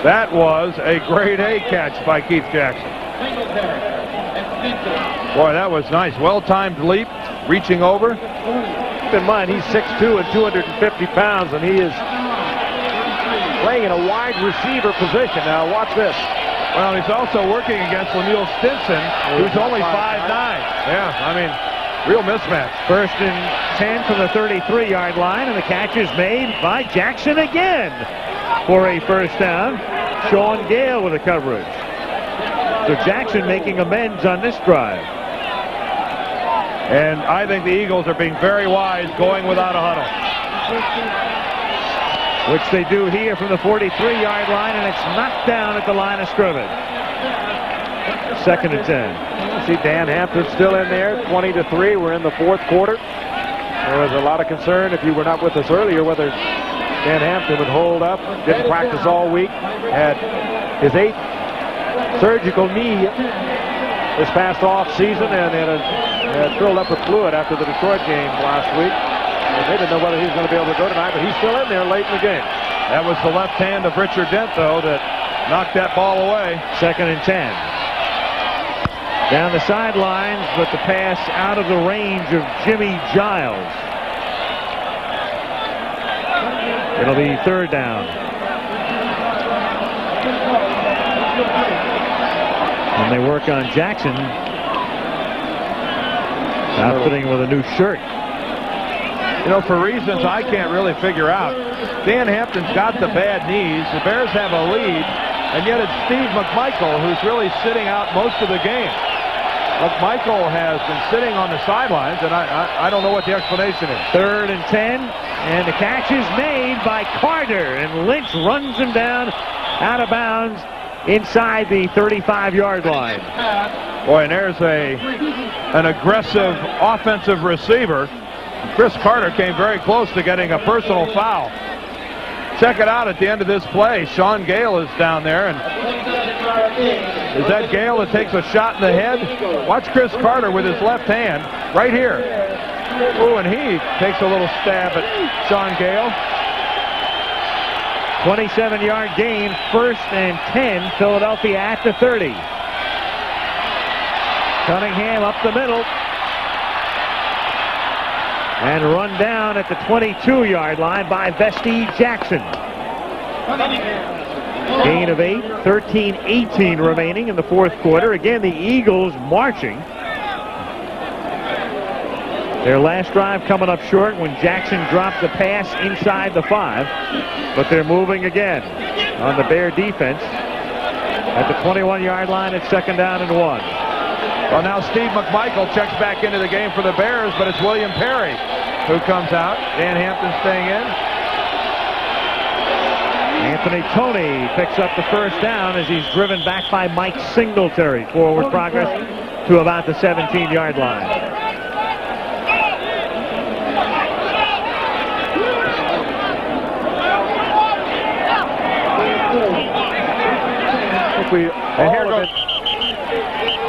That was a grade A catch by Keith Jackson. Boy, that was nice. Well-timed leap, reaching over. Keep in mind, he's 6'2" and 250 pounds, and he is playing in a wide receiver position. Now, watch this. Well, he's also working against Lemuel Stinson, who's only 5'9". Yeah, I mean, real mismatch. 1st and 10 from the 33-yard line, and the catch is made by Jackson again for a 1st down. Sean Gale with the coverage. So Jackson making amends on this drive. And I think the Eagles are being very wise going without a huddle. Which they do here from the 43-yard line, and it's knocked down at the line of scrimmage. 2nd and 10. See Dan Hampton still in there, 20-3. We're in the 4th quarter. There was a lot of concern, if you were not with us earlier, whether Dan Hampton would hold up. Didn't practice all week. Had his 8th surgical knee this past off season, and had filled up with fluid after the Detroit game last week. And they didn't know whether he was going to be able to go tonight, but he's still in there late in the game. That was the left hand of Richard Dent, though, that knocked that ball away. 2nd and 10. Down the sidelines, but the pass out of the range of Jimmy Giles. It'll be 3rd down. And they work on Jackson, outfitting with a new shirt. You know, for reasons I can't really figure out, Dan Hampton's got the bad knees. The Bears have a lead, and yet it's Steve McMichael who's really sitting out most of the game. McMichael has been sitting on the sidelines, and I don't know what the explanation is. 3rd and 10, and the catch is made by Carter, and Lynch runs him down out of bounds inside the 35-yard line. Boy, and there's an aggressive offensive receiver. Chris Carter came very close to getting a personal foul. Check it out at the end of this play. Sean Gale is down there, and is that Gale that takes a shot in the head? Watch Chris Carter with his left hand right here. Ooh, and he takes a little stab at Sean Gale. 27-yard gain, 1st and 10, Philadelphia at the 30. Cunningham up the middle. And run down at the 22-yard line by Vesti Jackson. Gain of 8, 13-18 remaining in the 4th quarter. Again, the Eagles marching. Their last drive coming up short when Jackson dropped the pass inside the 5. But they're moving again on the Bear defense at the 21-yard line. It's 2nd down and 1. Well, now Steve McMichael checks back into the game for the Bears, but it's William Perry who comes out. Dan Hampton staying in. Anthony Toney picks up the 1st down as he's driven back by Mike Singletary. Forward progress to about the 17-yard line. And here goes.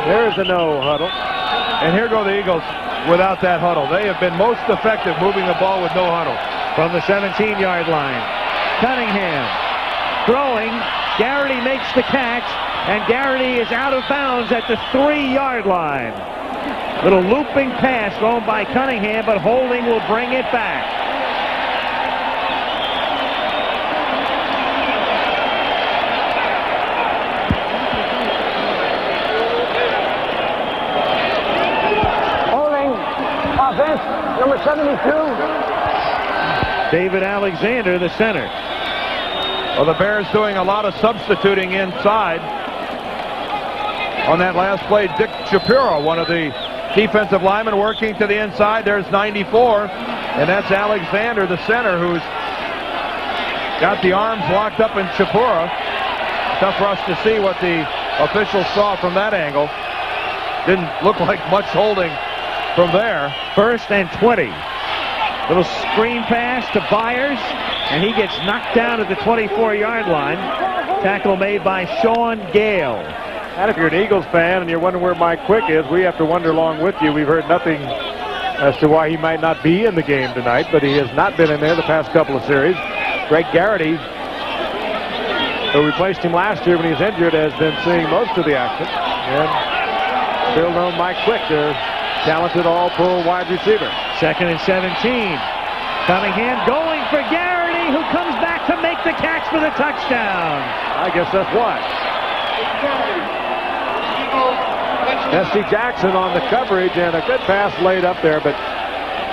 There's the no huddle. And here go the Eagles without that huddle. They have been most effective moving the ball with no huddle. From the 17-yard line, Cunningham throwing. Garrity makes the catch, and Garrity is out of bounds at the 3-yard line. Little looping pass thrown by Cunningham, but Holding will bring it back. Number 72. David Alexander, the center. Well, the Bears doing a lot of substituting inside. On that last play, Dick Shapiro, one of the defensive linemen, working to the inside. There's 94, and that's Alexander, the center, who's got the arms locked up in Shapiro. Tough for us to see what the officials saw from that angle. Didn't look like much holding from there. 1st and 20. Little screen pass to Byers, and he gets knocked down at the 24-yard line. Tackle made by Sean Gale. And if you're an Eagles fan and you're wondering where Mike Quick is, we have to wonder along with you. We've heard nothing as to why he might not be in the game tonight, but he has not been in there the past couple of series. Greg Garrity, who replaced him last year when he was injured, has been seeing most of the action. And still no Mike Quick, their talented all-pro wide receiver. 2nd and 17. Cunningham going for Garrity, who comes back to make the catch for the touchdown. I guess that's why. Vesti Jackson on the coverage, and a good pass laid up there, but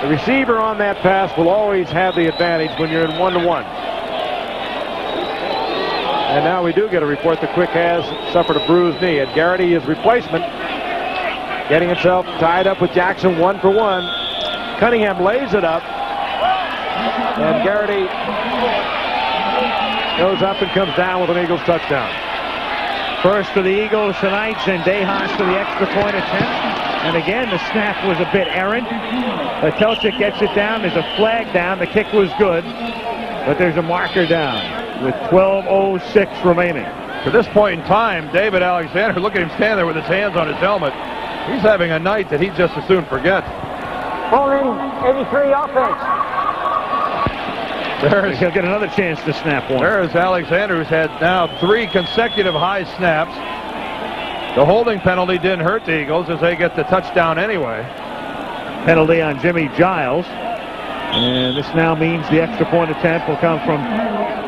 the receiver on that pass will always have the advantage when you're in one-to-one. And now we do get a report that Quick has suffered a bruised knee. And Garrity, his replacement, getting himself tied up with Jackson 1 for 1. Cunningham lays it up. And Garrity goes up and comes down with an Eagles touchdown. First for the Eagles tonight, Zendejas for the extra point attempt. And again, the snap was a bit errant. Telchik gets it down. There's a flag down. The kick was good. But there's a marker down with 12:06 remaining. To this point in time, David Alexander, look at him stand there with his hands on his helmet. He's having a night that he'd just as soon forget. Holding 83 offense. He'll get another chance to snap one. There is Alexander, who's had now 3 consecutive high snaps. The holding penalty didn't hurt the Eagles as they get the touchdown anyway. Penalty on Jimmy Giles. And this now means the extra point attempt will come from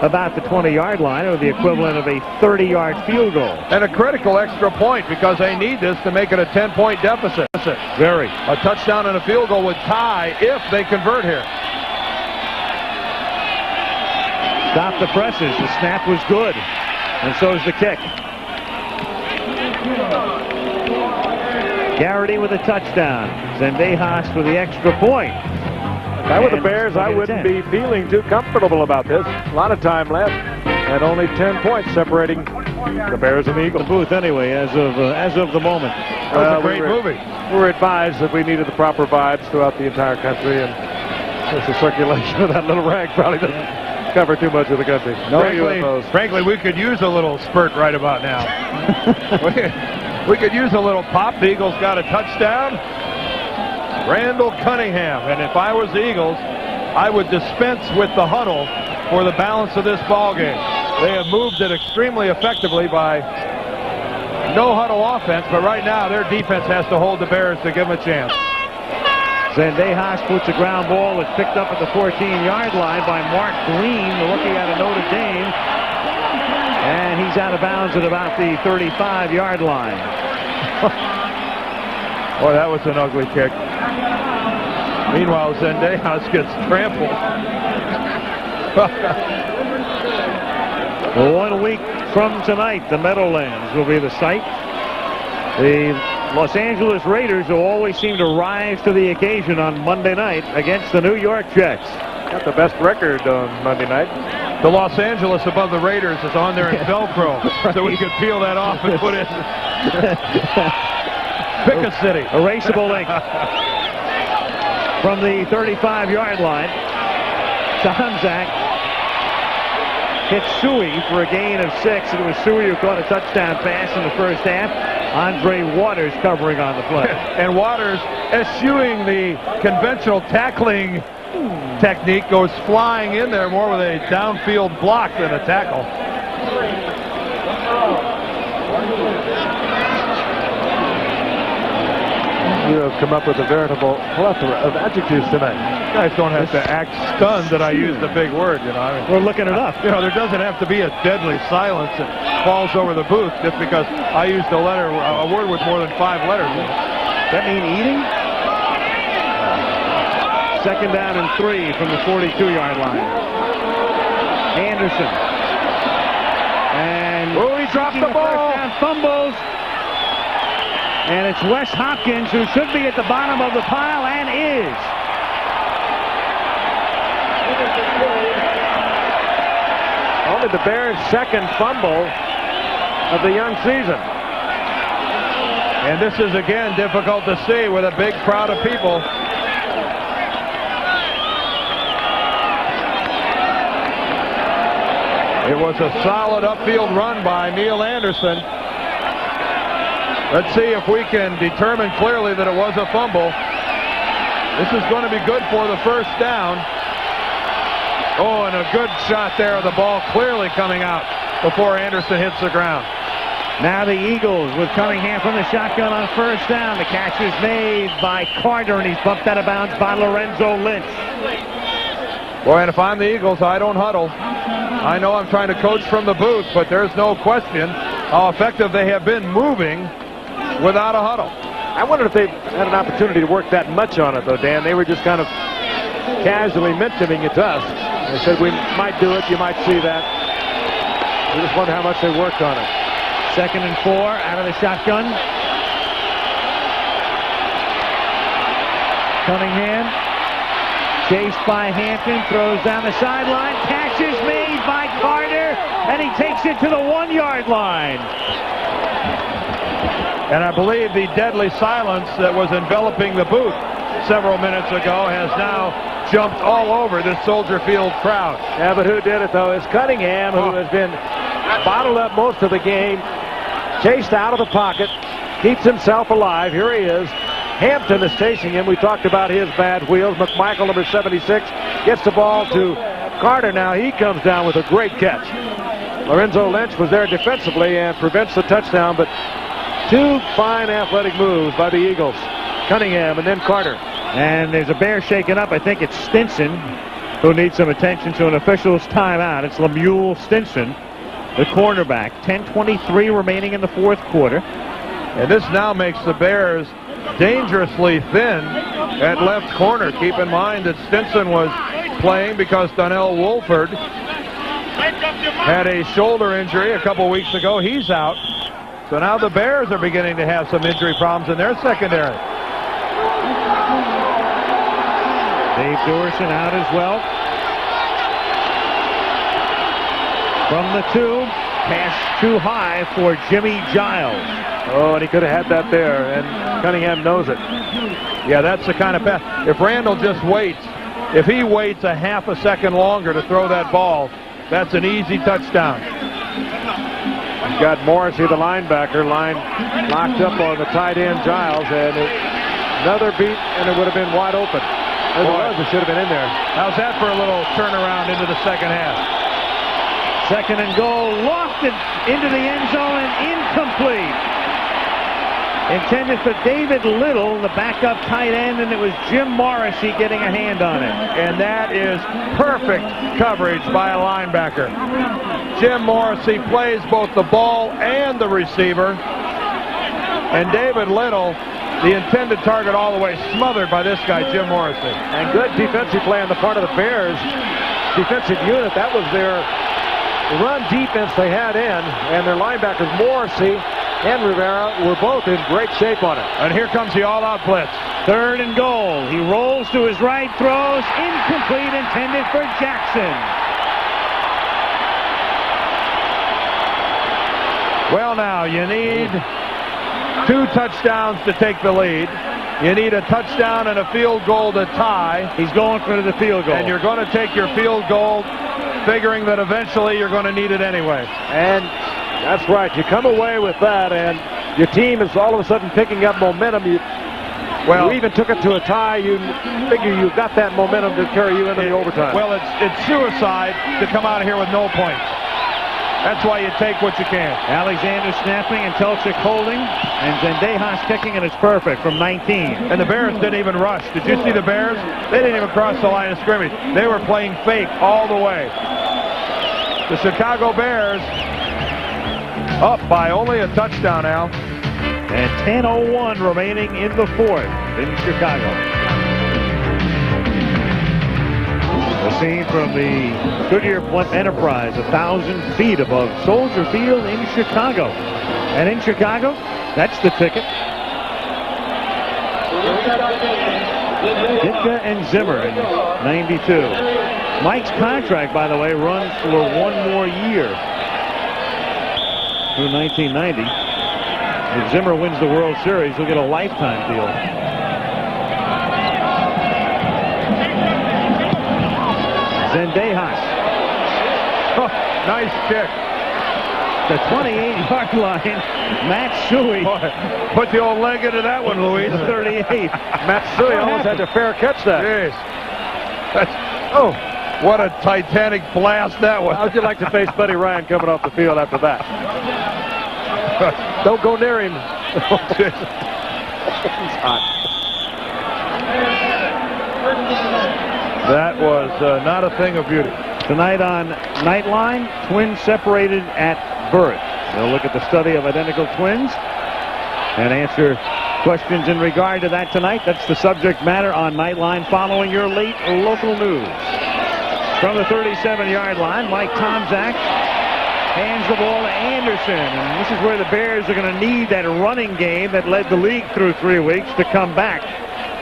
about the 20-yard line, or the equivalent of a 30-yard field goal. And a critical extra point because they need this to make it a 10-point deficit. Very. A touchdown and a field goal would tie if they convert here. Stop the presses. The snap was good. And so is the kick. Garrity with a touchdown. Zendejas with the extra point. If I were the Bears, I wouldn't be feeling too comfortable about this. A lot of time left, and only 10 points separating the Bears and the Eagles. The booth, anyway, as of the moment. That was a great movie. We were advised that we needed the proper vibes throughout the entire country, and the circulation of that little rag probably doesn't cover too much of the country. No UFOs. Frankly, we could use a little spurt right about now. we could use a little pop. The Eagles got a touchdown. Randall Cunningham. And if I was the Eagles, I would dispense with the huddle for the balance of this ball game. They have moved it extremely effectively by no huddle offense, but right now their defense has to hold the Bears to give them a chance. Zendejas puts a ground ball that's picked up at the 14-yard line by Mark Green, the rookie out of Notre Dame. And he's out of bounds at about the 35-yard line. Boy, that was an ugly kick. Meanwhile, Zendejas gets trampled. 1 week from tonight, the Meadowlands will be the site. The Los Angeles Raiders will always seem to rise to the occasion on Monday night against the New York Jets. Got the best record on Monday night. The Los Angeles above the Raiders is on there in Velcro, so we could peel that off and put it. Pick a city. Erasable ink. From the 35-yard line, Tomzak hits Suey for a gain of 6. It was Suey who caught a touchdown pass in the first half. Andre Waters covering on the play. And Waters, eschewing the conventional tackling technique, goes flying in there more with a downfield block than a tackle. You have come up with a veritable plethora of adjectives tonight. You guys don't have to act stunned that I used a big word, you know. I mean, we're looking it up. You know, there doesn't have to be a deadly silence that falls over the booth just because I used a word with more than 5 letters in it. Does that mean eating? Second down and 3 from the 42-yard line. Anderson. And he dropped the ball. Fumbles. And it's Wes Hopkins, who should be at the bottom of the pile and is. Only the Bears' second fumble of the young season. And this is again difficult to see with a big crowd of people. It was a solid upfield run by Neil Anderson. Let's see if we can determine clearly that it was a fumble. This is going to be good for the first down. Oh, and a good shot there. The ball clearly coming out before Anderson hits the ground. Now the Eagles with Cunningham from the shotgun on first down. The catch is made by Carter, and he's bumped out of bounds by Lorenzo Lynch. Boy, and if I'm the Eagles, I don't huddle. I know I'm trying to coach from the booth, but there's no question how effective they have been moving without a huddle. I wonder if they had an opportunity to work that much on it, though, Dan. They were just kind of casually mentioning it to us. They said, we might do it, you might see that. We just wonder how much they worked on it. 2nd and 4 out of the shotgun. Cunningham, chased by Hampton, throws down the sideline. Catch is made by Carter, and he takes it to the 1-yard line. And I believe the deadly silence that was enveloping the booth several minutes ago has now jumped all over this Soldier Field crowd. Yeah, but who did it, though? It's Cunningham, who has been bottled up most of the game, chased out of the pocket, keeps himself alive. Here he is. Hampton is chasing him. We talked about his bad wheels. McMichael, number 76, gets the ball to Carter now. He comes down with a great catch. Lorenzo Lynch was there defensively and prevents the touchdown, but two fine athletic moves by the Eagles. Cunningham and then Carter. And there's a bear shaken up. I think it's Stinson who needs some attention to an official's timeout. It's Lemuel Stinson, the cornerback. 10:23 remaining in the fourth quarter. And this now makes the Bears dangerously thin at left corner. Keep in mind that Stinson was playing because Donnell Wolford had a shoulder injury a couple weeks ago. He's out. So now the Bears are beginning to have some injury problems in their secondary. Dave Dorson out as well. From the 2, pass too high for Jimmy Giles. Oh, and he could have had that there, and Cunningham knows it. Yeah, that's the kind of pass. If Randall just waits, if he waits a half a second longer to throw that ball, that's an easy touchdown. You've got Morrissey, the linebacker, locked up on the tight end Giles, and another beat, and it would have been wide open. As it was, it should have been in there. How's that for a little turnaround into the second half? Second and goal, lofted into the end zone and incomplete. Intended for David Little, the backup tight end, and it was Jim Morrissey getting a hand on it. And that is perfect coverage by a linebacker. Jim Morrissey plays both the ball and the receiver. And David Little, the intended target all the way, smothered by this guy, Jim Morrissey. And good defensive play on the part of the Bears. Defensive unit, that was their run defense they had in. And their linebackers, Morrissey and Rivera, were both in great shape on it. And here comes the all-out blitz. Third and goal. He rolls to his right, throws, incomplete, intended for Jackson. Well, now, you need 2 touchdowns to take the lead. You need a touchdown and a field goal to tie. He's going for the field goal. And you're going to take your field goal, figuring that eventually you're going to need it anyway. And that's right. You come away with that, and your team is all of a sudden picking up momentum. You even took it to a tie. You figure you've got that momentum to carry you into the overtime. Well, it's suicide to come out of here with no points. That's why you take what you can. Alexander snapping and Telchik holding, and Zendejas kicking, and it's perfect from 19. And the Bears didn't even rush. Did you see the Bears? They didn't even cross the line of scrimmage. They were playing fake all the way. The Chicago Bears up by only a touchdown now. And 10:01 remaining in the fourth in Chicago. A scene from the Goodyear Blimp Enterprise, 1,000 feet above Soldier Field in Chicago. And in Chicago, that's the ticket. Ditka and Zimmer in 92. Mike's contract, by the way, runs for 1 more year through 1990. If Zimmer wins the World Series, he'll get a lifetime deal. Zendejas. Oh, nice kick. The 28-yard line. Matt Suey. Put the old leg into that one, Louise. 38. Matt Suey almost had to fair catch that. Jeez. What a Titanic blast that was. How'd you like to face Buddy Ryan coming off the field after that? Don't go near him. He's hot. That was not a thing of beauty. Tonight on Nightline, twins separated at birth. They'll look at the study of identical twins and answer questions in regard to that tonight. That's the subject matter on Nightline following your late local news. From the 37-yard line, Mike Tomczak hands the ball to Anderson. And this is where the Bears are going to need that running game that led the league through 3 weeks to come back.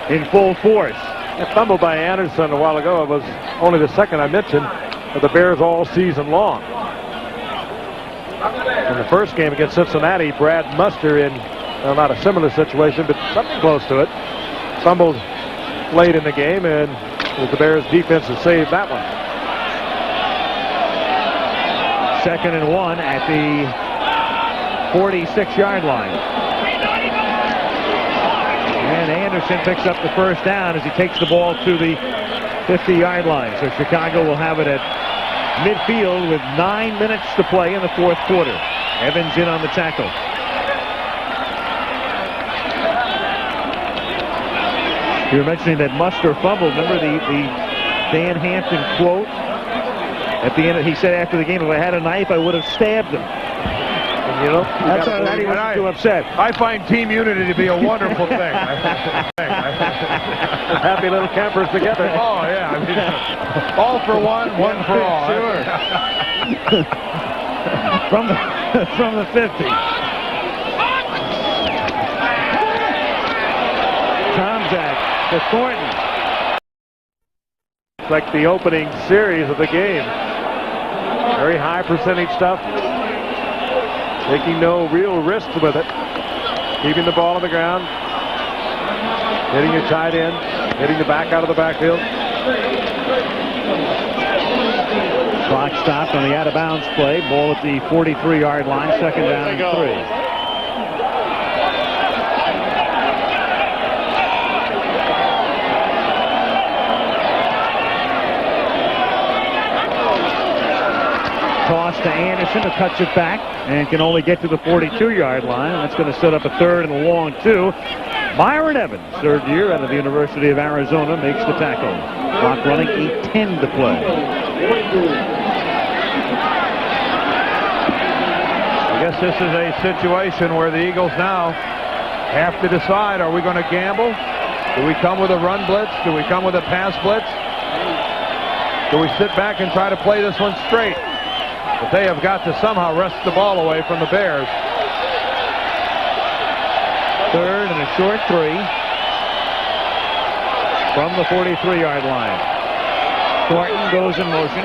in full force. A fumble by Anderson a while ago. It was only the second I mentioned for the Bears all season long. In the first game against Cincinnati, Brad Muster in, well, not a similar situation, but something close to it, fumbled late in the game, and it was the Bears defense that saved that one. 2nd and 1 at the 46-yard line. And Anderson picks up the first down as he takes the ball to the 50-yard line. So Chicago will have it at midfield with 9 minutes to play in the 4th quarter. Evans in on the tackle. You were mentioning that Muster fumbled. Remember the Dan Hampton quote? At the end, he said after the game, if I had a knife, I would have stabbed him. And, you know, that's how he was too upset. I find team unity to be a wonderful thing. Happy little campers together. Oh, yeah. I mean, all for one, one for all. Sure. from the 50. Tomczak to Thornton. It's like the opening series of the game. Very high percentage stuff. Taking no real risks with it. Keeping the ball on the ground. Hitting your tight end. Hitting the back out of the backfield. Clock stopped on the out-of-bounds play. Ball at the 43-yard line. 2nd down and 3. Toss to Anderson, who cuts it back and can only get to the 42-yard line. That's going to set up a 3rd and a long 2. Byron Evans, 3rd year out of the University of Arizona, makes the tackle. Clock running, 8:10 to play. I guess this is a situation where the Eagles now have to decide, are we going to gamble? Do we come with a run blitz? Do we come with a pass blitz? Do we sit back and try to play this one straight? But they have got to somehow wrest the ball away from the Bears. 3rd and a short 3 from the 43-yard line. Thornton goes in motion.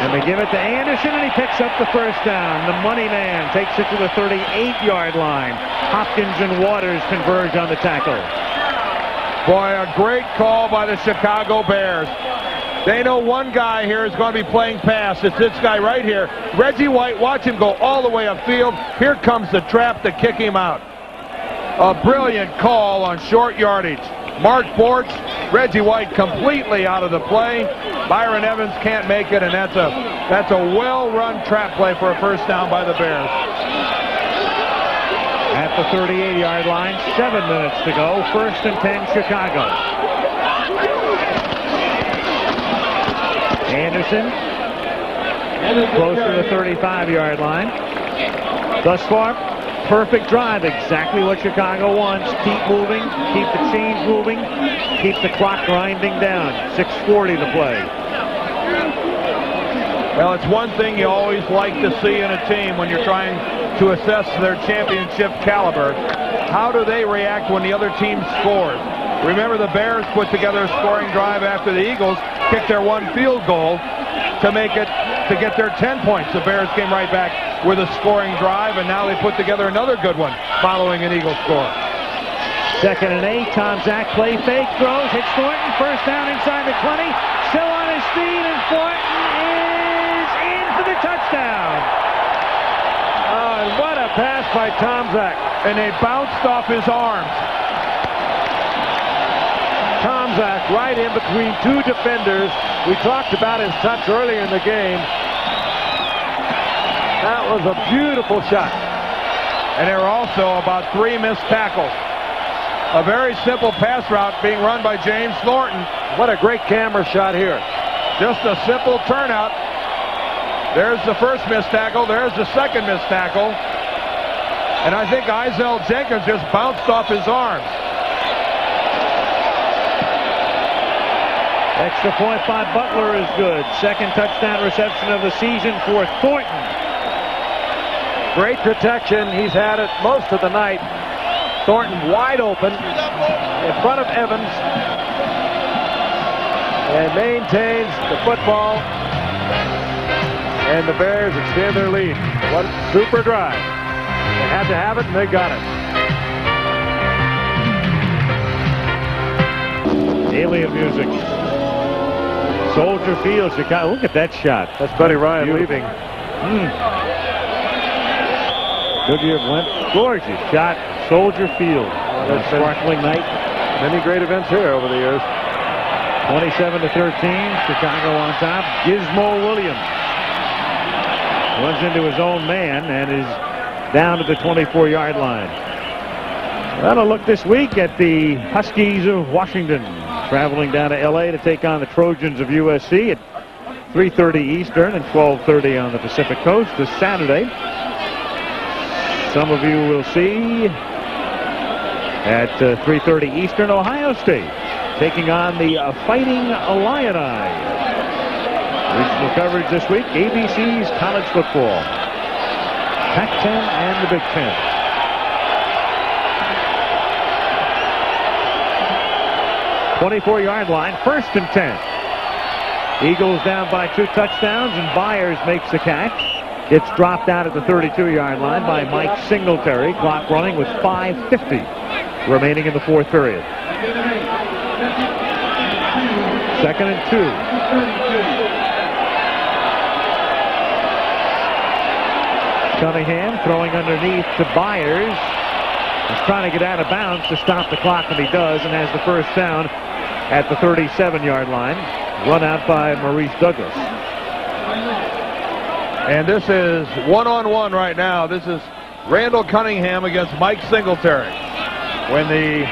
And they give it to Anderson, and he picks up the first down. The money man takes it to the 38-yard line. Hopkins and Waters converge on the tackle. Boy, a great call by the Chicago Bears. They know one guy here is going to be playing pass. It's this guy right here. Reggie White, watch him go all the way upfield. Here comes the trap to kick him out. A brilliant call on short yardage. Mark Bortz, Reggie White completely out of the play. Byron Evans can't make it, and that's a well-run trap play for a first down by the Bears. At the 38-yard line, 7 minutes to go. 1st and 10, Chicago. Anderson, close to the 35-yard line. Thus far, perfect drive, exactly what Chicago wants. Keep moving, keep the chains moving, keep the clock grinding down. 6:40 to play. Well, it's one thing you always like to see in a team when you're trying to assess their championship caliber. How do they react when the other team scores? Remember, the Bears put together a scoring drive after the Eagles kicked their 1 field goal to make it, to get their 10 points. The Bears came right back with a scoring drive, and now they put together another good one following an Eagle score. 2nd and 8. Tomczak play fake, throws, hits Thornton. First down inside the 20. Still on his feet, and Thornton is in for the touchdown. And what a pass by Tomczak. And they bounced off his arms. Tomczak right in between 2 defenders. We talked about his touch earlier in the game. That was a beautiful shot. And there were also about 3 missed tackles. A very simple pass route being run by James Thornton. What a great camera shot here. Just a simple turnout. There's the first missed tackle. There's the second missed tackle. And I think Izell Jenkins just bounced off his arms. Extra point by Butler is good. 2nd touchdown reception of the season for Thornton. Great protection. He's had it most of the night. Thornton wide open in front of Evans and maintains the football. And the Bears extend their lead. What a super drive. They had to have it, and they got it. Alien music. Soldier Field, Chicago. Look at that shot. That's Buddy Ryan Beautiful. leaving. Goodyear went gorgeous shot. Soldier Field. That's a sparkling night. Many great events here over the years. 27-13. Chicago on top. Gizmo Williams runs into his own man and is down to the 24-yard line. That'll look this week at the Huskies of Washington, traveling down to L.A. to take on the Trojans of USC at 3:30 Eastern and 12:30 on the Pacific Coast this Saturday. Some of you will see at 3:30 Eastern, Ohio State taking on the Fighting Illini. Regional coverage this week, ABC's college football, Pac-10 and the Big Ten. ...24-yard line, 1st and 10. Eagles down by 2 touchdowns, and Byers makes the catch. It's dropped out at the 32-yard line by Mike Singletary. Clock running with 5:50 remaining in the 4th period. 2nd and 2. Cunningham throwing underneath to Byers. He's trying to get out of bounds to stop the clock, and he does, and has the first down at the 37-yard line. Run out by Maurice Douglas. And this is one-on-one right now. This is Randall Cunningham against Mike Singletary. When the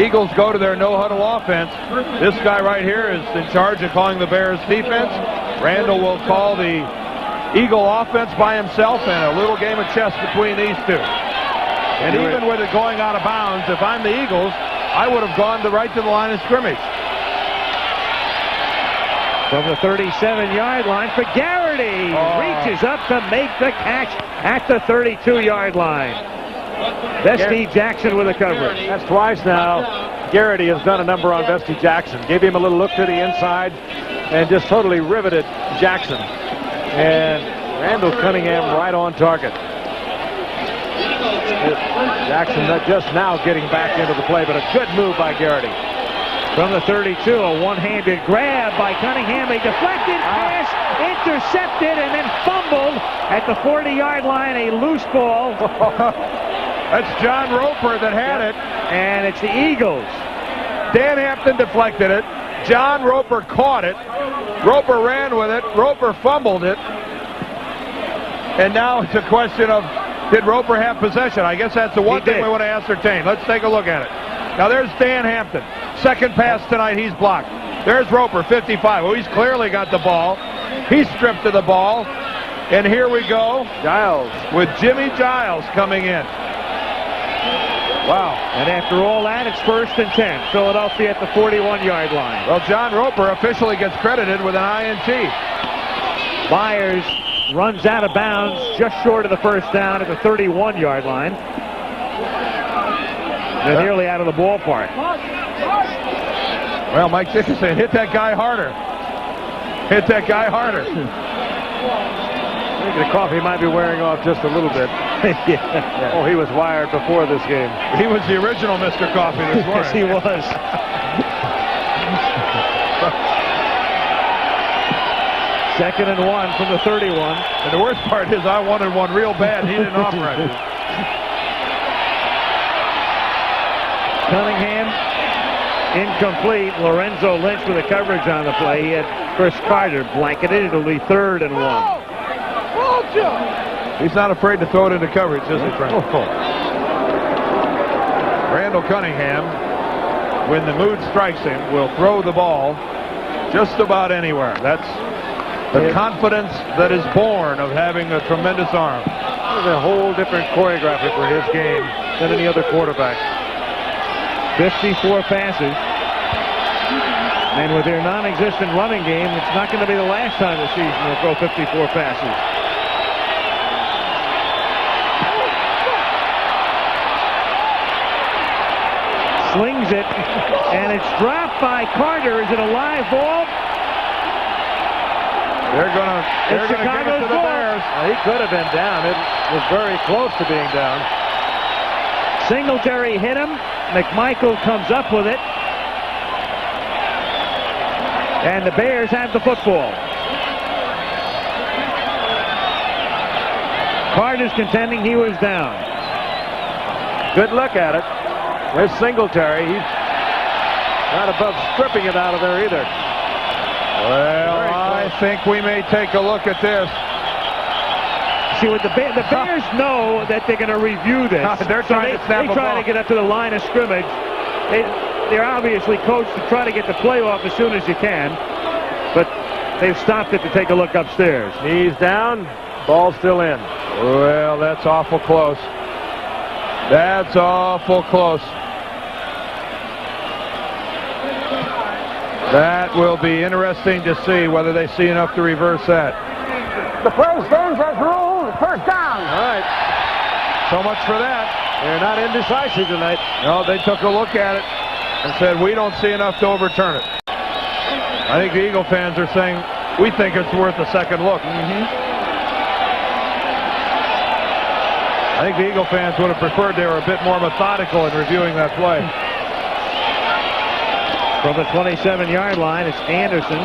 Eagles go to their no-huddle offense, this guy right here is in charge of calling the Bears defense. Randall will call the Eagle offense by himself, and a little game of chess between these two. And even with it going out of bounds, if I'm the Eagles, I would have gone right to the line of scrimmage. From the 37-yard line for Garrity. Reaches up to make the catch at the 32-yard line. Vesty Jackson with a coverage. That's twice now. Garrity has done a number on Vesty Jackson. Gave him a little look to the inside and just totally riveted Jackson. And Randall Cunningham right on target. Jackson just now getting back into the play, but a good move by Garrity. From the 32, a one-handed grab by Cunningham. A deflected pass, intercepted, and then fumbled at the 40-yard line. A loose ball. That's John Roper that had it. And it's the Eagles. Dan Hampton deflected it. John Roper caught it. Roper ran with it. Roper fumbled it. And now it's a question of, did Roper have possession? I guess that's the one thing we want to ascertain. Let's take a look at it. Now there's Dan Hampton. Second pass tonight, he's blocked. There's Roper, 55. Well, he's clearly got the ball. He's stripped of the ball. And here we go. Giles. With Jimmy Giles coming in. Wow. And after all that, it's 1st and 10. Philadelphia at the 41-yard line. Well, John Roper officially gets credited with an INT. Byers runs out of bounds just short of the first down at the 31-yard line. They're nearly out of the ballpark. Well, Mike Dickinson, hit that guy harder. Hit that guy harder. I think the coffee might be wearing off just a little bit. Yeah. Oh, he was wired before this game. He was the original Mr. Coffee this morning. Yes, he was. Second and 1 from the 31. And the worst part is I wanted one real bad. He didn't offer it. Cunningham, incomplete. Lorenzo Lynch with the coverage on the play. He had Chris Carter blanketed. It'll be 3rd and 1. He's not afraid to throw it into coverage, is he, Frank? Randall Cunningham, when the mood strikes him, will throw the ball just about anywhere. That's the confidence that is born of having a tremendous arm. There's a whole different choreography for his game than any other quarterback. 54 passes. And with their non-existent running game, it's not going to be the last time this season they'll throw 54 passes. slings it, and it's dropped by Carter. Is it a live ball? They're gonna give it to the Bears. He could have been down. It was very close to being down. Singletary hit him. McMichael comes up with it. And the Bears have the football. Carter's contending he was down. Good look at it. There's Singletary. He's not above stripping it out of there either. Well, I think we may take a look at this. See, what the Bears know that they're going to review this. They're trying to snap a try ball. to get up to the line of scrimmage. They're obviously coached to try to get the play off as soon as you can, but they've stopped it to take a look upstairs. Knees down, ball still in. Well, that's awful close. That's awful close. That will be interesting to see whether they see enough to reverse that. The play stands as ruled. First down. All right. So much for that. They're not indecisive tonight. No, they took a look at it and said, we don't see enough to overturn it. I think the Eagle fans are saying, we think it's worth a second look. I think the Eagle fans would have preferred they were a bit more methodical in reviewing that play. From the 27-yard line, it's Anderson.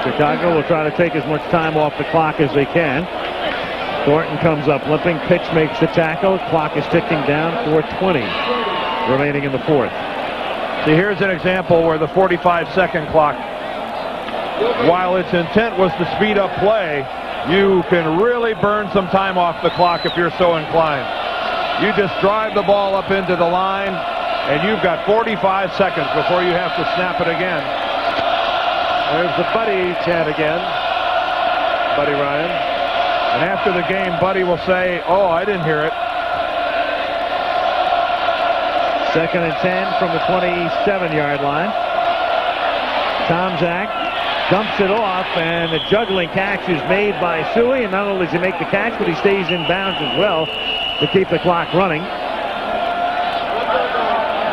Chicago will try to take as much time off the clock as they can. Thornton comes up limping. Pitch makes the tackle. Clock is ticking down. 4:20 remaining in the fourth. See, here's an example where the 45-second clock, while its intent was to speed up play, you can really burn some time off the clock if you're so inclined. You just drive the ball up into the line, and you've got 45 seconds before you have to snap it again. There's the Buddy chant again. Buddy Ryan. And after the game, Buddy will say, oh, I didn't hear it. 2nd and 10 from the 27-yard line. Tomczak dumps it off, and the juggling catch is made by Suey. And not only does he make the catch, but he stays in bounds as well to keep the clock running.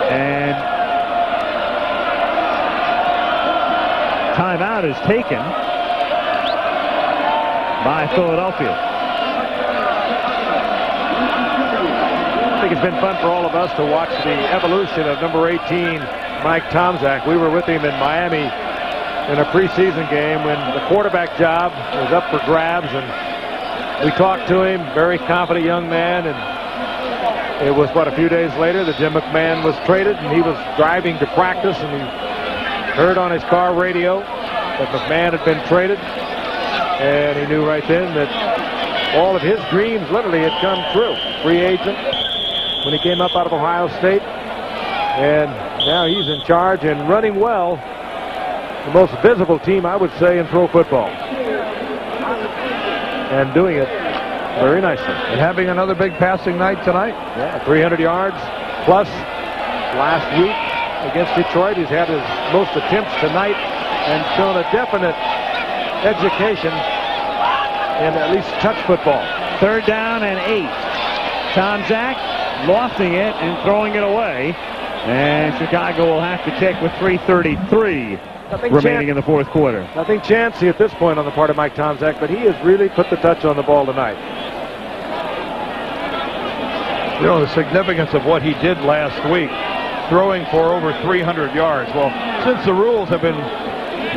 And timeout is taken by Philadelphia. I think it's been fun for all of us to watch the evolution of number 18, Mike Tomczak. We were with him in Miami in a preseason game when the quarterback job was up for grabs, and we talked to him, very confident young man, and it was, what, a few days later that Jim McMahon was traded, and he was driving to practice, and he heard on his car radio that McMahon had been traded, and he knew right then that all of his dreams literally had come true. Free agent when he came up out of Ohio State, and now he's in charge and running well. The most visible team, I would say, in pro football, and doing it very nicely. And having another big passing night tonight. Yeah, 300 yards plus last week against Detroit. He's had his most attempts tonight and shown a definite education in at least touch football. 3rd down and 8. Tomczak lofting it and throwing it away. And Chicago will have to kick with 3:33 remaining in the fourth quarter. Nothing chancy at this point on the part of Mike Tomczak, but he has really put the touch on the ball tonight. You know, the significance of what he did last week, throwing for over 300 yards. Well, since the rules have been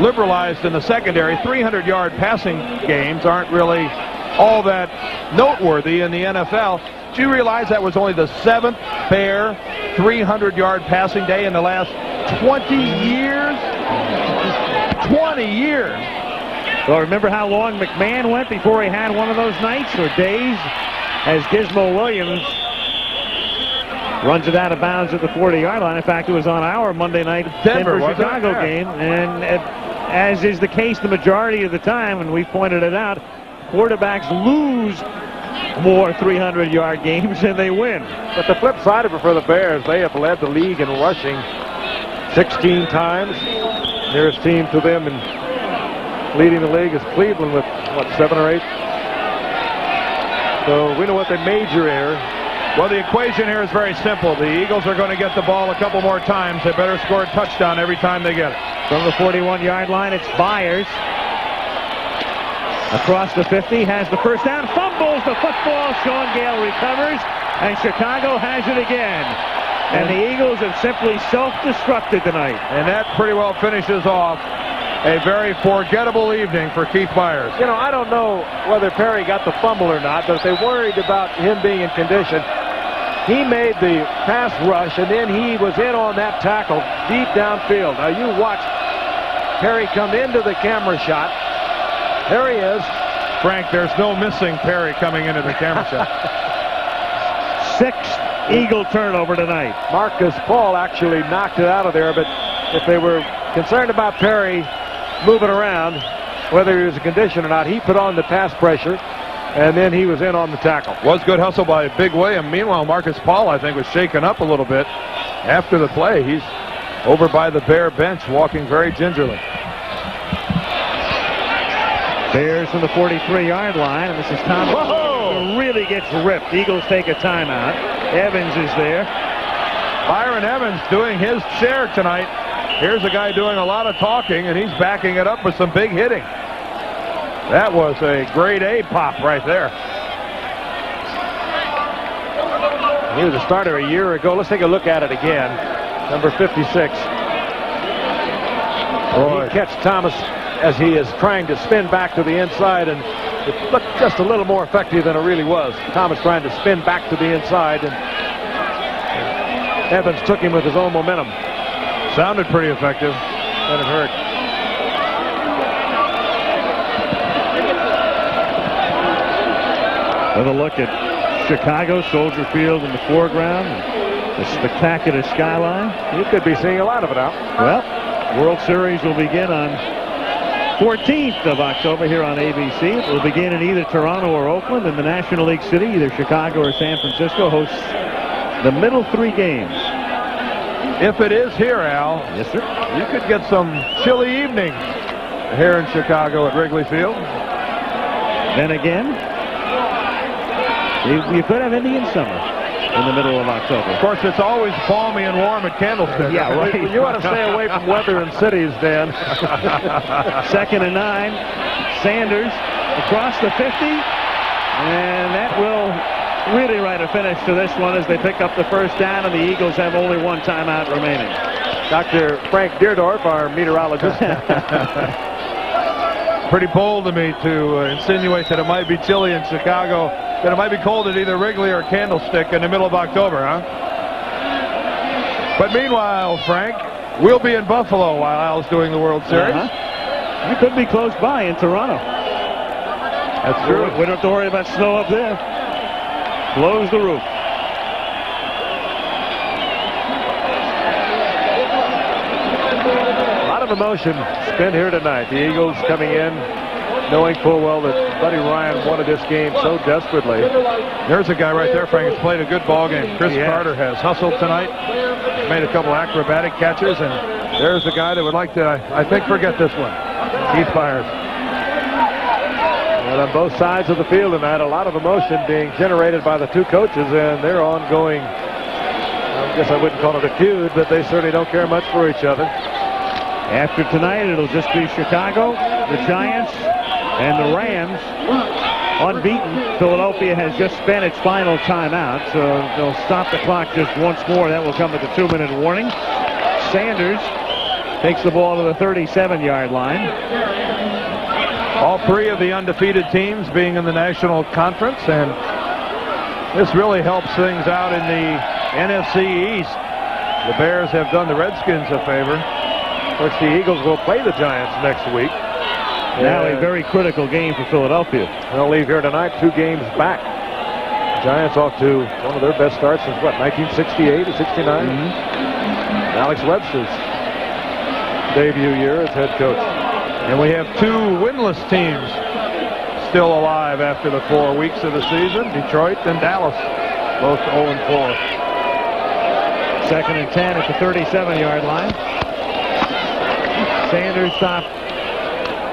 liberalized in the secondary, 300-yard passing games aren't really all that noteworthy in the NFL. Do you realize that was only the 7th Bear 300-yard passing day in the last 20 years? 20 years. Well, remember how long McMahon went before he had one of those nights or days? As Gizmo Williams runs it out of bounds at the 40-yard line. In fact, it was on our Monday night Denver-Chicago game. And as is the case the majority of the time, and we pointed it out, quarterbacks lose more 300-yard games than they win. But the flip side of it for the Bears, they have led the league in rushing 16 times. Nearest team to them in leading the league is Cleveland with, what, 7 or 8? So we know what they major here. Well, the equation here is very simple. The Eagles are going to get the ball a couple more times. They better score a touchdown every time they get it. From the 41-yard line, it's Byers. Across the 50, has the first down, fumbles the football. Sean Gale recovers, and Chicago has it again. And the Eagles have simply self-destructed tonight. And that pretty well finishes off a very forgettable evening for Keith Byers. You know, I don't know whether Perry got the fumble or not, but if they worried about him being in condition, he made the pass rush, and then he was in on that tackle deep downfield. Now, you watch Perry come into the camera shot. There he is. Frank, there's no missing Perry coming into the camera shot. Sixth Eagle turnover tonight. Marcus Paul actually knocked it out of there, but if they were concerned about Perry moving around, whether he was in condition or not, he put on the pass pressure, and then he was in on the tackle. Was good hustle by Big William. Meanwhile, Marcus Paul, I think, was shaken up a little bit after the play. He's over by the Bear bench, walking very gingerly. Bears from the 43-yard line, and this is Thomas. Whoa! Really gets ripped. Eagles take a timeout. Evans is there. Byron Evans doing his share tonight. Here's a guy doing a lot of talking, and he's backing it up with some big hitting. That was a grade A pop right there. He was a starter a year ago. Let's take a look at it again. Number 56. Boy. He catch Thomas as he is trying to spin back to the inside, and it looked just a little more effective than it really was. Thomas trying to spin back to the inside, and Evans took him with his own momentum. Sounded pretty effective. And it hurt. With a look at Chicago, Soldier Field in the foreground, the spectacular skyline. You could be seeing a lot of it out. Well, World Series will begin on 14th of October here on ABC. It will begin in either Toronto or Oakland, and the National League City, either Chicago or San Francisco, hosts the middle three games. If it is here, Al, yes, sir, you could get some chilly evenings here in Chicago at Wrigley Field. Then again, you could have Indian summer in the middle of October. Of course, it's always balmy and warm at Candlestick. Yeah, right. You want to stay away from weather in cities, Dan. 2nd and 9. Sanders across the 50, and that will really write a finish to this one as they pick up the first down, and the Eagles have only one timeout remaining. Dr. Frank Deerdorf, our meteorologist. Pretty bold of me to insinuate that it might be chilly in Chicago, that it might be cold at either Wrigley or Candlestick in the middle of October, huh? But meanwhile, Frank, we'll be in Buffalo while Al's doing the World Series. You could be close by in Toronto. That's true. We don't have to worry about snow up there. Close the roof. A lot of emotion spent here tonight. The Eagles coming in knowing full well that Buddy Ryan wanted this game so desperately. There's a guy right there, Frank, who's played a good ball game. Chris Carter has hustled tonight, made a couple acrobatic catches, and there's a guy that would like to, I think, forget this one. Keith Byers. And on both sides of the field tonight, a lot of emotion being generated by the two coaches and their ongoing, I guess I wouldn't call it a feud, but they certainly don't care much for each other. After tonight, it'll just be Chicago, the Giants, and the Rams. Unbeaten, Philadelphia has just spent its final timeout, so they'll stop the clock just once more. That will come at the 2-minute warning. Sanders takes the ball to the 37-yard line. All three of the undefeated teams being in the National Conference, and this really helps things out in the NFC East. The Bears have done the Redskins a favor. Of course, the Eagles will play the Giants next week. Now a very critical game for Philadelphia. They'll leave here tonight 2 games back. Giants off to one of their best starts since, what, 1968 or 69? Alex Webster's debut year as head coach. And we have 2 winless teams still alive after the 4 weeks of the season. Detroit and Dallas, both 0-4. 2nd and 10 at the 37-yard line. Sanders stopped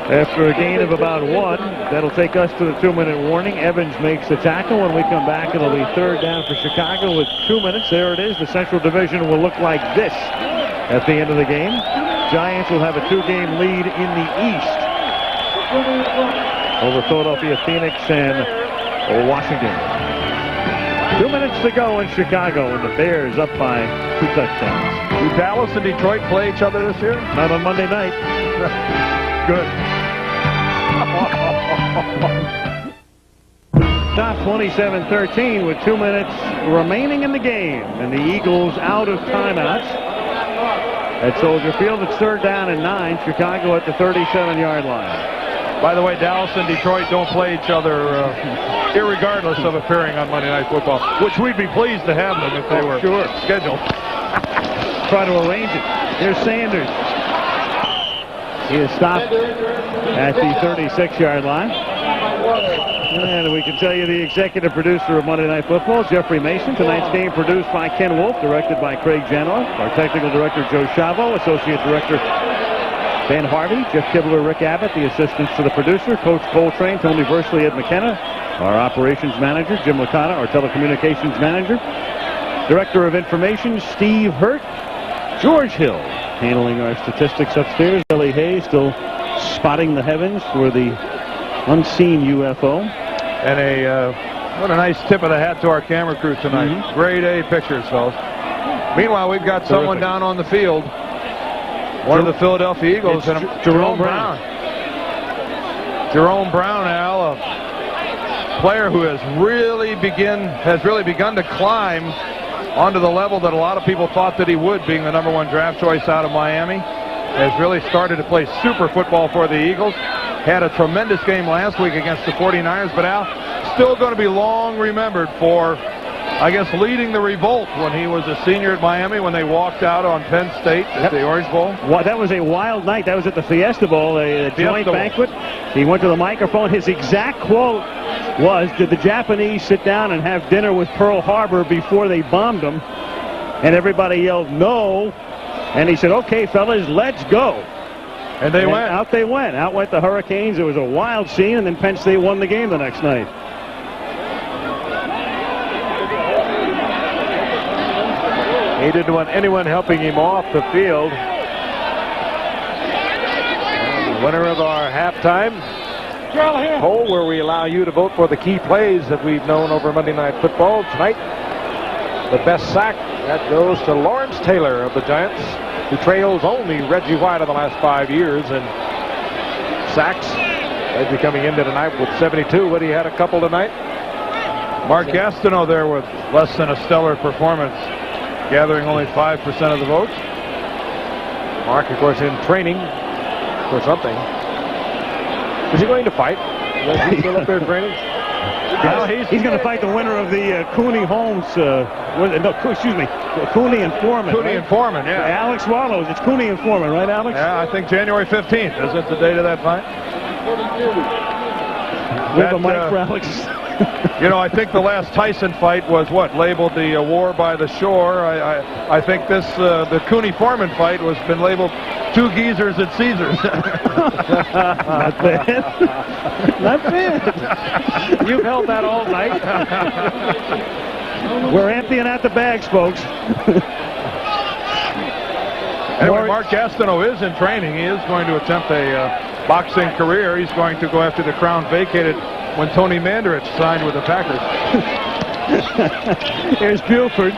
After a gain of about 1, that'll take us to the 2-minute warning. Evans makes the tackle. When we come back, it'll be 3rd down for Chicago with 2 minutes. There it is. The Central Division will look like this at the end of the game. Giants will have a 2-game lead in the East over Philadelphia, Phoenix, and Washington. 2 minutes to go in Chicago, and the Bears up by 2 touchdowns. Do Dallas and Detroit play each other this year? Not on Monday night. Good. Top 27-13 with 2 minutes remaining in the game, and the Eagles out of timeouts at Soldier Field. It's 3rd down and 9. Chicago at the 37-yard line. By the way, Dallas and Detroit don't play each other irregardless of appearing on Monday Night Football, which we'd be pleased to have them if they were scheduled. Try to arrange it. Here's Sanders. He is stopped at the 36-yard line. And we can tell you the executive producer of Monday Night Football, Jeffrey Mason. Tonight's game produced by Ken Wolf, directed by Craig Janoff. Our technical director, Joe Chavo. Associate director, Ben Harvey. Jeff Kibler, Rick Abbott, the assistants to the producer. Coach Coltrane, Tony Versley, Ed McKenna. Our operations manager, Jim Licata. Our telecommunications manager. Director of information, Steve Hurt. George Hill handling our statistics upstairs. Billy Hayes still spotting the heavens for the unseen UFO. And what a nice tip of the hat to our camera crew tonight. Grade A pictures, fellas. Meanwhile, we've got someone down on the field. One of the Philadelphia Eagles, and Jerome Brown. Jerome Brown, Al, a player who has really begun to climb onto the level that a lot of people thought that he would, being the #1 draft choice out of Miami. Has really started to play super football for the Eagles. Had a tremendous game last week against the 49ers, but Al, still going to be long remembered for, I guess, leading the revolt when he was a senior at Miami when they walked out on Penn State at the Orange Bowl. Well, that was a wild night. That was at the Fiesta Bowl, a joint banquet. He went to the microphone. His exact quote was, "Did the Japanese sit down and have dinner with Pearl Harbor before they bombed them?" And everybody yelled, "No." And he said, "Okay, fellas, let's go." And they went. Out they went. Out went the Hurricanes. It was a wild scene, and then Penn State won the game the next night. He didn't want anyone helping him off the field. And the winner of our halftime poll, where we allow you to vote for the key plays that we've known over Monday Night Football tonight. The best sack, that goes to Lawrence Taylor of the Giants, who trails only Reggie White of the last 5 years in sacks. Reggie coming into tonight with 72, but he had a couple tonight. Mark Gastineau there with less than a stellar performance, gathering only 5% of the votes. Mark, of course, in training for something. Is he going to fight? Is he still up there training? He's going to fight the winner of the Cooney Holmes, Cooney and Foreman. Cooney and Foreman, yeah. Alex Wallows. It's Cooney and Foreman, right, Alex? Yeah, I think January 15th. Isn't the date of that fight? We have a mic for Alex. You know, I think the last Tyson fight was labeled the War by the Shore. I think this the Cooney Foreman fight was been labeled Two Geezers at Caesars. Not bad. Not bad. You've held that all night. We're emptying out the bags, folks. Anyway, Mark Gastineau is in training. He is going to attempt a boxing career. He's going to go after the crown vacated when Tony Mandarich signed with the Packers. Here's Buford.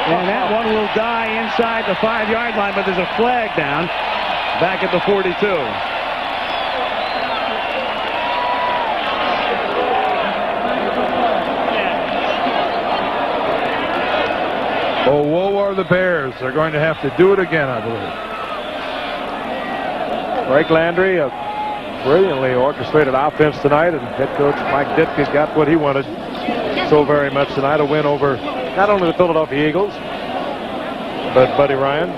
And that one will die inside the 5-yard line, but there's a flag down back at the 42. Oh, woe are the Bears. They're going to have to do it again, I believe. Frank Landry, a brilliantly orchestrated offense tonight, and head coach Mike Ditka got what he wanted so very much tonight, a win over not only the Philadelphia Eagles, but Buddy Ryan.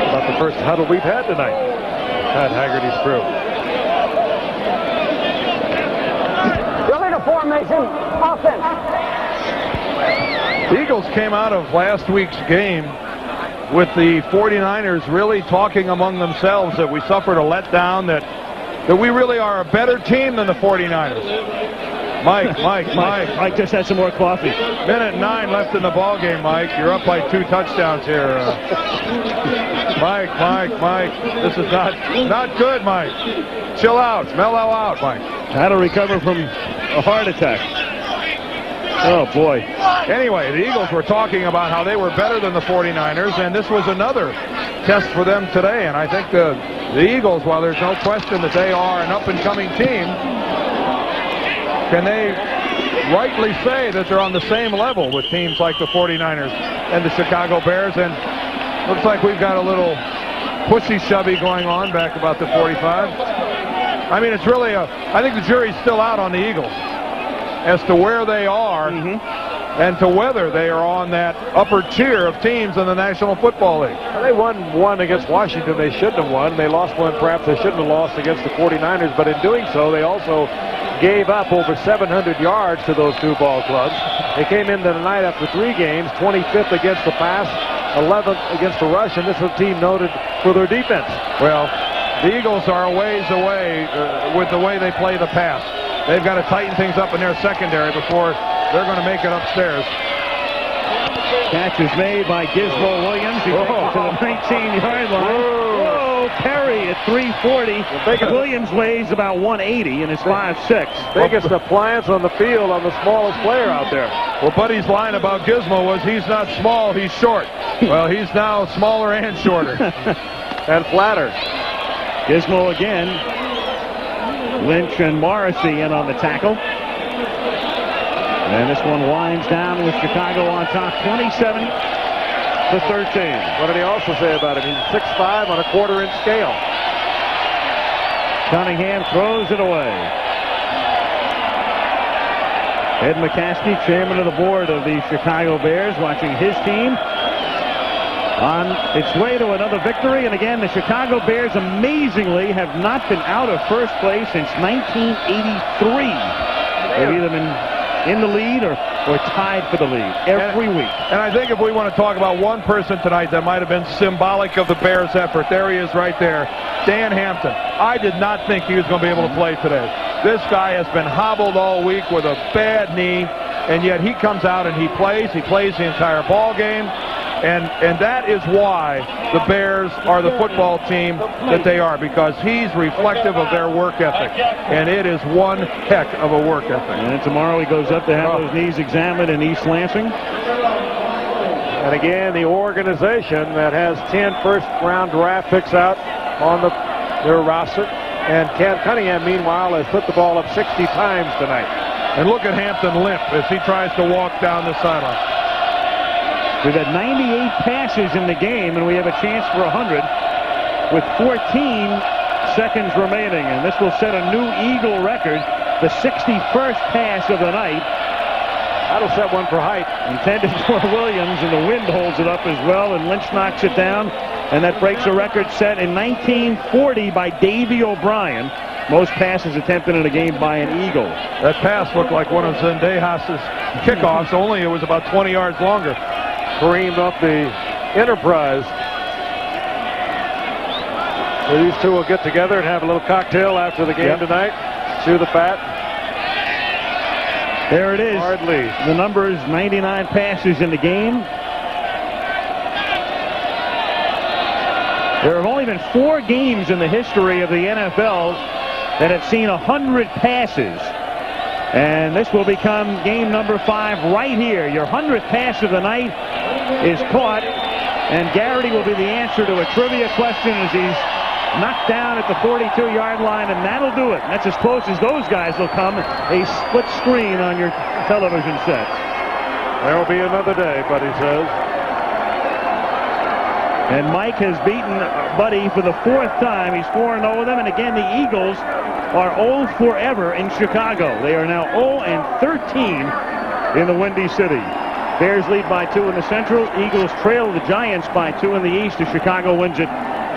About the first huddle we've had tonight. Pat Haggerty's crew. formation. Offense. The Eagles came out of last week's game with the 49ers really talking among themselves that we suffered a letdown, that we really are a better team than the 49ers. Mike just had some more coffee. Minute 9 left in the ball game, Mike. You're up by 2 touchdowns here. Mike. This is not good, Mike. Chill out. Mellow out, Mike. How to recover from a heart attack. Oh, boy. Anyway, the Eagles were talking about how they were better than the 49ers, and this was another test for them today. And I think the Eagles, while there's no question that they are an up-and-coming team, can they rightly say that they're on the same level with teams like the 49ers and the Chicago Bears? And looks like we've got a little pushy-shovey going on back about the 45. I mean, it's really I think the jury's still out on the Eagles as to where they are and to whether they are on that upper tier of teams in the National Football League. Well, they won one against Washington they shouldn't have won. They lost one perhaps they shouldn't have lost against the 49ers, but in doing so, they also gave up over 700 yards to those two ball clubs. They came into the night after 3 games, 25th against the pass, 11th against the rush, and this is a team noted for their defense. Well, the Eagles are a ways away with the way they play the pass. They've got to tighten things up in their secondary before they're going to make it upstairs. Catch is made by Gizmo Williams. He takes it to the 19-yard line. Whoa, Perry at 340. Williams weighs about 180 and is 5'6". Biggest appliance on the field on the smallest player out there. Well, Buddy's line about Gizmo was he's not small, he's short. Well, he's now smaller and shorter. And flatter. Gizmo again. Lynch and Morrissey in on the tackle. And this one winds down with Chicago on top, 27-13. What did he also say about him? He's 6'5" on a quarter-inch scale. Cunningham throws it away. Ed McCaskey, chairman of the board of the Chicago Bears, watching his team on its way to another victory. And again, the Chicago Bears amazingly have not been out of first place since 1983. They've either been in the lead or tied for the lead every week. And I think if we want to talk about one person tonight that might have been symbolic of the Bears' effort, there he is right there, Dan Hampton. I did not think he was going to be able to play today. This guy has been hobbled all week with a bad knee, and yet he comes out and he plays. He plays the entire ball game. And that is why the Bears are the football team that they are, because he's reflective of their work ethic. And it is one heck of a work ethic. And tomorrow he goes up to have those knees examined in East Lansing. And again, the organization that has 10 first-round draft picks out on their roster. And Ken Cunningham, meanwhile, has put the ball up 60 times tonight. And look at Hampton limp as he tries to walk down the sideline. We've had 98 passes in the game, and we have a chance for 100 with 14 seconds remaining. And this will set a new Eagle record, the 61st pass of the night. That'll set one for height. Intended for Williams, and the wind holds it up as well, and Lynch knocks it down. And that breaks a record set in 1940 by Davey O'Brien. Most passes attempted in a game by an Eagle. That pass looked like one of Zendejas' kickoffs, only it was about 20 yards longer. Careened up the Enterprise. So these two will get together and have a little cocktail after the game tonight. Chew the fat. There it is. Hardly. The numbers, 99 passes in the game. There have only been 4 games in the history of the NFL that have seen 100 passes. And this will become game number 5 right here. Your 100th pass of the night is caught. And Garrity will be the answer to a trivia question as he's knocked down at the 42-yard line, and that'll do it. That's as close as those guys will come. A split screen on your television set. There will be another day, Buddy says. And Mike has beaten Buddy for the 4th time. He's 4-0 with them. And again, the Eagles are 0 forever in Chicago. They are now 0-13 in the Windy City. Bears lead by 2 in the Central. Eagles trail the Giants by 2 in the East as Chicago wins it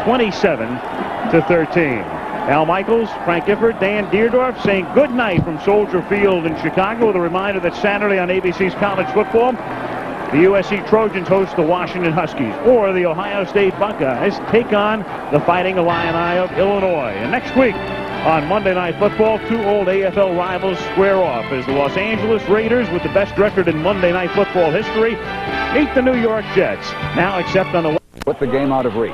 27-13. Al Michaels, Frank Gifford, Dan Deerdorf saying good night from Soldier Field in Chicago with a reminder that Saturday on ABC's College Football, the USC Trojans host the Washington Huskies, or the Ohio State Buckeyes take on the Fighting Illini of Illinois. And next week on Monday Night Football, two old AFL rivals square off as the Los Angeles Raiders, with the best record in Monday Night Football history, meet the New York Jets, now except on the... Put the game out of reach.